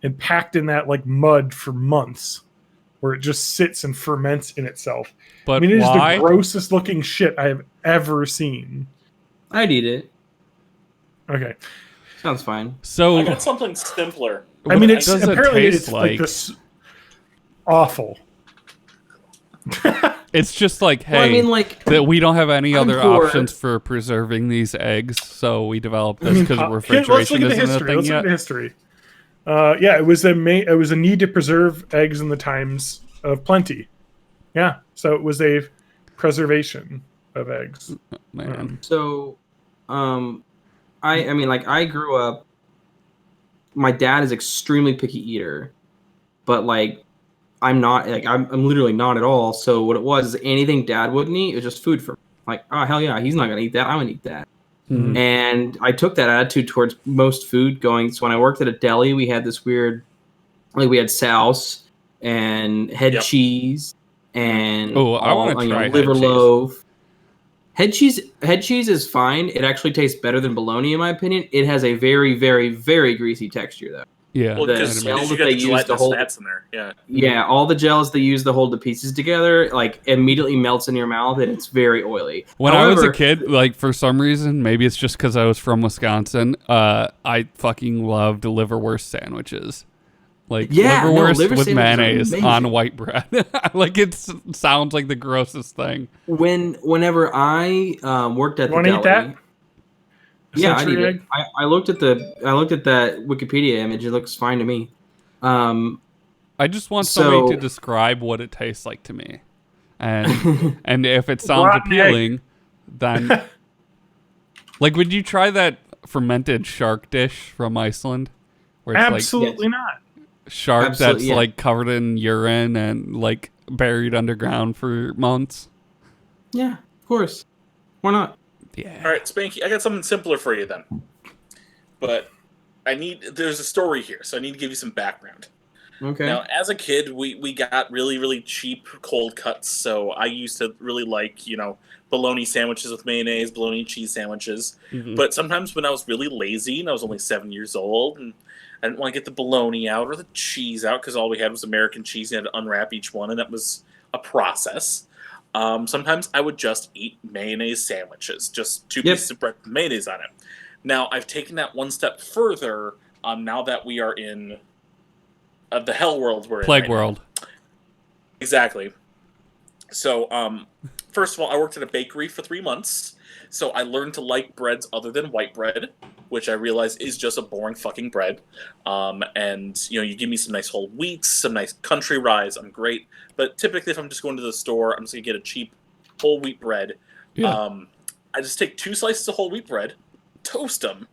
and packed in that mud for months, where it just sits and ferments in itself. But it why? is the grossest looking shit I have ever seen. I'd eat it. Okay, sounds fine. So I got something simpler. It's apparently it's this awful. It's just like, hey, Well, I mean, like, that we don't have any I'm other poor. options for preserving these eggs, so we developed this because refrigeration let's look at the isn't a history. thing Let's look yet. at the history. Yeah, it was a need to preserve eggs in the times of plenty. Yeah, so it was a preservation of eggs. Man, So, I mean, like, I grew up. My dad is extremely picky eater, but like, I'm not. Like, I'm literally not at all. So what it was is anything Dad wouldn't eat, it was just food for me. Like, oh hell yeah, he's not gonna eat that. I'm gonna eat that. Mhm. And I took that attitude towards most food. Going, so when I worked at a deli, we had this weird, like, we had souse and head Yep. cheese and Oh, I wanna try head liver cheese. loaf. Head cheese is fine. It actually tastes better than bologna in my opinion. It has a very, very, very greasy texture though. yeah. Well, The because gel you that got they the use to gelatinous hold fats in there. Yeah. Yeah, all the gels they use to hold the pieces together, like, immediately melts in your mouth, and it's very oily. When I was a However, kid, like, for some reason, maybe it's just because I was from Wisconsin, I fucking loved liverwurst sandwiches. Like, Yeah, no, liverwurst liver with sandwiches are mayonnaise amazing. on white bread. Like, it sounds like the grossest thing. whenever I worked at You the want to eat deli, that? yeah, I Century need it. egg? I looked at that Wikipedia image. It looks fine to me. I just want somebody So- to describe what it tastes like to me. And if it sounds Rotten egg. appealing, then... Like, would you try that fermented shark dish from Iceland? Where it's Absolutely not. like shark Absolutely, that's yeah. like covered in urine and like buried underground for months. Yeah, of course. Why not? Yeah. All right, Spanky, I got something simpler for you then. But there's a story here, so I need to give you some background. Okay. Now, as a kid, we got really, really cheap cold cuts, so I used to really like, bologna sandwiches with mayonnaise, bologna cheese sandwiches. Mhm. But sometimes when I was really lazy and I was only 7 years old and I didn't want to get the bologna out or the cheese out because all we had was American cheese and you had to unwrap each one, and that was a process. Sometimes I would just eat mayonnaise sandwiches, just two Yep. pieces of bread with mayonnaise on it. Now, I've taken that one step further now that we are in the hell world we're in. Plague right now. World. Exactly. So, first of all, I worked at a bakery for 3 months, so I learned to like breads other than white bread, which I realize is just a boring fucking bread. And, you give me some nice whole wheats, some nice country rye, I'm great. But typically, if I'm just going to the store, I'm just going to get a cheap whole wheat bread. Yeah. I just take 2 slices of whole wheat bread, toast them,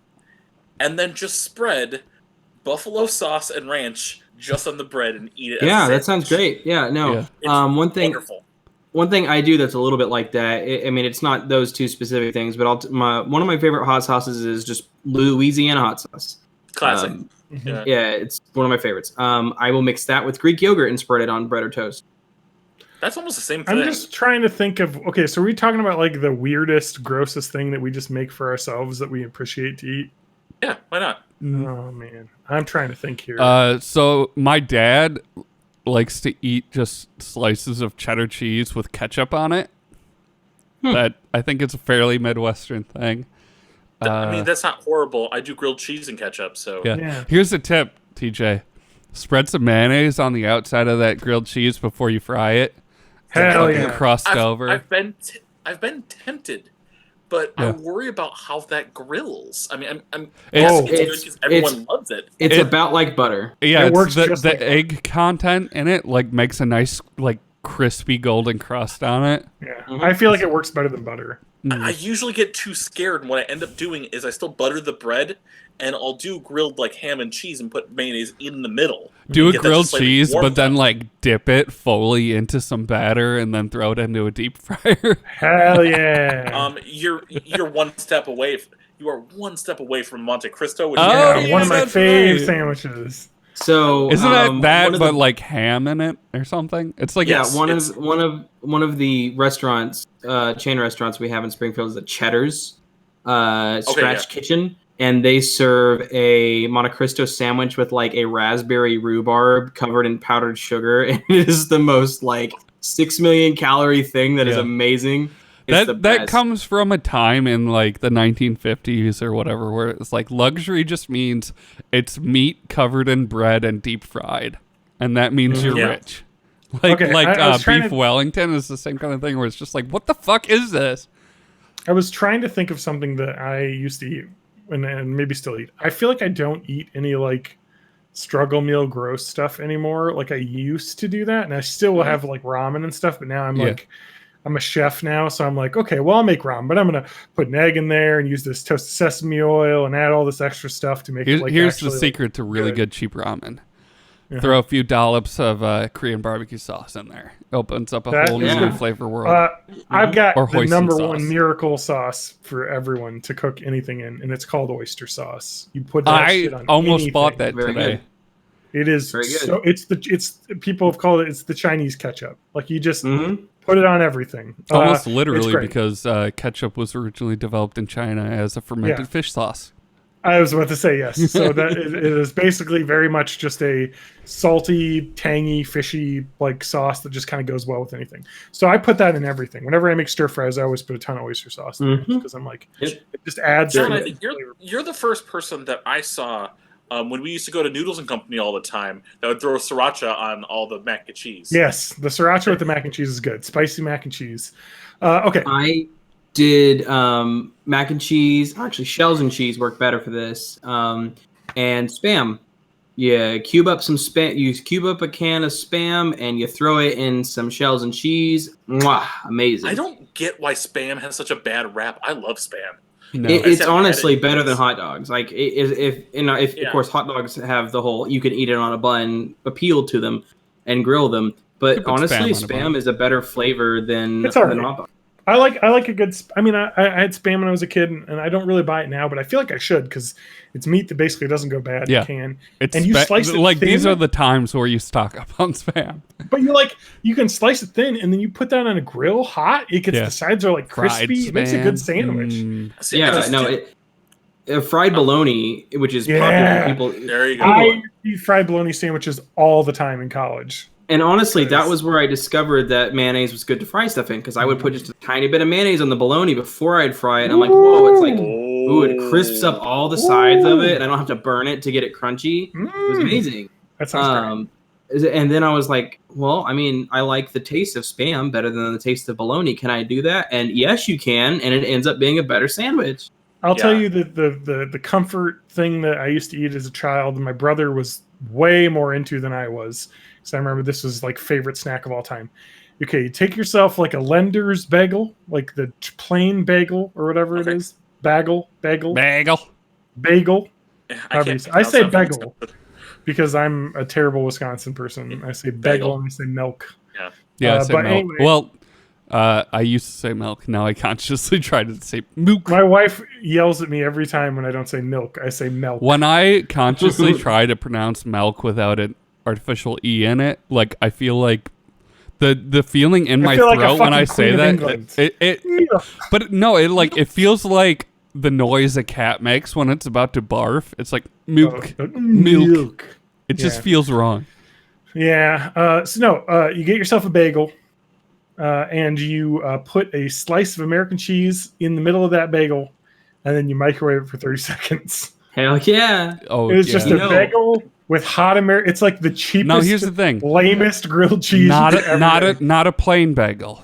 and then just spread buffalo sauce and ranch just on the bread and eat it. Yeah, as a that sounds sandwich. great. Yeah, no. Yeah. It's Wonderful. One thing I do that's a little bit like that. I mean, it's not those two specific things, but one of my favorite hot sauces is just Louisiana hot sauce. Classic. Mhm. Yeah, it's one of my favorites. I will mix that with Greek yogurt and spread it on bread or toast. That's almost the same thing. I'm just trying to think of, okay, so are we talking about like the weirdest, grossest thing that we just make for ourselves that we appreciate to eat? Yeah, why not? Oh man, I'm trying to think here. So my dad likes to eat just slices of cheddar cheese with ketchup on it. That I think it's a fairly Midwestern thing. I mean, that's not horrible. I do grilled cheese and ketchup, so Yeah. Yeah. Here's a tip, TJ. Spread some mayonnaise on the outside of that grilled cheese before you fry it. Hell Fucking yeah. crust over. I've been tempted, but I Yeah. worry about how that grills. I mean, I'm It's- guessing it's good because everyone loves it. It's It- about like butter. Yeah, It it's works the just like that. egg content in it like makes a nice like crispy golden crust on it. Yeah. Mhm. I feel like it works better than butter. I usually get too scared, and what I end up doing is I still butter the bread, and I'll do grilled like ham and cheese and put mayonnaise in the middle. Do a Get that grilled just slightly cheese, warmed but then up. like dip it fully into some batter and then throw it into a deep fryer. Hell yeah. You're one step away. You are one step away from Monte Cristo, which Oh, is One of my that's fave right. sandwiches. So Isn't that one that of but the- like ham in it or something? It's like Yes. one it's- of the restaurants, chain restaurants we have in Springfield is the Cheddar's Scratch yeah. Kitchen, and they serve a Monte Cristo sandwich with like a raspberry rhubarb covered in powdered sugar, and it is the most like 6 million calorie thing that is Yeah. amazing. It's the that best. comes from a time in like the 1950s or whatever where it's like luxury just means it's meat covered in bread and deep fried, and that means you're Yeah. rich. Okay, I was trying beef to- Wellington is the same kind of thing where it's just like, what the fuck is this? I was trying to think of something that I used to eat and maybe still eat. I feel like I don't eat any like struggle meal gross stuff anymore. Like I used to do that, and I still will have like ramen and stuff. But now I'm like, I'm a chef now, so I'm like, okay, well I'll make ramen, but I'm gonna put an egg in there and use this toasted sesame oil and add all this extra stuff to make it like. Here's actually, the secret to really good cheap ramen. Throw a few dollops of Korean barbecue sauce in there. Opens up a whole new flavor world. I've got Or the hoisin number sauce. one miracle sauce for everyone to cook anything in, and it's called oyster sauce. You put that shit on almost anything. bought that Very today. good. It is Very good. so. It's people have called it. It's the Chinese ketchup. Like you just put it on everything. Almost it's literally great. because ketchup was originally developed in China as a fermented fish sauce. I was about to say yes. So that it is basically very much just a salty, tangy, fishy like sauce that just kind of goes well with anything. So I put that in everything. Whenever I make stir fries, I always put a ton of oyster sauce in because I'm like, it just adds. John, to I the think flavor. you're the first person that I saw when we used to go to Noodles and Company all the time that would throw sriracha on all the mac and cheese. Yes, the sriracha with the mac and cheese is good. Spicy mac and cheese. Okay. I did mac and cheese. Actually, shells and cheese work better for this. And spam. You cube up some spam. You cube up a can of spam and you throw it in some shells and cheese. Mwah, amazing. I don't get why spam has such a bad rap. I love spam. No. It's haven't honestly had it. better than hot dogs. Like if of course hot dogs have the whole you can eat it on a bun appeal to them and grill them. But put honestly, spam on a bun. spam is a better flavor than It's all right. hot dog. I like a good. I mean, I had spam when I was a kid, and I don't really buy it now, but I feel like I should because it's meat that basically doesn't go bad. Yeah. You can, It's and you slice it like thin, these are the times where you stock up on spam. But you can slice it thin, and then you put that on a grill hot. It gets the sides are like Fried crispy. It makes a good spam. sandwich. See, I Yeah, just no, do- fried bologna, which is popular Yeah. people. There you go. I eat fried bologna sandwiches all the time in college. And honestly, that was where I discovered that mayonnaise was good to fry stuff in because I would put just a tiny bit of mayonnaise on the bologna before I'd fry it. And I'm like, whoa, it's like, ooh, it crisps up all the sides of it. And I don't have to burn it to get it crunchy. It was amazing. That sounds And then I was like, well, I mean, I like the taste of spam better than the taste of bologna. Can I do that? And yes, you can. And it ends up being a better sandwich. I'll tell you that the comfort thing that I used to eat as a child, and my brother was way more into than I was. So I remember this was like favorite snack of all time. Okay, you take yourself like a Lender's bagel, like the plain bagel or whatever it is. Bagel. I I say bagel because I'm a terrible Wisconsin person. I say bagel and I say milk. Yeah, I say but milk. anyway. Well, I used to say milk. Now I consciously try to say milk. My wife yells at me every time when I don't say milk. I say milk. When I consciously try to pronounce milk without an artificial E in it, like I feel like the feeling in my feel like a throat when I fucking say Queen of that, England. but no, it feels like the noise a cat makes when it's about to barf. It's like milk. Milk. It just feels wrong. Yeah. You get yourself a bagel, and you put a slice of American cheese in the middle of that bagel, and then you microwave it for 30 seconds. Hell yeah. Oh, It's just a No. bagel with hot American. It's like the cheapest, Now here's the thing. lamest grilled cheese. Not you could ever make. a plain bagel.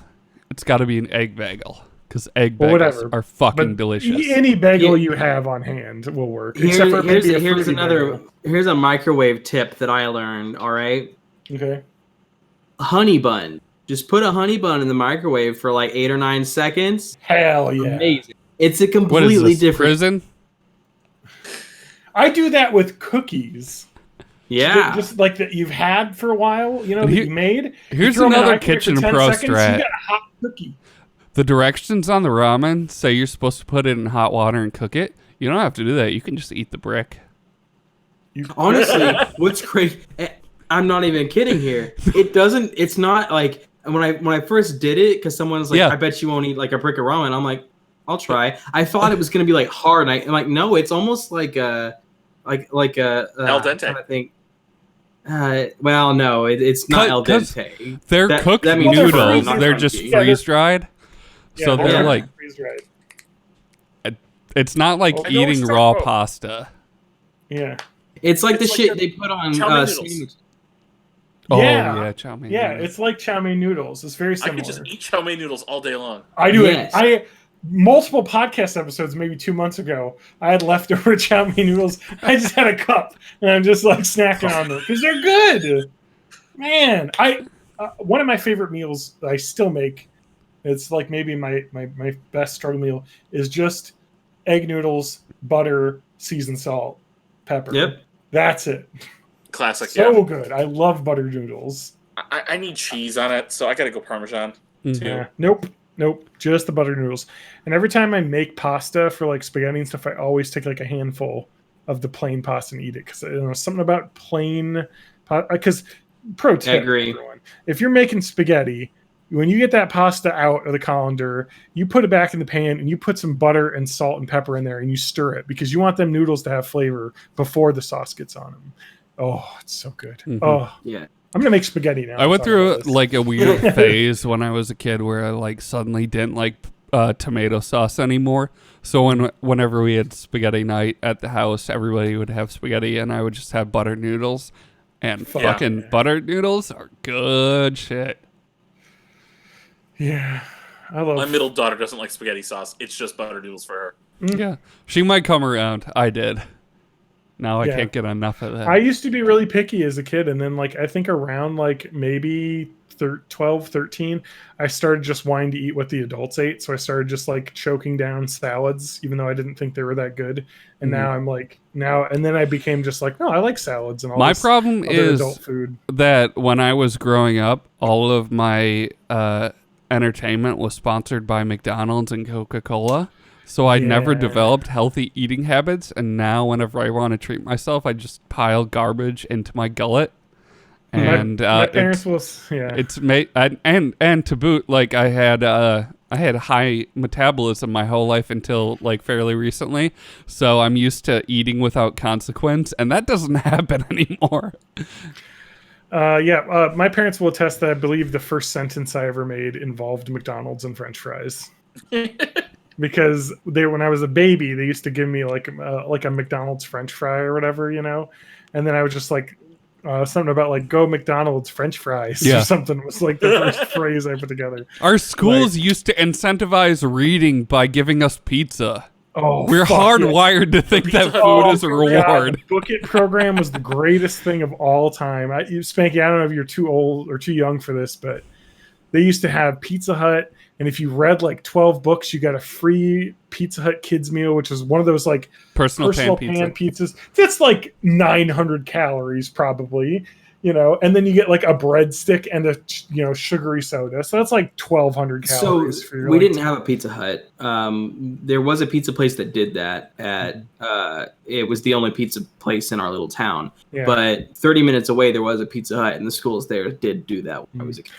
It's got to be an egg bagel because egg bagels whatever. are fucking But delicious. Any bagel Yeah. you have on hand will work. Here's except for maybe a fruity bagel. here's a microwave tip that I learned. All right. Okay. Honey bun. Just put a honey bun in the microwave for like 8 or 9 seconds. Hell yeah. Amazing. It's a What is completely this, different. prison? I do that with cookies. Yeah. Just like that you've had for a while, you know, And that here- you made. here's You throw 'em in the another microwave Kitchen for 10 Pro seconds, strat. You got a hot cookie. The directions on the ramen say you're supposed to put it in hot water and cook it. You don't have to do that. You can just eat the brick. Honestly, what's crazy? I'm not even kidding here. It's not like when I first did it because someone was like, Yeah. I bet you won't eat like a brick of ramen. I'm like, I'll try. I thought it was gonna be like hard. I'm like, no, it's almost like a Al dente. I think. Well, no, it's not al 'Cause dente. They're That- cooked that means they're noodles. freezing They're crunchy. just Yeah, they're- freeze dried. So Yeah, they're like, freeze-dried. it's not like I know what eating you're raw talking about. pasta. Yeah. It's like It's the like shit the they put on chow mein noodles. sandwich. Oh, Yeah. yeah, chow mein. Yeah, noodles. it's like chow mein noodles. It's very I similar. could just eat chow mein noodles all day long. I do Yes. it. Multiple podcast episodes, maybe 2 months ago, I had leftover chow mein noodles. I just had a cup, and I'm just like snacking on them because they're good. Man, one of my favorite meals that I still make. It's like maybe my best struggle meal is just egg noodles, butter, seasoned salt, pepper. Yep. That's it. Classic. So Yeah. good. I love butter noodles. I need cheese on it, so I gotta go Parmesan Mhm. too. Yeah. Nope. Just the butter noodles. And every time I make pasta for like spaghetti and stuff, I always take like a handful of the plain pasta and eat it because something about plain. Because pro tip, agree. everyone, if you're making spaghetti, when you get that pasta out of the colander, you put it back in the pan and you put some butter and salt and pepper in there and you stir it because you want them noodles to have flavor before the sauce gets on them. Oh, it's so good. Mhm. Oh, Yeah. I'm gonna make spaghetti now. I went Sorry through about this. like a weird phase when I was a kid where I like suddenly didn't like tomato sauce anymore. So whenever we had spaghetti night at the house, everybody would have spaghetti, and I would just have butter noodles. And Fuck fucking yeah. butter noodles are good shit. Yeah, I love. My middle daughter doesn't like spaghetti sauce. It's just butter noodles for her. Yeah, she might come around. I did. Now I Yeah. can't get enough of that. I used to be really picky as a kid, and then like I think around like maybe 12, 13, I started just wanting to eat what the adults ate. So I started just like choking down salads, even though I didn't think they were that good. And now I'm like and then I became just like, no, I like salads and all. My this problem other is adult food. that when I was growing up, all of my entertainment was sponsored by McDonald's and Coca-Cola. So I never Yeah. developed healthy eating habits, and now whenever I want to treat myself, I just pile garbage into my gullet. And my parents will, yeah. it's made and to boot, like I had high metabolism my whole life until like fairly recently, so I'm used to eating without consequence, and that doesn't happen anymore. My parents will attest that I believe the first sentence I ever made involved McDonald's and French fries. Because when I was a baby, they used to give me like a McDonald's French fry or whatever, and then I was just like something about like go McDonald's French fries Yeah. or something was like the first phrase I put together. Our schools used to incentivize reading by giving us pizza. Oh, We're fuck hardwired to think that Pizza food Hut. is a Oh, God, reward. the Book It program was the greatest thing of all time. Spanky, I don't know if you're too old or too young for this, but they used to have Pizza Hut, and if you read like 12 books, you got a free Pizza Hut kids meal, which is one of those like Personal personal pan pizza. pizzas. That's like 900 calories probably, and then you get like a breadstick and a sugary soda. So that's like 1,200 So calories. For your, we like, didn't have a Pizza Hut. There was a pizza place that did that. It was the only pizza place in our little town. Yeah. But 30 minutes away, there was a Pizza Hut, and the schools there did do that when I was a kid.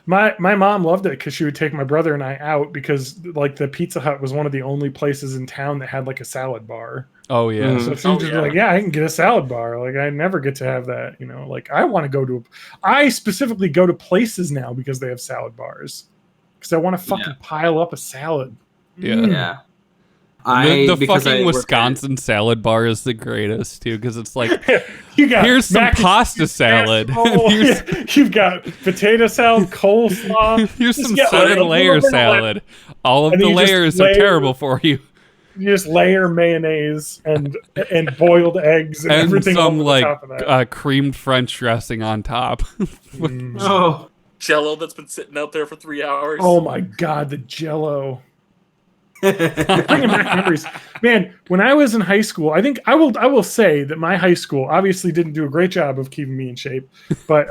My mom loved it because she would take my brother and I out because like the Pizza Hut was one of the only places in town that had like a salad bar. Oh yeah. Mhm. So she was just like, yeah, I can get a salad bar. Like I never get to have that, like I want to I specifically go to places now because they have salad bars because I want to fucking pile up a salad. Yeah. Yeah. The because I fucking work at- Wisconsin salad bar is the greatest too, because it's like You got here's some mac and pasta cheese salad. casserole. Here's- You've got potato salad, coleslaw. Here's Just some get, like, a 7-layer little bit of salad. All of And the you just layers are layer- terrible for you. You just layer mayonnaise and boiled eggs and, And everything some over the top of that. like creamed French dressing on top. Mm. Oh, Jello that's been sitting out there for 3 hours. Oh my god, the Jello! Bringing back memories, man. When I was in high school, I think I will say that my high school obviously didn't do a great job of keeping me in shape, but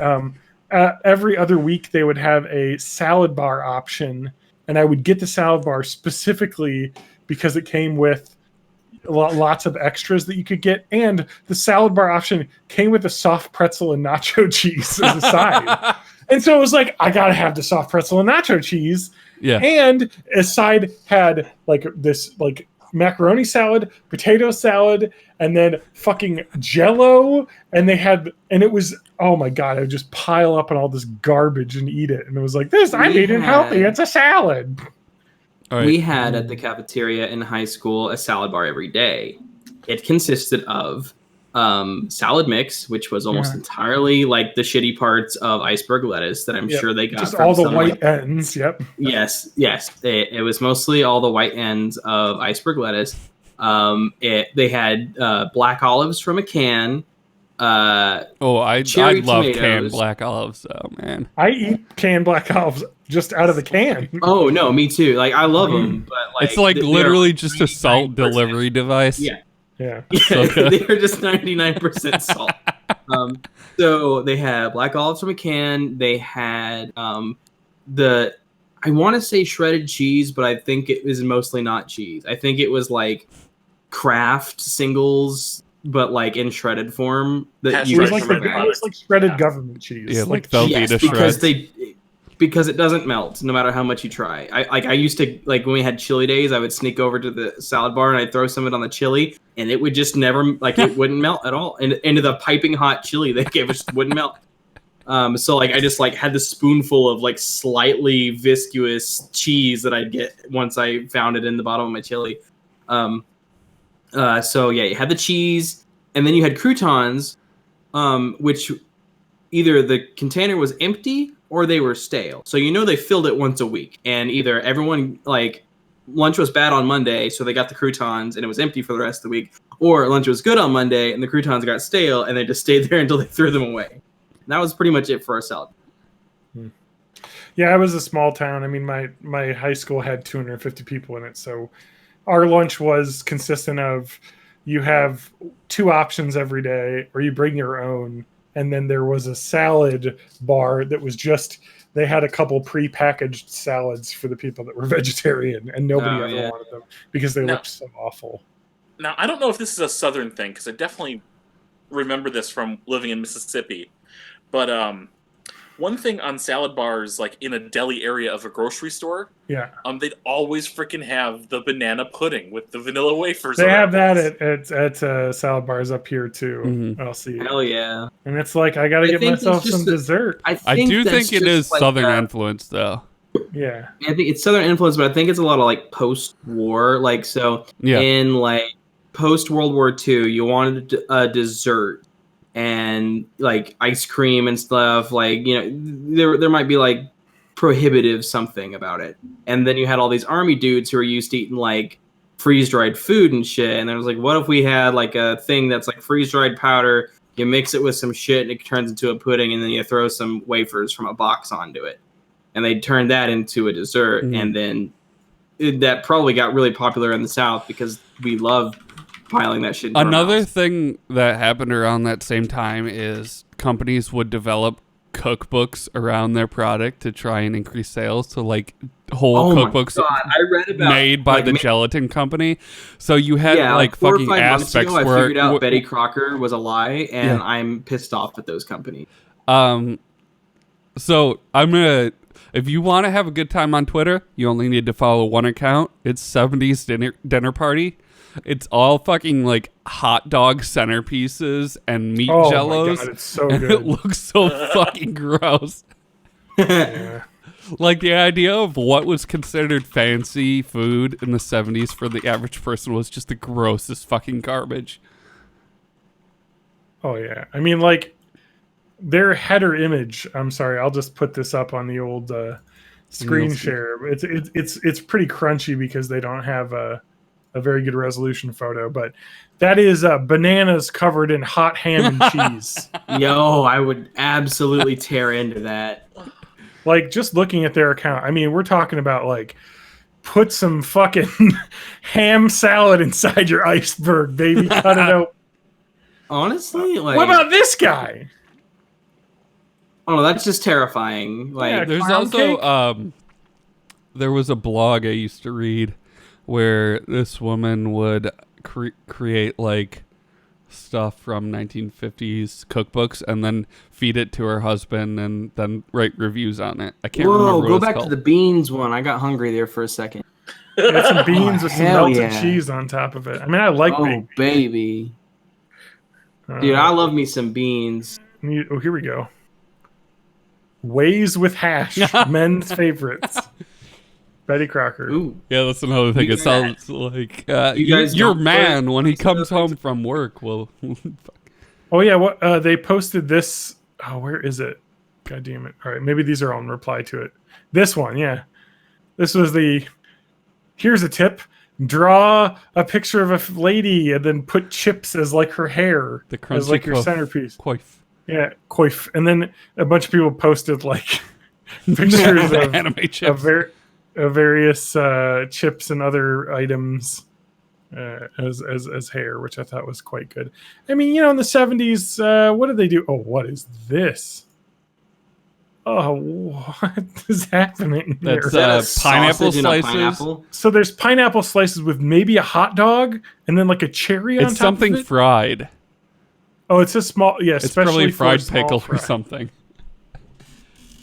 every other week they would have a salad bar option, and I would get the salad bar specifically because it came with lots of extras that you could get, and the salad bar option came with a soft pretzel and nacho cheese as a side. And so it was like, I gotta have the soft pretzel and nacho cheese. Yeah. And a side had like this like macaroni salad, potato salad, and then fucking Jello. And it was, oh my god, I would just pile up on all this garbage and eat it. And it was like, I'm eating healthy. It's a salad. All right. We had at the cafeteria in high school a salad bar every day. It consisted of salad mix, which was almost entirely like the shitty parts of iceberg lettuce that I'm sure they got just from all the some, white like, ends. Yep. Yes. It was mostly all the white ends of iceberg lettuce. They had black olives from a can. I cherry love tomatoes. canned black olives, though, man. I eat canned black olives just out of the can. Oh no, me too. Like I love them, but like It's like they are literally just a salt 99%. delivery device. Yeah. So good. They're just 99% salt. So they had black olives from a can. They had I want to say shredded cheese, but I think it was mostly not cheese. I think it was like Kraft singles, but like in shredded form. That It was like shredded government cheese. Yeah, like Velveeta because shreds. because it doesn't melt no matter how much you try. I used to, like, when we had chili days, I would sneak over to the salad bar and I'd throw some of it on the chili, and it would just never, like, it wouldn't melt at all. And into the piping hot chili they gave us wouldn't melt. So like I just like had this spoonful of like slightly viscous cheese that I'd get once I found it in the bottom of my chili. So yeah, you had the cheese, and then you had croutons, which either the container was empty or they were stale. So they filled it once a week, and either everyone, like, lunch was bad on Monday, so they got the croutons and it was empty for the rest of the week, or lunch was good on Monday and the croutons got stale and they just stayed there until they threw them away. And that was pretty much it for our salad. Yeah, it was a small town. I mean, my high school had 250 people in it, so our lunch was consistent of you have 2 options every day, or you bring your own. And then there was a salad bar that was just, they had a couple pre-packaged salads for the people that were vegetarian, and nobody ever wanted them because they looked so awful. Now, I don't know if this is a Southern thing, because I definitely remember this from living in Mississippi. But one thing on salad bars, like in a deli area of a grocery store, they'd always freaking have the banana pudding with the vanilla wafers. They have that at salad bars up here too. Mm-hmm. I'll see. Hell yeah! And it's like I gotta get myself some dessert. I do think it is like Southern influence, though. Yeah, I think it's Southern influence, but I think it's a lot of like post-war, like in like post-World War II, you wanted a dessert. And like ice cream and stuff, like, there might be like prohibitive something about it. And then you had all these army dudes who are used to eating like freeze-dried food and shit. And I was like, what if we had like a thing that's like freeze-dried powder, you mix it with some shit and it turns into a pudding, and then you throw some wafers from a box onto it. And they turned that into a dessert. And then that probably got really popular in the South because we love piling that shit into Another thing that happened around that same time is companies would develop cookbooks around their product to try and increase sales. So like whole cookbooks I read about, made by the gelatin company. So you had like 4 or fucking 5 months aspects ago, where I figured out Betty Crocker was a lie, and I'm pissed off at those companies. So I'm gonna, if you want to have a good time on Twitter, you only need to follow one account. It's 70s dinner party. It's all fucking like hot dog centerpieces and meat jellos. My God, it's so and good. it looks so fucking gross. Like the idea of what was considered fancy food in the 70s for the average person was just the grossest fucking garbage. Oh yeah. I mean, like, their header image, I'm sorry, I'll just put this up on the old screen share. It's pretty crunchy because they don't have a very good resolution photo, but that is bananas covered in hot ham and cheese. Yo, I would absolutely tear into that. Like, just looking at their account, I mean, we're talking about like, put some fucking ham salad inside your iceberg, baby. Cut it out. Honestly, like, what about this guy? Oh, that's just terrifying. Like, Yeah, There's clown also cake? there was a blog I used to read where this woman would create like stuff from 1950s cookbooks and then feed it to her husband and then write reviews on it. I can't remember what go it's back called. to the beans one. I got hungry there for a second. Got some beans with some hell melted yeah. cheese on top of it. I mean, I like Oh, baby. Dude, I love me some beans. Oh, here we go. Ways with hash, men's favorites. Betty Crocker. Ooh. Yeah, that's another thing. It sounds like You guys your don't man put when he comes stuff home from work will Oh yeah, what they posted this. Oh, where is it? God damn it! All right, maybe these are all in reply to it. This one, yeah. This was the. Here's a tip: draw a picture of a lady and then put chips as like her hair, The crunchy as like your centerpiece. Coif. Yeah, coif. And then a bunch of people posted like pictures of Anime chips. of various chips and other items as hair, which I thought was quite good. I mean, in the 70s, what did they do? Oh, what is this? Oh, what is happening here? That's Is that a pineapple sausage and a slices. pineapple? So there's pineapple slices with maybe a hot dog and then like a cherry on It's top something of it. fried. Oh, it's a small, yeah, It's especially probably for fried a small pickle fry. or something.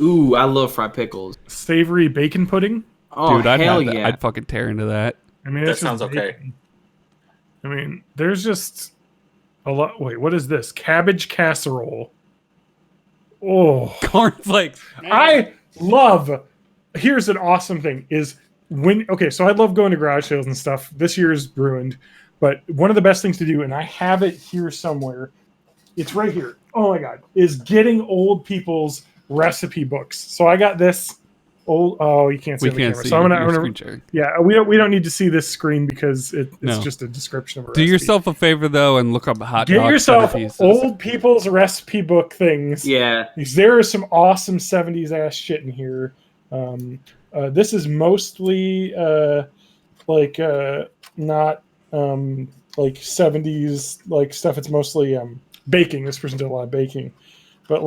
Ooh, I love fried pickles. Savory bacon pudding. Oh, Dude, I'd hell have that. yeah. I'd fucking tear into that. I mean, That it's just sounds okay. bacon. I mean, there's just a lot. Wait, what is this? Cabbage casserole. Oh, Cornflakes. I love. Here's an awesome thing: is so I love going to garage sales and stuff. This year's ruined, but one of the best things to do, and I have it here somewhere. It's right here. Oh my god, is getting old people's recipe books. So I got this old. Oh, you can't see We on the can't camera. see So I'm your gonna screen sharing. yeah, we don't need to see this screen because it's No. just a description of a Do recipe. yourself a favor though and look up hot Get dog yourself centerpieces. old people's recipe book things. Yeah. Because there is some awesome 70s ass shit in here. This is mostly not like 70s like stuff. It's mostly baking. This person did a lot of baking. But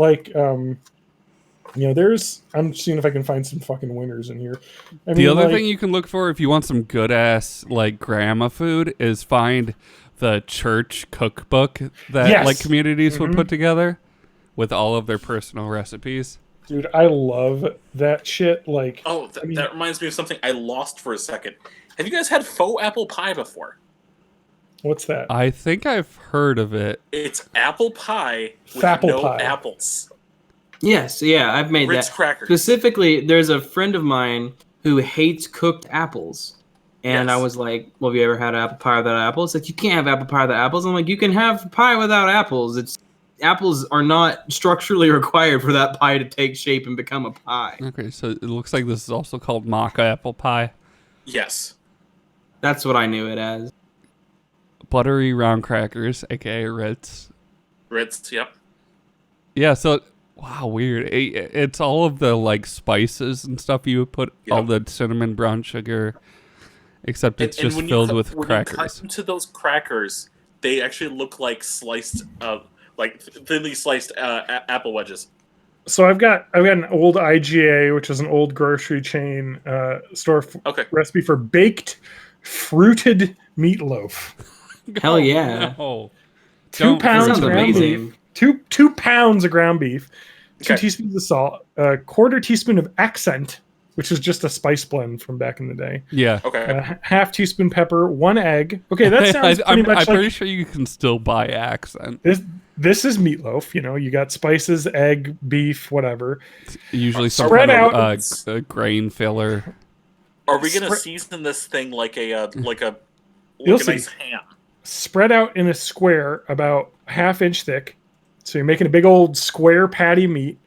I'm seeing if I can find some fucking winners in here. The other thing you can look for if you want some good ass like grandma food is find the church cookbook that Yes. like communities would Mhm. put together with all of their personal recipes. dude, I love that shit. Like, Oh, I mean- that reminds me of something I lost for a second. Have you guys had faux apple pie before? what's that? I think I've heard of it. It's apple pie with Fapple no pie. apples. Yes, yeah, I've made Ritz that. crackers. Specifically, there's a friend of mine who hates cooked apples. And Yes. I was like, well, have you ever had apple pie without apples? It's like, you can't have apple pie without apples. I'm like, you can have pie without apples. Apples are not structurally required for that pie to take shape and become a pie. Okay, so it looks like this is also called maca apple pie. Yes. That's what I knew it as. Buttery round crackers, aka Ritz. Ritz, yep. Yeah, so wow, weird. It's all of the like spices and stuff you would put, all Yep. the cinnamon, brown sugar, except it's And just when filled you with when you cut crackers. into those crackers, they actually look like sliced, like thinly sliced apple wedges. So I've got an old IGA, which is an old grocery chain store Okay. recipe for baked fruited meatloaf. Hell yeah. No. 2 Don't pounds Sounds of fruit ground amazing. beef. 2 pounds of ground beef. 2 Okay. teaspoons of salt. A quarter teaspoon of accent, which is just a spice blend from back in the day. Yeah. Okay. Half teaspoon pepper. 1 egg. Okay, that sounds pretty I'm much like pretty sure you can still buy accent. this is meatloaf. You got spices, egg, beef, whatever. Usually some Spread kind out. of a grain filler. Are we gonna Spre- season this thing like a You'll a see. nice ham? Spread out in a square about ½ inch thick. So you're making a big old square patty meat.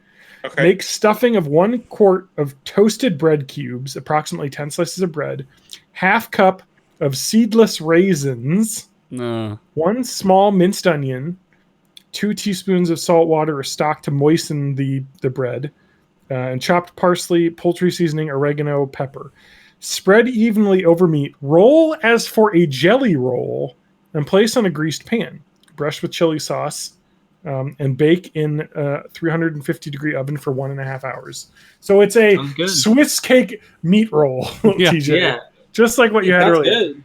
Okay. Make stuffing of 1 quart of toasted bread cubes, approximately 10 slices of bread, ½ cup of seedless raisins, No. 1 small minced onion, 2 teaspoons of salt water or stock to moisten the bread, and chopped parsley, poultry seasoning, oregano, pepper. Spread evenly over meat. Roll as for a jelly roll and place on a greased pan. Brush with chili sauce. And bake in a 350-degree oven for 1.5 hours. So it's a Sounds good. Swiss cake meat roll, Yeah. TJ. Yeah. Just like what you had That's earlier. good.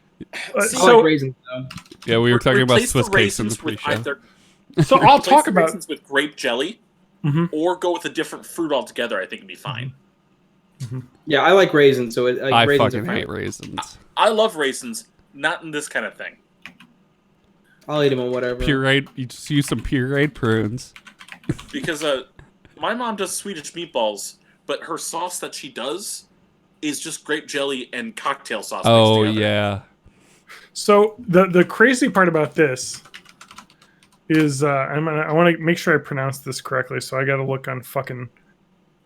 I So, like raisins, though. Yeah, we were talking about Replace Swiss the cakes in the raisins with pre-show. either so I'll replace talk the about. raisins with grape jelly, Mhm. or go with a different fruit altogether. I think it'd be fine. Yeah, I like raisins, so I raisins fucking are fine. hate raisins. I love raisins, not in this kind of thing. I'll eat them on whatever. Pureed, you just use some pureed prunes. Because my mom does Swedish meatballs, but her sauce that she does is just grape jelly and cocktail sauce. Oh mixed together. yeah. So the crazy part about this is I want to make sure I pronounce this correctly, so I got to look on fucking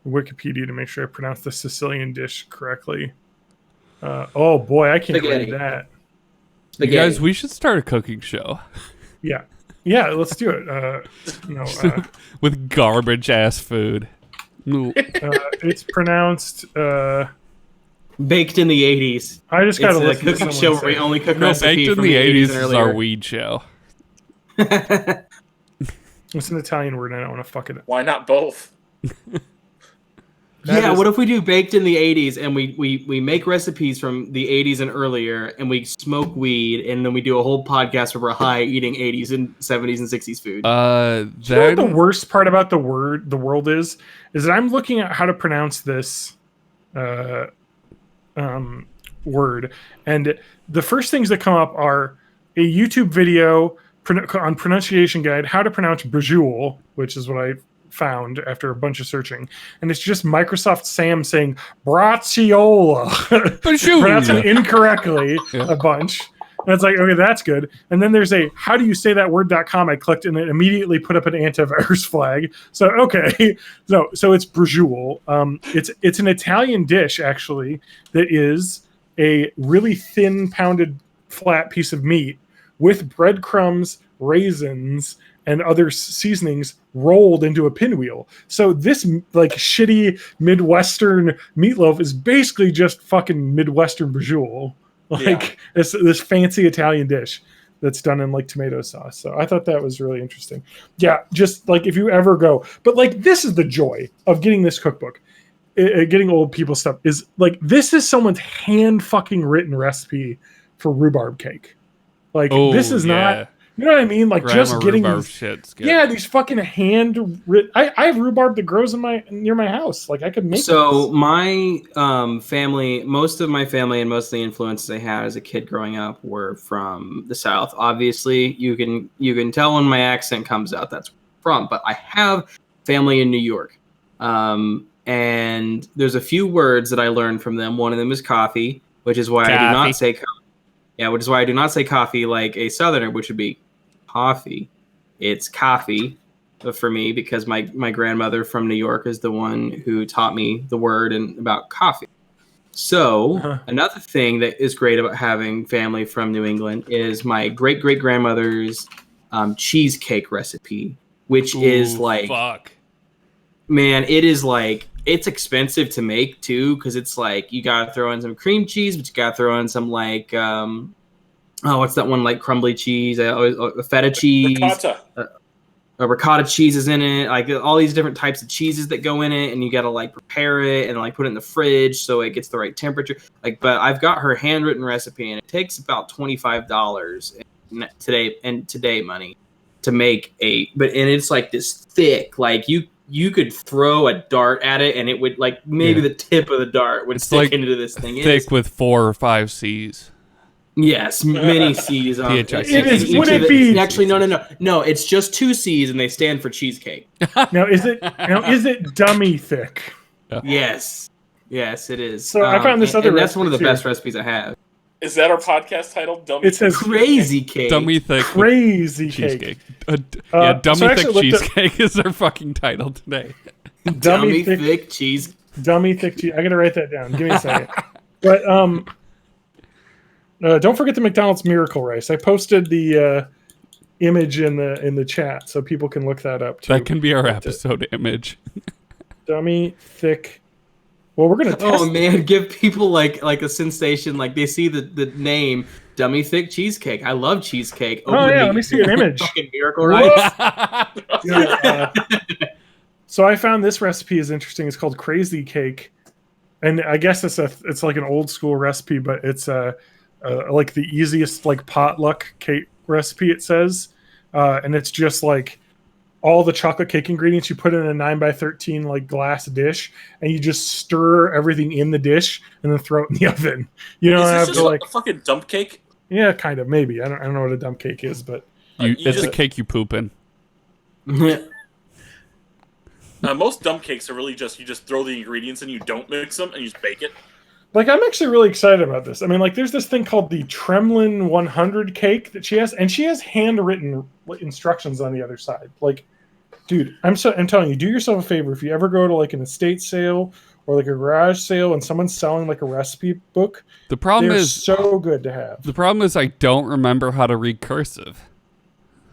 Wikipedia to make sure I pronounce the Sicilian dish correctly. Oh boy, I can't Spaghetti. read that. You guys, we should start a cooking show. Yeah, let's do it. With garbage ass food. It's pronounced. Baked in the 80s. I just got to It's a listen to cooking someone show say where we it. only cook No, recipe Baked in from the 80s and is earlier. our weed show. It's an Italian word, and I don't want to fuck it up. Why not both? Yeah, is- what if we do baked in the 80s and we make recipes from the 80s and earlier and we smoke weed and then we do a whole podcast where we're high eating 80s and 70s and 60s food? You know what the worst part about the world is that I'm looking at how to pronounce this word, and the first things that come up are a YouTube video on pronunciation guide, how to pronounce Bejewel, which is what I found after a bunch of searching, and it's just Microsoft Sam saying Bracciola, pronouncing incorrectly a bunch. And it's like, okay, that's good. And then there's a how do you say that word.com. I clicked and it immediately put up an antivirus flag. So okay, so it's Bejewel. It's an Italian dish actually that is a really thin pounded flat piece of meat with breadcrumbs, raisins, and other seasonings rolled into a pinwheel. So this like shitty Midwestern meatloaf is basically just fucking Midwestern Bejewel. Like this fancy Italian dish that's done in like tomato sauce. So I thought that was really interesting. Yeah, just like if you ever go, but like this is the joy of getting this cookbook, getting old people stuff is like this is someone's hand fucking written recipe for rhubarb cake. Like this is not, you know what I mean? Like Grandma just getting rhubarb these, shit's good. yeah, these fucking hand written. I have rhubarb that grows near my house. Like I could make. So this. my family, most of my family and most of the influences I had as a kid growing up were from the South. Obviously, you can tell when my accent comes out that's from. But I have family in New York, and there's a few words that I learned from them. One of them is coffee, which is why I do not say coffee. Yeah, which is why I do not say coffee like a Southerner, which would be coffee. It's coffee for me because my grandmother from New York is the one who taught me the word and about coffee. So another thing that is great about having family from New England is my great-great-grandmother's cheesecake recipe, which is like, man, it is like, it's expensive to make too, because it's like you gotta throw in some cream cheese, but you gotta throw in some like what's that one like crumbly cheese, feta cheese, ricotta cheese is in it, like all these different types of cheeses that go in it, and you gotta like prepare it and like put it in the fridge so it gets the right temperature. Like, but I've got her handwritten recipe, and it takes about $25 today money to make and it's like this thick, like you could throw a dart at it and it would like maybe the tip of the dart would stick like into this thing. Thick with 4 or 5 C's. Yes, many C's. Would it be actually no? It's just 2 C's and they stand for cheesecake. Now is it dummy thick? Yes, it is. So I found this other. And that's one of the best recipes I have. Is that our podcast title? Dummy. It says crazy cake. Dummy thick. Crazy cheesecake. Cake. Dummy thick cheesecake is our fucking title today. Dummy thick cheese. Dummy thick cheese. I gotta write that down. Give me a second. But don't forget the McDonald's Miracle Rice. I posted the image in the chat so people can look that up too. That can be our episode image. Dummy thick. Well, we're gonna test. Oh man, give people like a sensation, like they see the name Dummy Thick Cheesecake. I love cheesecake. Let me see an image. Fucking Miracle Rice. So I found this recipe is interesting. It's called Crazy Cake, and I guess it's like an old school recipe, but it's like the easiest like potluck cake recipe. It says, and it's just like all the chocolate cake ingredients you put in a 9x13 like glass dish, and you just stir everything in the dish and then throw it in the oven. You don't have to like a fucking dump cake. Yeah, kind of, maybe. I don't know what a dump cake is, but it's a cake you poop in. Most dump cakes are really just you just throw the ingredients and you don't mix them and you just bake it. Like, I'm actually really excited about this. I mean, like, there's this thing called the Tremlin 100 cake that she has, and she has handwritten instructions on the other side. Like, dude, I'm telling you, do yourself a favor. If you ever go to like an estate sale or like a garage sale and someone's selling like a recipe book, The problem they're is so good to have. the problem is I don't remember how to read cursive,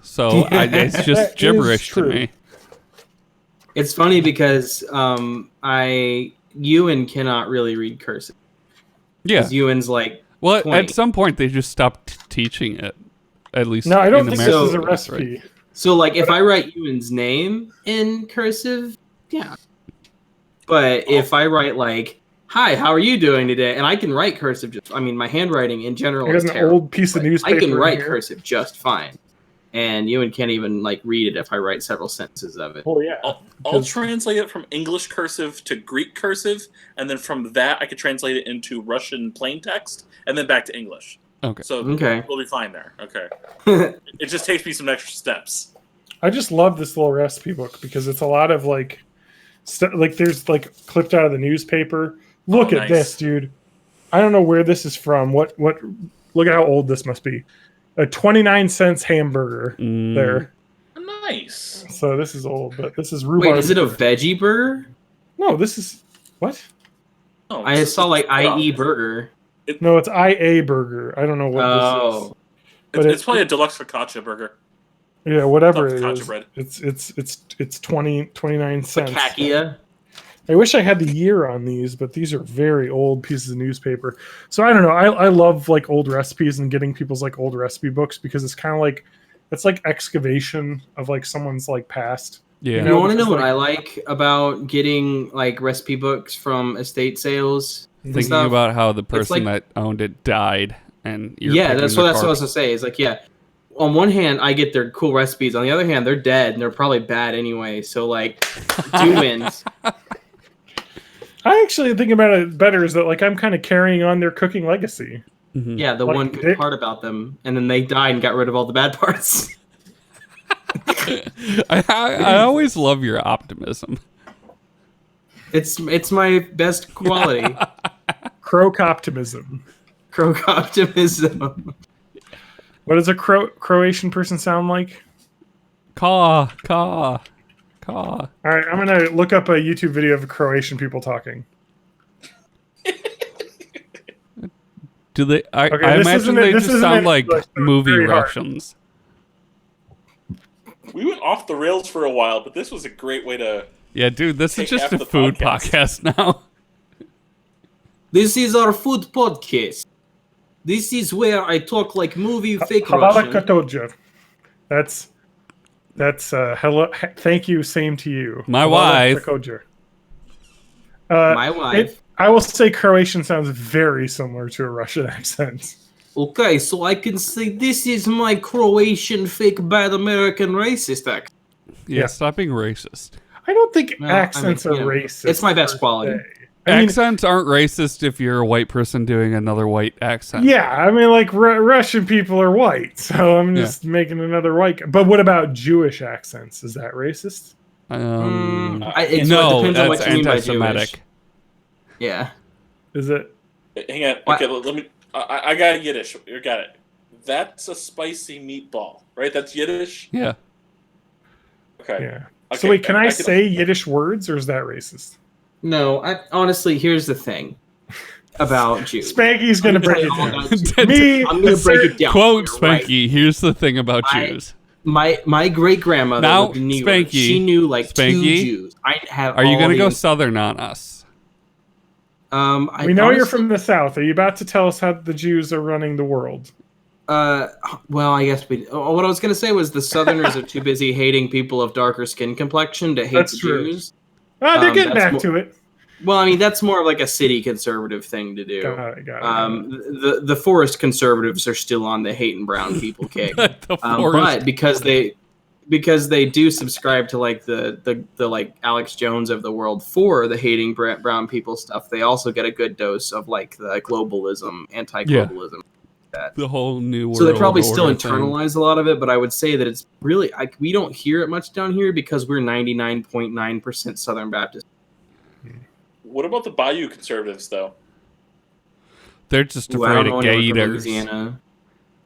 so it's just That is gibberish to true. me. It's funny because Ewan cannot really read cursive. Yeah. 'Cause Ewan's like Well, 20. at some point they just stopped teaching it. At least No, I don't in think America, this is a that's recipe. right. So, like, if I write Ewan's name in cursive, yeah. But if I write, like, hi, how are you doing today? And I can write cursive, my handwriting in general I is got an terrible. old piece of but newspaper I can in write here. cursive just fine. And Ewan can't even, like, read it if I write several sentences of it. Oh yeah. I'll translate it from English cursive to Greek cursive, and then from that I could translate it into Russian plain text, and then back to English. Okay. So Okay. we'll be fine there. Okay. It just takes me some extra steps. I just love this little recipe book because it's a lot of like like there's like clipped out of the newspaper. Look Oh, at nice. this, dude. I don't know where this is from. What look at how old this must be. A 29-cent hamburger there. Nice. So this is old, but this is rhubarb. Wait, is it a veggie burger? No, this is what? Oh, I saw, like, IE burger. No, it's IA burger. I don't know what this is. Oh. But It's probably a deluxe focaccia burger. Yeah, whatever Not it focaccia is. bread. It's 29 cents. Focaccia. I wish I had the year on these, but these are very old pieces of newspaper. So I don't know. I love like old recipes and getting people's like old recipe books because it's kind of like it's like excavation of like someone's like past. Yeah. You know, want to know because, what I like about getting, like, recipe books from estate sales? and Thinking stuff? about how the person like- that owned it died, and you're Yeah, picking that's the what I was corpse. going to say. It's like, yeah, on one hand, I get their cool recipes. On the other hand, they're dead and they're probably bad anyway. So, like, 2 wins. I actually think about it better is that like I'm kind of carrying on their cooking legacy. Mhm. Yeah, the Like, one good they- part about them, and then they died and got rid of all the bad parts. I always love your optimism. It's my best quality. Croak optimism. Croak optimism. What does a Croatian person sound like? Caw, caw, caw. All right, I'm gonna look up a YouTube video of Croatian people talking. Do they? I Okay, I this imagine isn't- they this just isn't sound in like English, so it's movie very hard. Russians. We went off the rails for a while, but this was a great way to. Yeah, dude, this is Take just half a the food podcast. podcast now. This is our food podcast. This is where I talk like movie fake Halala Russian. Katoja. That's hello. Thank you. Same to you. My Halala wife. Katoja. My wife. I will say Croatian sounds very similar to a Russian accent. Okay, so I can say this is my Croatian fake bad American racist accent. Yeah, stop being racist. I don't think Well, I accents mean, are you know, racist. it's my best per quality. se. I mean, Accents aren't racist if you're a white person doing another white accent. yeah, I mean, like Russian people are white, so I'm just making another white. But what about Jewish accents? Is that racist? It No, depends on that's what you mean by Jewish. anti-Semitic. Yeah. Is it? Hang on. What? Okay, let me. I got Yiddish. You got it. That's a spicy meatball, right? That's Yiddish. Yeah. Okay. Yeah. Okay, So wait, can I can- say Yiddish words, or is that racist? No, honestly, here's the thing about Jews. Spanky's gonna break it I'm down. gonna- Me, I'm going to break it down. Quote for you, right? Spanky. Here's the thing about I- Jews. My great grandmother Now, lived in New York. Spanky, She knew like Spanky, 2 Jews. I have. Are you going to go Southern on us? I we know you're honestly- from the South. Are you about to tell us how the Jews are running the world? Well, I guess we. What I was going to say was the Southerners are too busy hating people of darker skin complexion to hate That's the true. Jews. Oh, they're getting that's back more- to it. Well, I mean, that's more of like a city conservative thing to do. Got it. The forest conservatives are still on the hate and brown people kick. The But forest. because they do subscribe to like the like Alex Jones of the world for the hating brown people stuff, they also get a good dose of like the globalism, anti-globalism. The whole new world. So they probably still order thing. internalize a lot of it, but I would say that it's really we don't hear it much down here because we're 99.9% Southern Baptist. What about the Bayou conservatives, though? They're just Ooh, I don't afraid know of anyone from gators. Louisiana.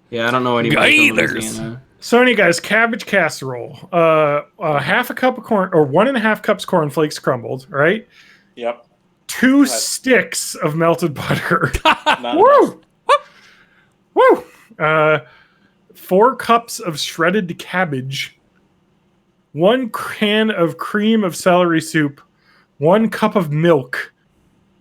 Yeah, I don't know anybody from Gators. Louisiana. So anyway, guys, cabbage casserole. Half a cup of corn, or 1.5 cups cornflakes crumbled, right? Yep. 2 Nice. sticks of melted butter. Not enough. Woo! 4 cups of shredded cabbage. 1 can of cream of celery soup. 1 cup of milk.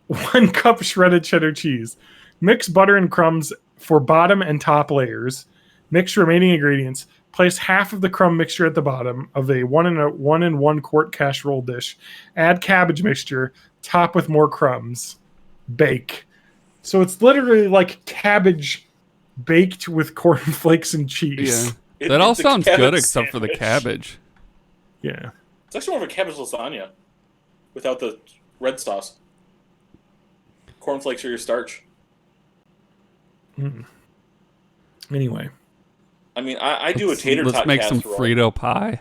1 cup shredded cheddar cheese. Mix butter and crumbs for bottom and top layers. Mix remaining ingredients. Place half of the crumb mixture at the bottom of a 1 1 quart casserole dish. Add cabbage mixture. Top with more crumbs. Bake. So it's literally like cabbage baked with cornflakes and cheese. Yeah. That all It's a sounds good cabbage except for the sandwich. cabbage. Yeah. It's actually more of a cabbage lasagna without the red sauce. Cornflakes are your starch. Anyway, I mean, I do a tater tot Let's make some casserole. Frito pie.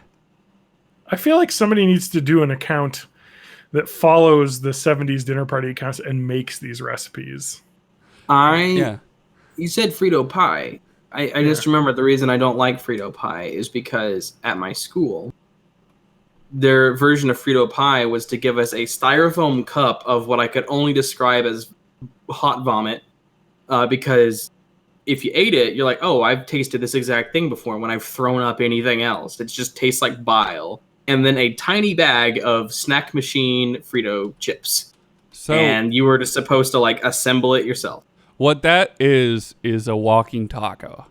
I feel like somebody needs to do an account that follows the 70s dinner party accounts and makes these recipes. Yeah. You said Frito pie. I just remember the reason I don't like Frito pie is because at my school, their version of Frito pie was to give us a styrofoam cup of what I could only describe as hot vomit, because if you ate it, you're like, oh, I've tasted this exact thing before when I've thrown up anything else. It just tastes like bile. And then a tiny bag of snack machine Frito chips. So And you were just supposed to like assemble it yourself. what that is a walking taco.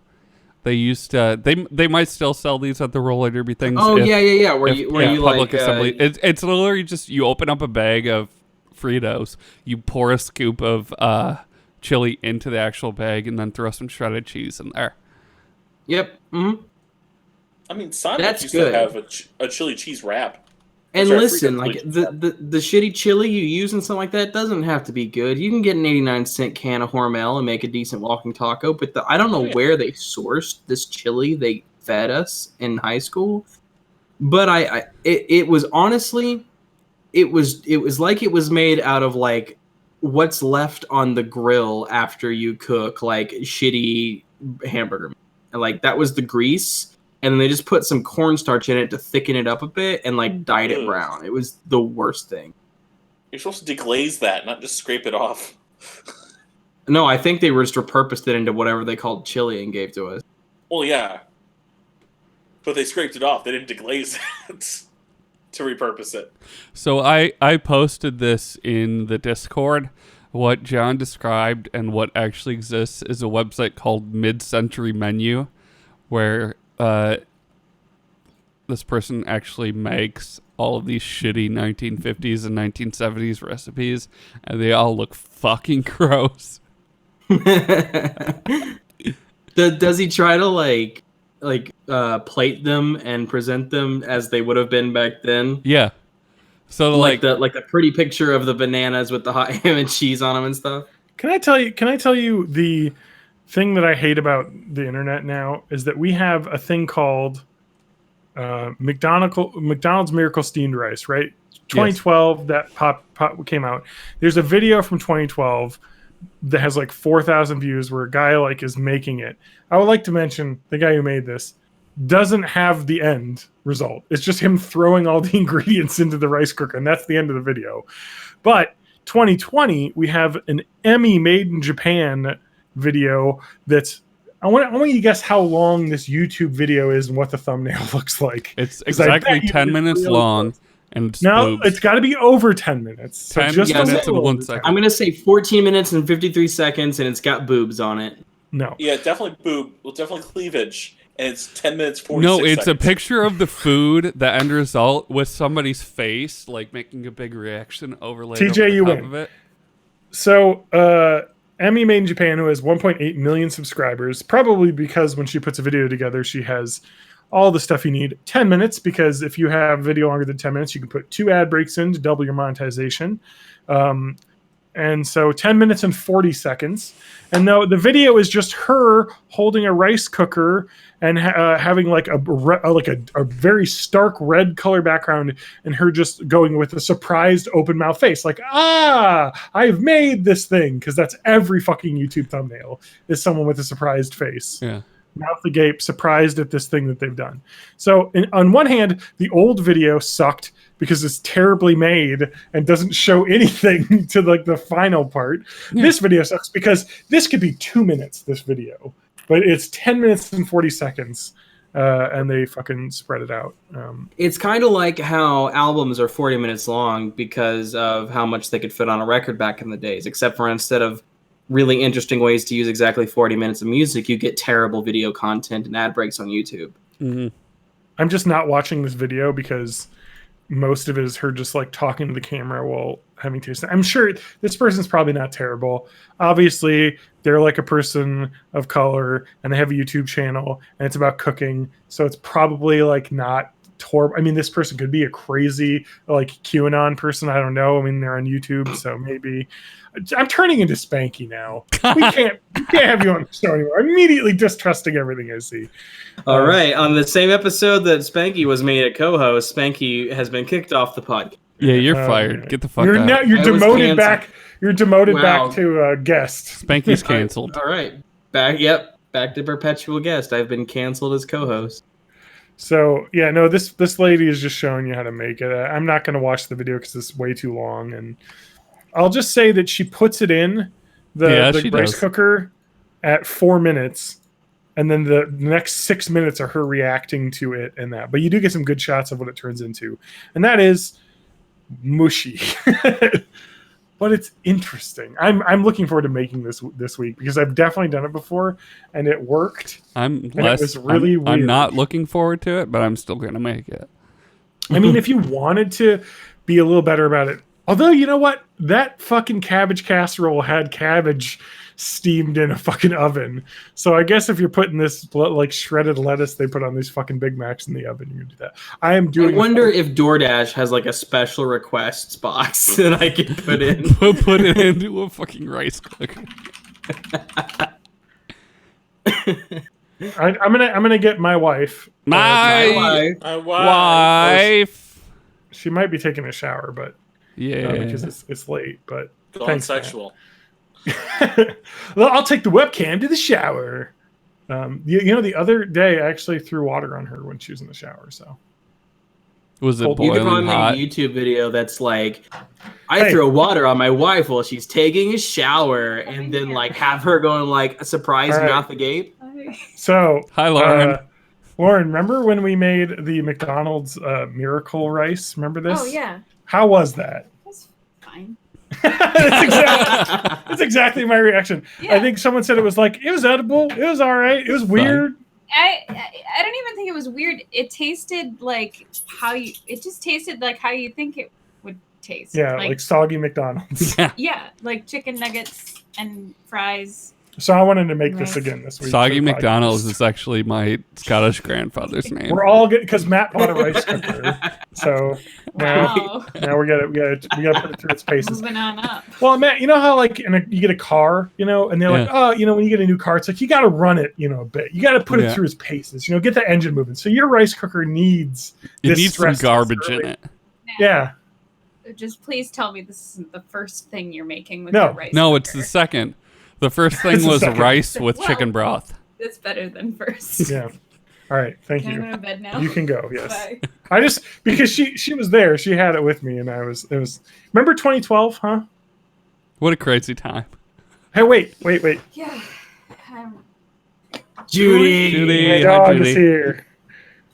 They used to. They might still sell these at the roller derby things. Oh, if- yeah. Where if- you public like assembly. It's literally just you open up a bag of Fritos, you pour a scoop of chili into the actual bag, and then throw some shredded cheese in there. Yep. Mm-hmm. I mean, Sonic That's used good. to have a chili cheese wrap. And Sorry, listen, Frito like chili the shitty chili you use and something like that doesn't have to be good. You can get an 89-cent can of Hormel and make a decent walking taco. But I don't know where they sourced this chili they fed us in high school. But it was honestly, it was like it was made out of like what's left on the grill after you cook like shitty hamburger. And like that was the grease. And then they just put some cornstarch in it to thicken it up a bit and like dyed it Ugh. brown. It was the worst thing. You're supposed to deglaze that, not just scrape it off. No, I think they just repurposed it into whatever they called chili and gave to us. Well, yeah. But they scraped it off. They didn't deglaze it to repurpose it. So I posted this in the Discord. What John described and what actually exists is a website called Mid-Century Menu, where this person actually makes all of these shitty 1950s and 1970s recipes, and they all look fucking gross. Does he try to like plate them and present them as they would have been back then? Yeah. So Like the pretty picture of the bananas with the hot ham and cheese on them and stuff. Can I tell you the thing that I hate about the internet now is that we have a thing called McDonald's Miracle Steamed Rice, right? 2012 that pop came out. There's a video from 2012 that has like 4,000 views where a guy like is making it. I would like to mention the guy who made this doesn't have the end result. It's just him throwing all the ingredients into the rice cooker, and that's the end of the video. But 2020, we have an Emmy made in Japan video that's I want you to guess how long this YouTube video is and what the thumbnail looks like. it's 'Cause I exactly bet you 10 it's minutes real long, close. and it's No, boobs. it's got to be over 10 minutes. So 10 just a minutes little and 1 over 10. second. I'm gonna say 14 minutes and 53 seconds, and it's got boobs on it. No. Yeah, definitely boob. Well, definitely cleavage. And it's 10 minutes, 46 No, it's a seconds. picture of the food, the end result, with somebody's face, like making a big reaction overlaid TJ, over the you top win. of it. So, Emmy made in Japan, who has 1.8 million subscribers, probably because when she puts a video together, she has all the stuff you need. 10 minutes, because if you have video longer than 10 minutes, you can put 2 ad breaks in to double your monetization. And so 10 minutes and 40 seconds. And no, the video is just her holding a rice cooker and having like a very stark red color background, and her just going with a surprised open mouth face, like, I've made this thing, because that's every fucking YouTube thumbnail is someone with a surprised face. Yeah. Mouth agape, surprised at this thing that they've done. So on one hand, the old video sucked because it's terribly made and doesn't show anything to like the final part. Yeah. This video sucks because this could be 2 minutes, this video, but it's 10 minutes and 40 seconds. And they fucking spread it out. It's kind of like how albums are 40 minutes long because of how much they could fit on a record back in the days, except for instead of really interesting ways to use exactly 40 minutes of music, you get terrible video content and ad breaks on YouTube. Mm-hmm. I'm just not watching this video because most of it is her just like talking to the camera while having taste. I'm sure this person's probably not terrible. Obviously, they're like a person of color and they have a YouTube channel and it's about cooking. So it's probably like not I mean, this person could be a crazy like QAnon person. I don't know. I mean, they're on YouTube, so maybe. I'm turning into Spanky now. We can't have you on the show anymore. I'm immediately distrusting everything I see. All right. On the same episode that Spanky was made a co-host, Spanky has been kicked off the podcast. Yeah, you're fired. Get the fuck out. Now you're demoted back. You're demoted back to guest. Spanky's canceled. All right. Back to perpetual guest. I've been canceled as co-host. So yeah, no, this lady is just showing you how to make it. I'm not going to watch the video because it's way too long, and I'll just say that she puts it in the rice cooker at 4 minutes, and then the next 6 minutes are her reacting to it and that. But you do get some good shots of what it turns into, and that is mushy. But it's interesting. I'm looking forward to making this week because I've definitely done it before and it worked. It was really weird. I'm not looking forward to it, but I'm still gonna make it. I mean, if you wanted to be a little better about it, although you know what, that fucking cabbage casserole had cabbage steamed in a fucking oven. So I guess if you're putting this like shredded lettuce they put on these fucking Big Macs in the oven, you can do that. I wonder if DoorDash has like a special requests box that I can put in. Put it into a fucking rice cooker. I'm gonna get my wife. My wife. She might be taking a shower, but because it's late. But thanks, sexual. Well, I'll take the webcam to the shower. You know, the other day I actually threw water on her when she was in the shower. So was it boiling You could probably hot? make a YouTube video that's like, I throw water on my wife while she's taking a shower, and then like have her going like a surprise mouth agape. So hi, Lauren. Lauren, remember when we made the McDonald's miracle rice? Remember this? Oh yeah. How was that? It was fine. That's exactly my reaction. Yeah. I think someone said it was edible. It was all right. It was weird. I don't even think it was weird. It tasted like it just tasted like how you think it would taste. Yeah, like soggy McDonald's. Yeah, like chicken nuggets and fries. So I wanted to make this again this week. Soggy McDonald's is actually my Scottish grandfather's name. We're all good because Matt bought a rice cooker. So now we gotta put it through its paces. Moving on up. Well, Matt, you know how like you get a car, and they're like, oh, when you get a new car, it's like you gotta run it, a bit. You gotta put it through its paces, get the engine moving. So your rice cooker needs some garbage in it. Yeah. Just please tell me this isn't the first thing you're making with your rice cooker. No, it's the second. The first thing was rice with chicken broth. That's better than first. Yeah. All right. Thank you. Can I go to bed now? You can go. Yes. Bye. I just because she was there, she had it with me, and it was. Remember 2012, huh? What a crazy time. Hey, wait. Yeah. Judy. My dog is here.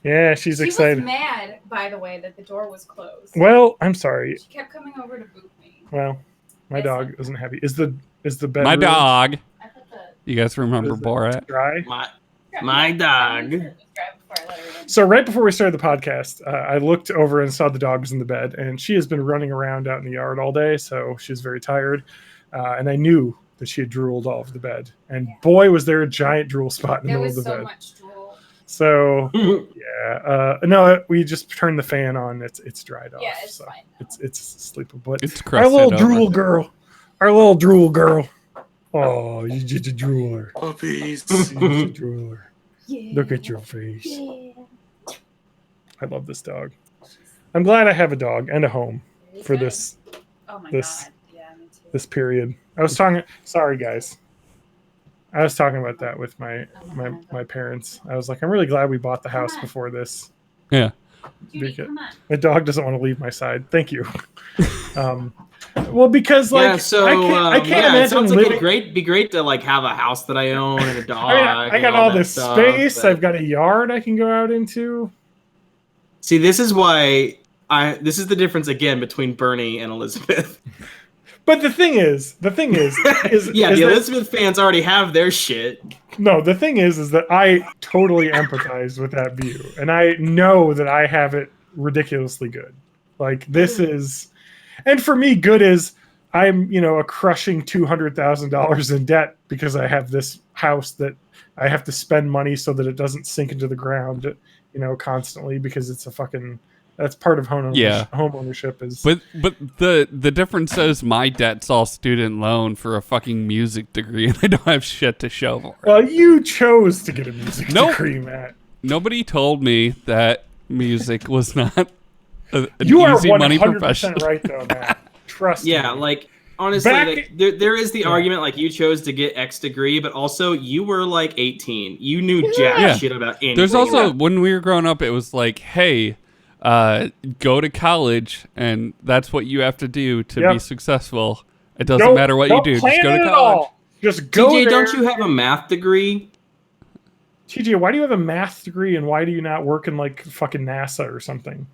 Yeah, she's excited. She was mad, by the way, that the door was closed. Well, I'm sorry. She kept coming over to boot me. Well, my dog isn't happy. Is the bed? My dog. You guys remember Borat? Dry. My dog. So right before we started the podcast, I looked over and saw the dog was in the bed, and she has been running around out in the yard all day, so she's very tired. And I knew that she had drooled all over the bed, and boy, was there a giant drool spot in the middle of the bed. There was so much drool. So yeah, no, we just turned the fan on. It's dried off. Yeah, it's so fine. It's sleepable. It's our little drool over. girl. Our little drool girl. Oh, you just a drooler. Puppies. You're just a drooler. Yeah. Look at your face. Yeah. I love this dog. I'm glad I have a dog and a home Very for good. this Oh my this- god. Yeah, me too. this period. I was talking. Sorry, guys. I was talking about that with my parents. I was like, I'm really glad we bought the house before this. Yeah. Judy, because- come on. The dog doesn't want to leave my side. Thank you. Well, because like yeah, so I can't yeah, it imagine sounds like living. it'd be great to like have a house that I own and a dog. I mean, I and got all that this stuff, space. but- I've got a yard I can go out into. See, this is why this is the difference again between Bernie and Elizabeth. But the thing is, Yeah, is the that- Elizabeth fans already have their shit. No, the thing is that I totally empathize with that view, and I know that I have it ridiculously good. Like this is, and for me, good is I'm a crushing $200,000 in debt because I have this house that I have to spend money so that it doesn't sink into the ground, constantly because it's a fucking. That's part of home ownership is. But the difference is my debt's all student loan for a fucking music degree, and I don't have shit to show for it. Well, you chose to get a music Nope. degree, Matt. Nobody told me that music was not an You are easy money 100% profession. right, though, Matt. Trust me. Yeah, like honestly, Back- like, there is the argument like you chose to get X degree, but also you were like 18. You knew jack Yeah. shit about anything. There's also when we were growing up, it was like, hey, go to college, and that's what you have to do to Yep. be successful. It doesn't matter what you don't do, just plan go it to at college. all. Just go TJ, there. don't you have a math degree? TJ, why do you have a math degree and why do you not work in like fucking NASA or something?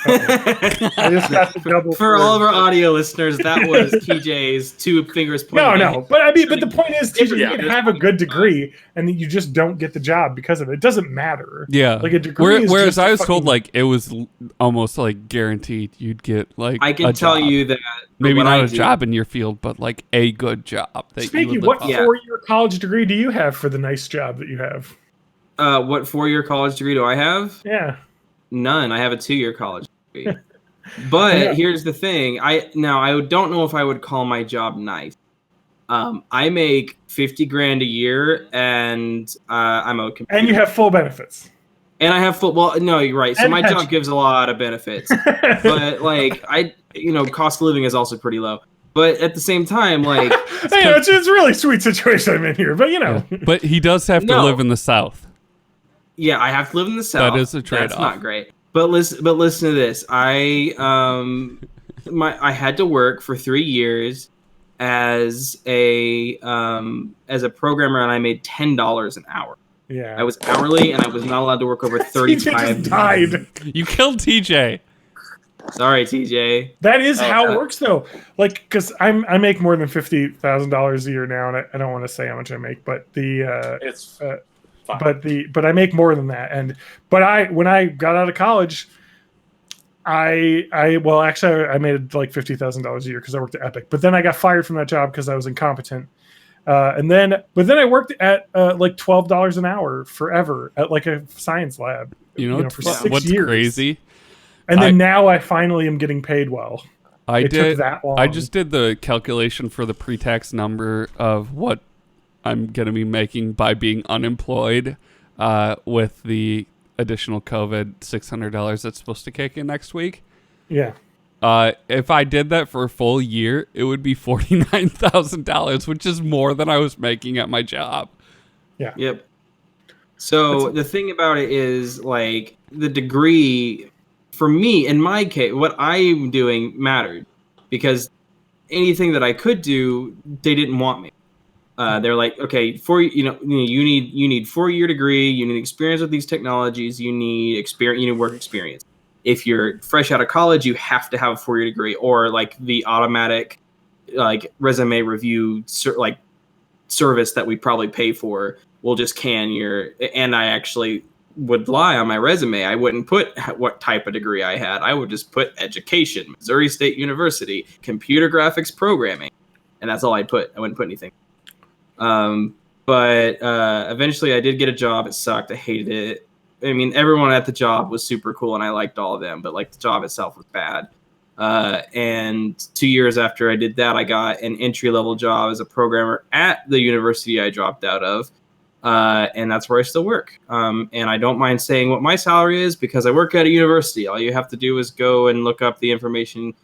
I just got the double For all of our audio listeners, that was TJ's two fingers pointing. No, but I mean, but the point is, TJ, Yeah, you can that's have a good degree and you just don't get the job because of it. It doesn't matter. Yeah. Like a degree is Whereas just a I was told fucking- like it was almost like guaranteed you'd get like I can a tell job. you that maybe what not I a do- job in your field, but like a good job. That Speaking, you would what live Yeah. off. 4-year college degree do you have for the nice job that you have? What 4-year college degree do I have? Yeah. None. I have a 2-year college degree. But Yeah. here's the thing. I don't know if I would call my job nice. I make 50 grand a year, and I'm a computer. And you have full benefits. And I have full. Well, no, you're right. So And my pension. job gives a lot of benefits, but like cost of living is also pretty low. But at the same time, like it's a really sweet situation I'm in here, but But he does have to No. live in the South. yeah, I have to live in the South. is a That's trade-off. not great. But listen to this. I had to work for 3 years as a programmer, and I made $10 an hour. yeah. I was hourly, and I was not allowed to work over TJ 35. just died. You killed TJ. Sorry, TJ. That is how it yeah. works, though. Like, because I make more than $50,000 a year now, and I don't want to say how much I make, but It's fine. but I make more than that. But when I got out of college, I made like $50,000 a year because I worked at Epic. But then I got fired from that job because I was incompetent. But then I worked at like $12 an hour forever at like a science lab. You know, for what's 6 years. crazy? And then now I finally am getting paid well. I It took did. that long. I just did the calculation for the pre-tax number of what I'm gonna be making by being unemployed, with the additional COVID $600 that's supposed to kick in next week. Yeah. If I did that for a full year, it would be $49,000, which is more than I was making at my job. Yep. So the thing about it is, like, the degree, for me, in my case, what I'm doing mattered because anything that I could do, they didn't want me. They're like, okay, you need 4-year degree, you need experience with these technologies, you need experience, you need work experience. If you're fresh out of college, you have to have a 4-year degree, or like the automatic, like resume review, like service that we probably pay for will just can your. And I actually would lie on my resume. I wouldn't put what type of degree I had. I would just put education, Missouri State University, computer graphics programming, and that's all I put. I wouldn't put anything. But eventually I did get a job. It sucked. I hated it. I mean, everyone at the job was super cool and I liked all of them, but like the job itself was bad. And 2 years after I did that, I got an entry-level job as a programmer at the university I dropped out of. And that's where I still work. And I don't mind saying what my salary is because I work at a university. All you have to do is go and look up the information.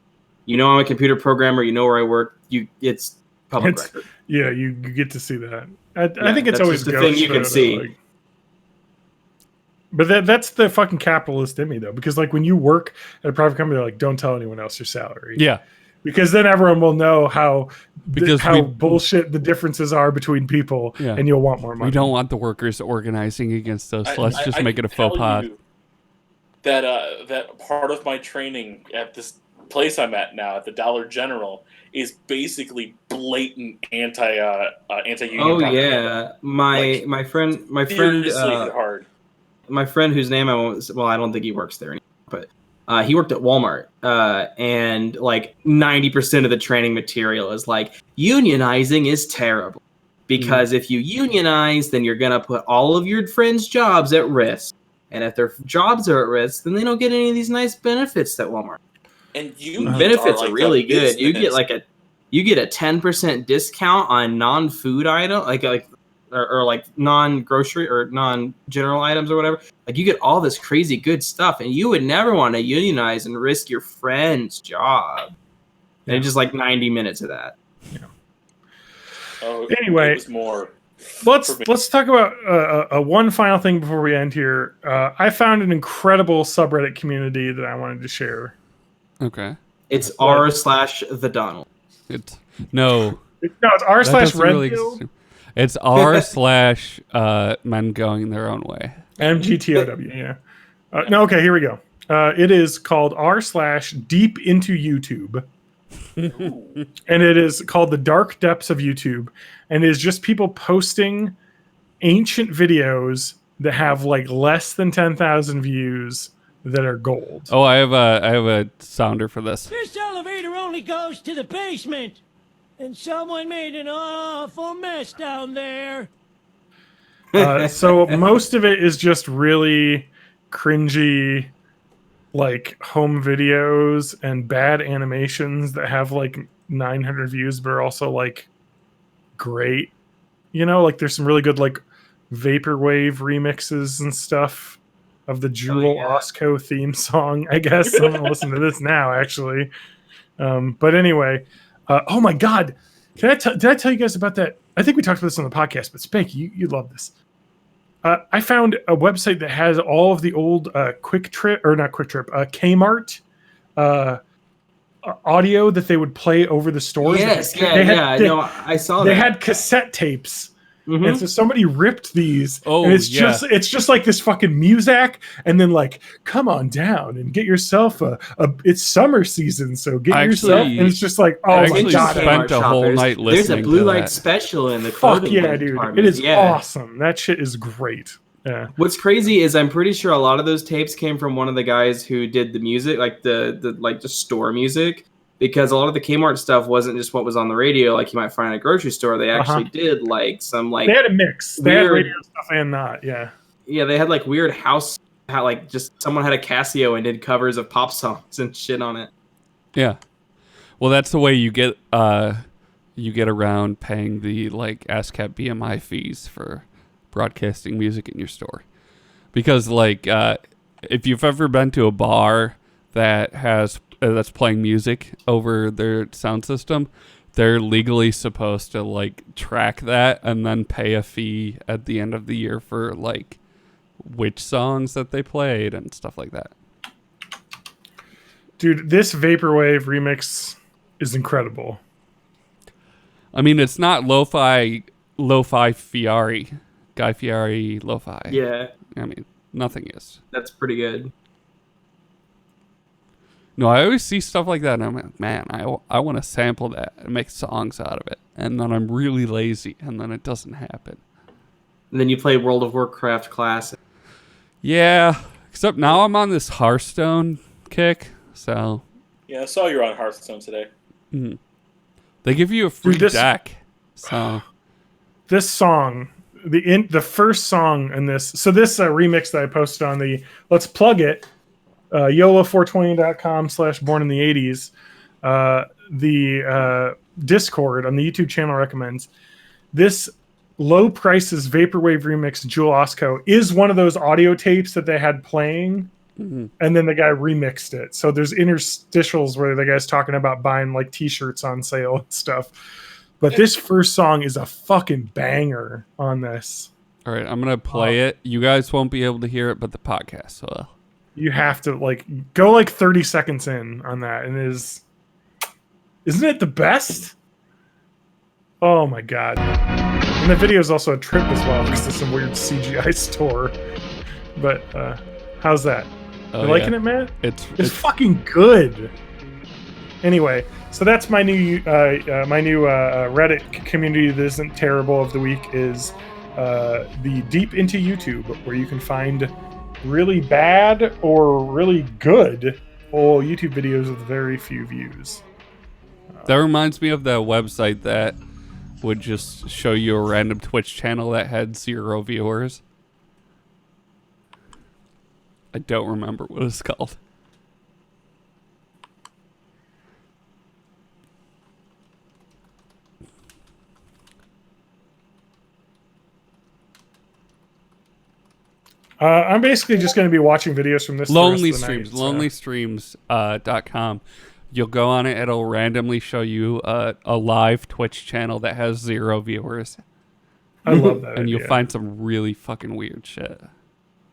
You know, I'm a computer programmer. You know where I work. It's public record. Yeah, you get to see that. I think it's that's always just the thing you can see. Like, but that's the fucking capitalist in me, though, because like when you work at a private company, they're like, don't tell anyone else your salary. Yeah. Because then everyone will know how we- bullshit the differences are between people, Yeah. and you'll want more money. We don't want the workers organizing against us. So let's just make it a faux tell pas. you that part of my training at this place I'm at now, at the Dollar General, is basically blatant anti-union. Oh yeah, my friend hard. my friend whose name I won't. Well, I don't think he works there anymore, but he worked at Walmart, and like 90% of the training material is like unionizing is terrible because if you unionize, then you're gonna put all of your friends' jobs at risk, and if their jobs are at risk, then they don't get any of these nice benefits that Walmart. And unions benefits are are really good. business. You get a 10% discount on non-food item, or like non-grocery or non-general items or whatever. Like you get all this crazy good stuff, and you would never want to unionize and risk your friend's job. And it's just like 90 minutes of that. Oh, Anyway, it was more. Let's talk about one final thing before we end here. I found an incredible subreddit community that I wanted to share. Okay. It's r/the Donald. It's it's that r/red doesn't really pill. exist. It's r/ men going their own way. MGTOW, yeah. No, okay, here we go. It is called r/deep into YouTube. And it is called the dark depths of YouTube. And it is just people posting ancient videos that have like less than 10,000 views that are gold. Oh, I have a sounder for this. This elevator only goes to the basement. And someone made an awful mess down there. So most of it is just really cringy, like home videos and bad animations that have like 900 views, but are also like great. You know, like there's some really good like vaporwave remixes and stuff of the Jewel Osco theme song. I guess I'm gonna listen to this now, actually. But anyway, oh my god, did I tell you guys about that? I think we talked about this on the podcast, but Spanky, you love this. I found a website that has all of the old Kmart audio that they would play over the stores. Yes, I saw that. They had cassette tapes. Mm-hmm. And so somebody ripped these, and it's just like this fucking Muzak, and then like, come on down and get yourself it's summer season, so get yourself, and it's just like, oh my god, I spent a whole night listening. There's a blue light that. Special in the clothing. Fuck yeah, dude, it is awesome. That shit is great. Yeah. What's crazy is I'm pretty sure a lot of those tapes came from one of the guys who did the music, like the store music. Because a lot of the Kmart stuff wasn't just what was on the radio, like you might find at a grocery store. They actually did like some like they had a mix. They had radio stuff and not, yeah. Yeah, they had like weird house, like just someone had a Casio and did covers of pop songs and shit on it. Yeah, well, that's the way you get around paying the like ASCAP BMI fees for broadcasting music in your store, because like if you've ever been to a bar that has that's playing music over their sound system, they're legally supposed to like track that and then pay a fee at the end of the year for like which songs that they played and stuff like that. Dude, this vaporwave remix is incredible. I mean, it's not lo-fi Fieri, Guy Fieri lo-fi. Yeah. I mean, nothing is. That's pretty good. No, I always see stuff like that, and I'm like, man, I want to sample that and make songs out of it. And then I'm really lazy, and then it doesn't happen. And then you play World of Warcraft Classic. Yeah, except now I'm on this Hearthstone kick, so... Yeah, I saw you on Hearthstone today. Mm-hmm. They give you a free deck, so... This song, the first song in this... So this remix that I posted on the... Let's plug it... YOLO420.com/born in the 80s. The Discord on the YouTube channel recommends this Low Prices Vaporwave remix Jewel Osco is one of those audio tapes that they had playing, and then the guy remixed it. So there's interstitials where the guy's talking about buying like t-shirts on sale and stuff. But this first song is a fucking banger on this. All right, I'm going to play it. You guys won't be able to hear it, but the podcast will. You have to like go like 30 seconds in on that, and isn't it the best? Oh my god! And the video is also a trip as well because there's some weird CGI store. But how's that? You liking it, Matt? It's fucking good. Anyway, so that's my new Reddit community that isn't terrible of the week is the Deep Into YouTube, where you can find really bad or really good old YouTube videos with very few views. That reminds me of that website that would just show you a random Twitch channel that had 0 viewers. I don't remember what it's called. I'm basically just going to be watching videos from this. Lonely Streams, lonelystreams.com. You'll go on it. It'll randomly show you a live Twitch channel that has 0 viewers. I love that. And you'll find some really fucking weird shit.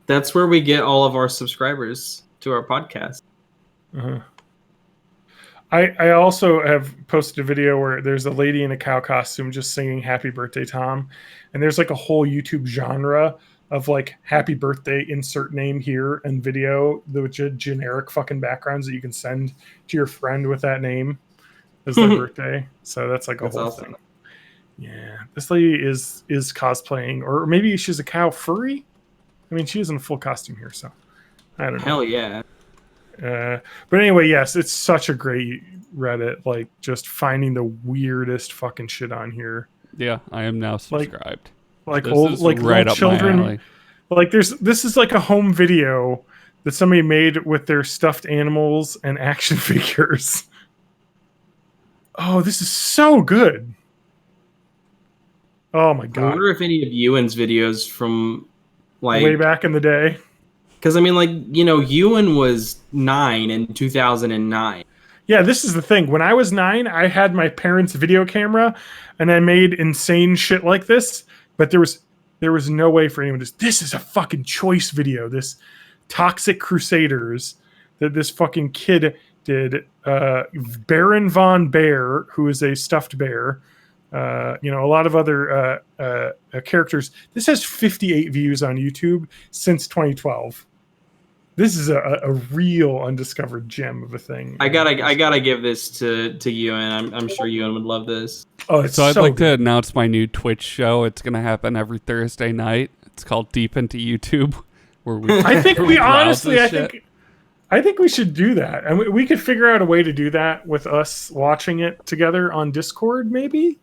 That's where we get all of our subscribers to our podcast. Uh-huh. I also have posted a video where there's a lady in a cow costume just singing "Happy Birthday, Tom," and there's like a whole YouTube genre of like "Happy Birthday," insert name here, and video, the generic fucking backgrounds that you can send to your friend with that name as their birthday. So that's like a whole thing. Yeah, this lady is cosplaying, or maybe she's a cow furry. I mean, she is in a full costume here, so I don't know. Hell yeah. But anyway, yes, it's such a great Reddit. Like, just finding the weirdest fucking shit on here. Yeah, I am now subscribed. Like old, like right little children. Like this is like a home video that somebody made with their stuffed animals and action figures. Oh, this is so good. Oh my god. I wonder if any of Ewan's videos from like way back in the day. Because I mean, like, you know, Ewan was 9 in 2009. Yeah, this is the thing. When I was 9, I had my parents' video camera, and I made insane shit like this. But there was no way for anyone to. This is a fucking choice video. This Toxic Crusaders that this fucking kid did. Baron von Bear, who is a stuffed bear. A lot of other characters. This has 58 views on YouTube since 2012. This is a real undiscovered gem of a thing. I gotta give this to Ewan. I'm sure Ewan would love this. Oh, it's so I'd so like good. to announce my new Twitch show. It's gonna happen every Thursday night. It's called Deep Into YouTube, where we. I think we honestly, I shit. think we should do that, and we could figure out a way to do that with us watching it together on Discord, maybe.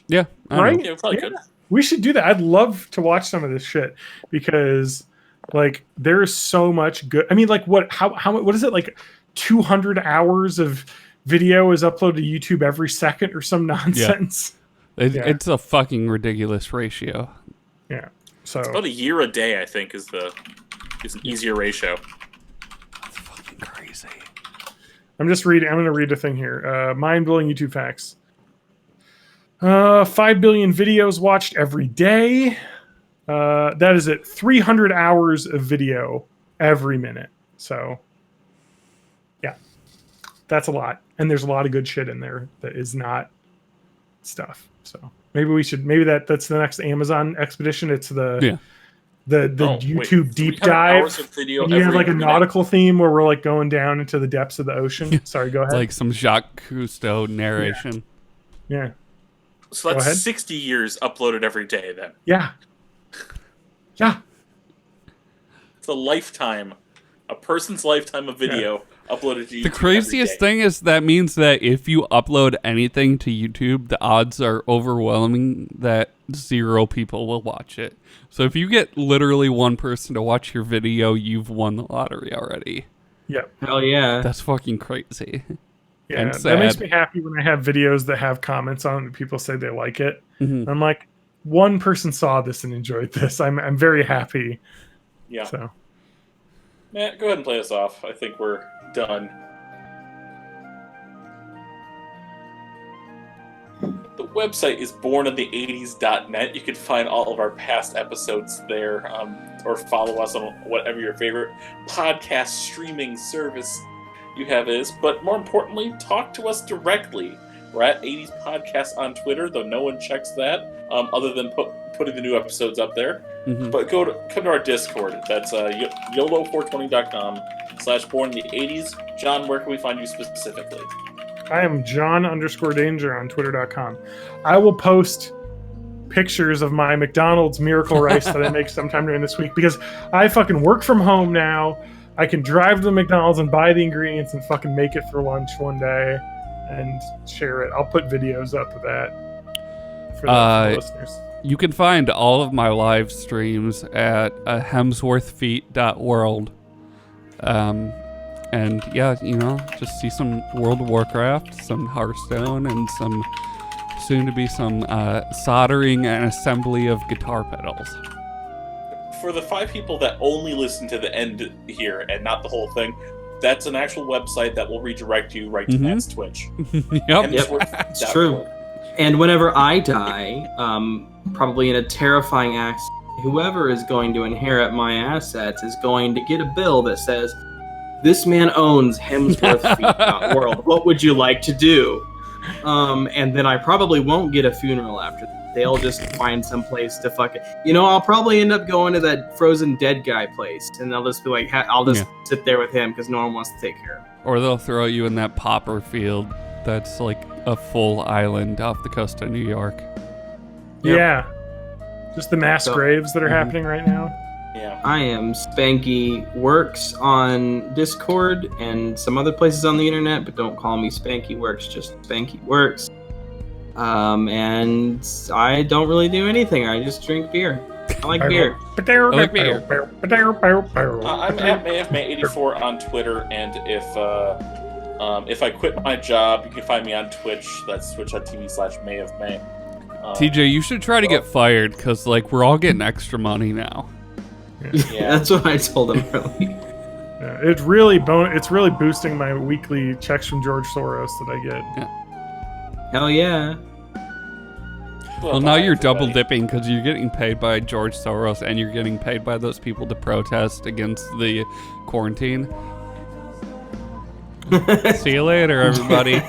Yeah, right. Yeah, we probably could. We should do that. I'd love to watch some of this shit because, like, there is so much good. I mean, like, what is it, like 200 hours of video is uploaded to YouTube every second or some nonsense? Yeah. It's a fucking ridiculous ratio. Yeah. So it's about a year a day, I think, is an easier ratio. That's fucking crazy. I'm going to read a thing here. Mind-blowing YouTube facts. 5 billion videos watched every day. That is at 300 hours of video every minute. So, yeah, that's a lot. And there's a lot of good shit in there that is not stuff. So maybe that's the next Amazon expedition. It's the YouTube deep dive. And you have like a nautical theme where we're like going down into the depths of the ocean. Sorry, go ahead. Like some Jacques Cousteau narration. Yeah. So that's 60 years uploaded every day then. Yeah. Yeah. It's a person's lifetime of video uploaded to YouTube. The craziest thing is that means that if you upload anything to YouTube, the odds are overwhelming that 0 people will watch it. So if you get literally 1 person to watch your video, you've won the lottery already. Yeah. Hell yeah. That's fucking crazy. Yeah, And that makes sad. me happy when I have videos that have comments on it and people say they like it. Mhm. I'm like, one person saw this and enjoyed this. I'm very happy. Yeah. So Matt, go ahead and play us off. I think we're done. The website is borninthE80s.net. You can find all of our past episodes there, or follow us on whatever your favorite podcast streaming service you have is. But more importantly, talk to us directly. We're at 80s Podcast on Twitter, though no one checks that, other than putting the new episodes up there. Mhm. But come to our Discord. That's YOLO420.com/borninthE80s. John, where can we find you specifically? I am John_Danger on Twitter.com. I will post pictures of my McDonald's Miracle Rice that I make sometime during this week because I fucking work from home now. I can drive to the McDonald's and buy the ingredients and fucking make it for lunch one day and share it. I'll put videos up of that for the listeners. You can find all of my live streams at hemsworthfeet.world. And yeah, just see some World of Warcraft, some Hearthstone, and some soon to be some soldering and assembly of guitar pedals. For the 5 people that only listen to the end here and not the whole thing, that's an actual website that will redirect you right to Matt's Twitch. Yep. It's true. And whenever I die, probably in a terrifying accident, whoever is going to inherit my assets is going to get a bill that says, "This man owns Hemsworthfeet.world. What would you like to do?" And then I probably won't get a funeral after that. They'll just find some place to fuck it. I'll probably end up going to that frozen dead guy place, and they'll just be like, I'll just sit there with him because no one wants to take care of him. Or they'll throw you in that pauper field that's like a full island off the coast of New York. Yep. Yeah. Just the mass graves that are happening right now. Yeah. I am Spanky Works on Discord and some other places on the internet, but don't call me Spanky Works, just Spanky Works. And I don't really do anything. I just drink beer. I like beer. I like beer. I'm at MayofMay84 on Twitter, and if I quit my job, you can find me on Twitch. That's twitch.tv/MayofMay. TJ, you should try to get fired because we're all getting extra money now. Yeah. That's what I told him earlier. Yeah, it's really boosting my weekly checks from George Soros that I get. Hell yeah. Well, now you're double dipping because you're getting paid by George Soros and you're getting paid by those people to protest against the quarantine. See you later, everybody.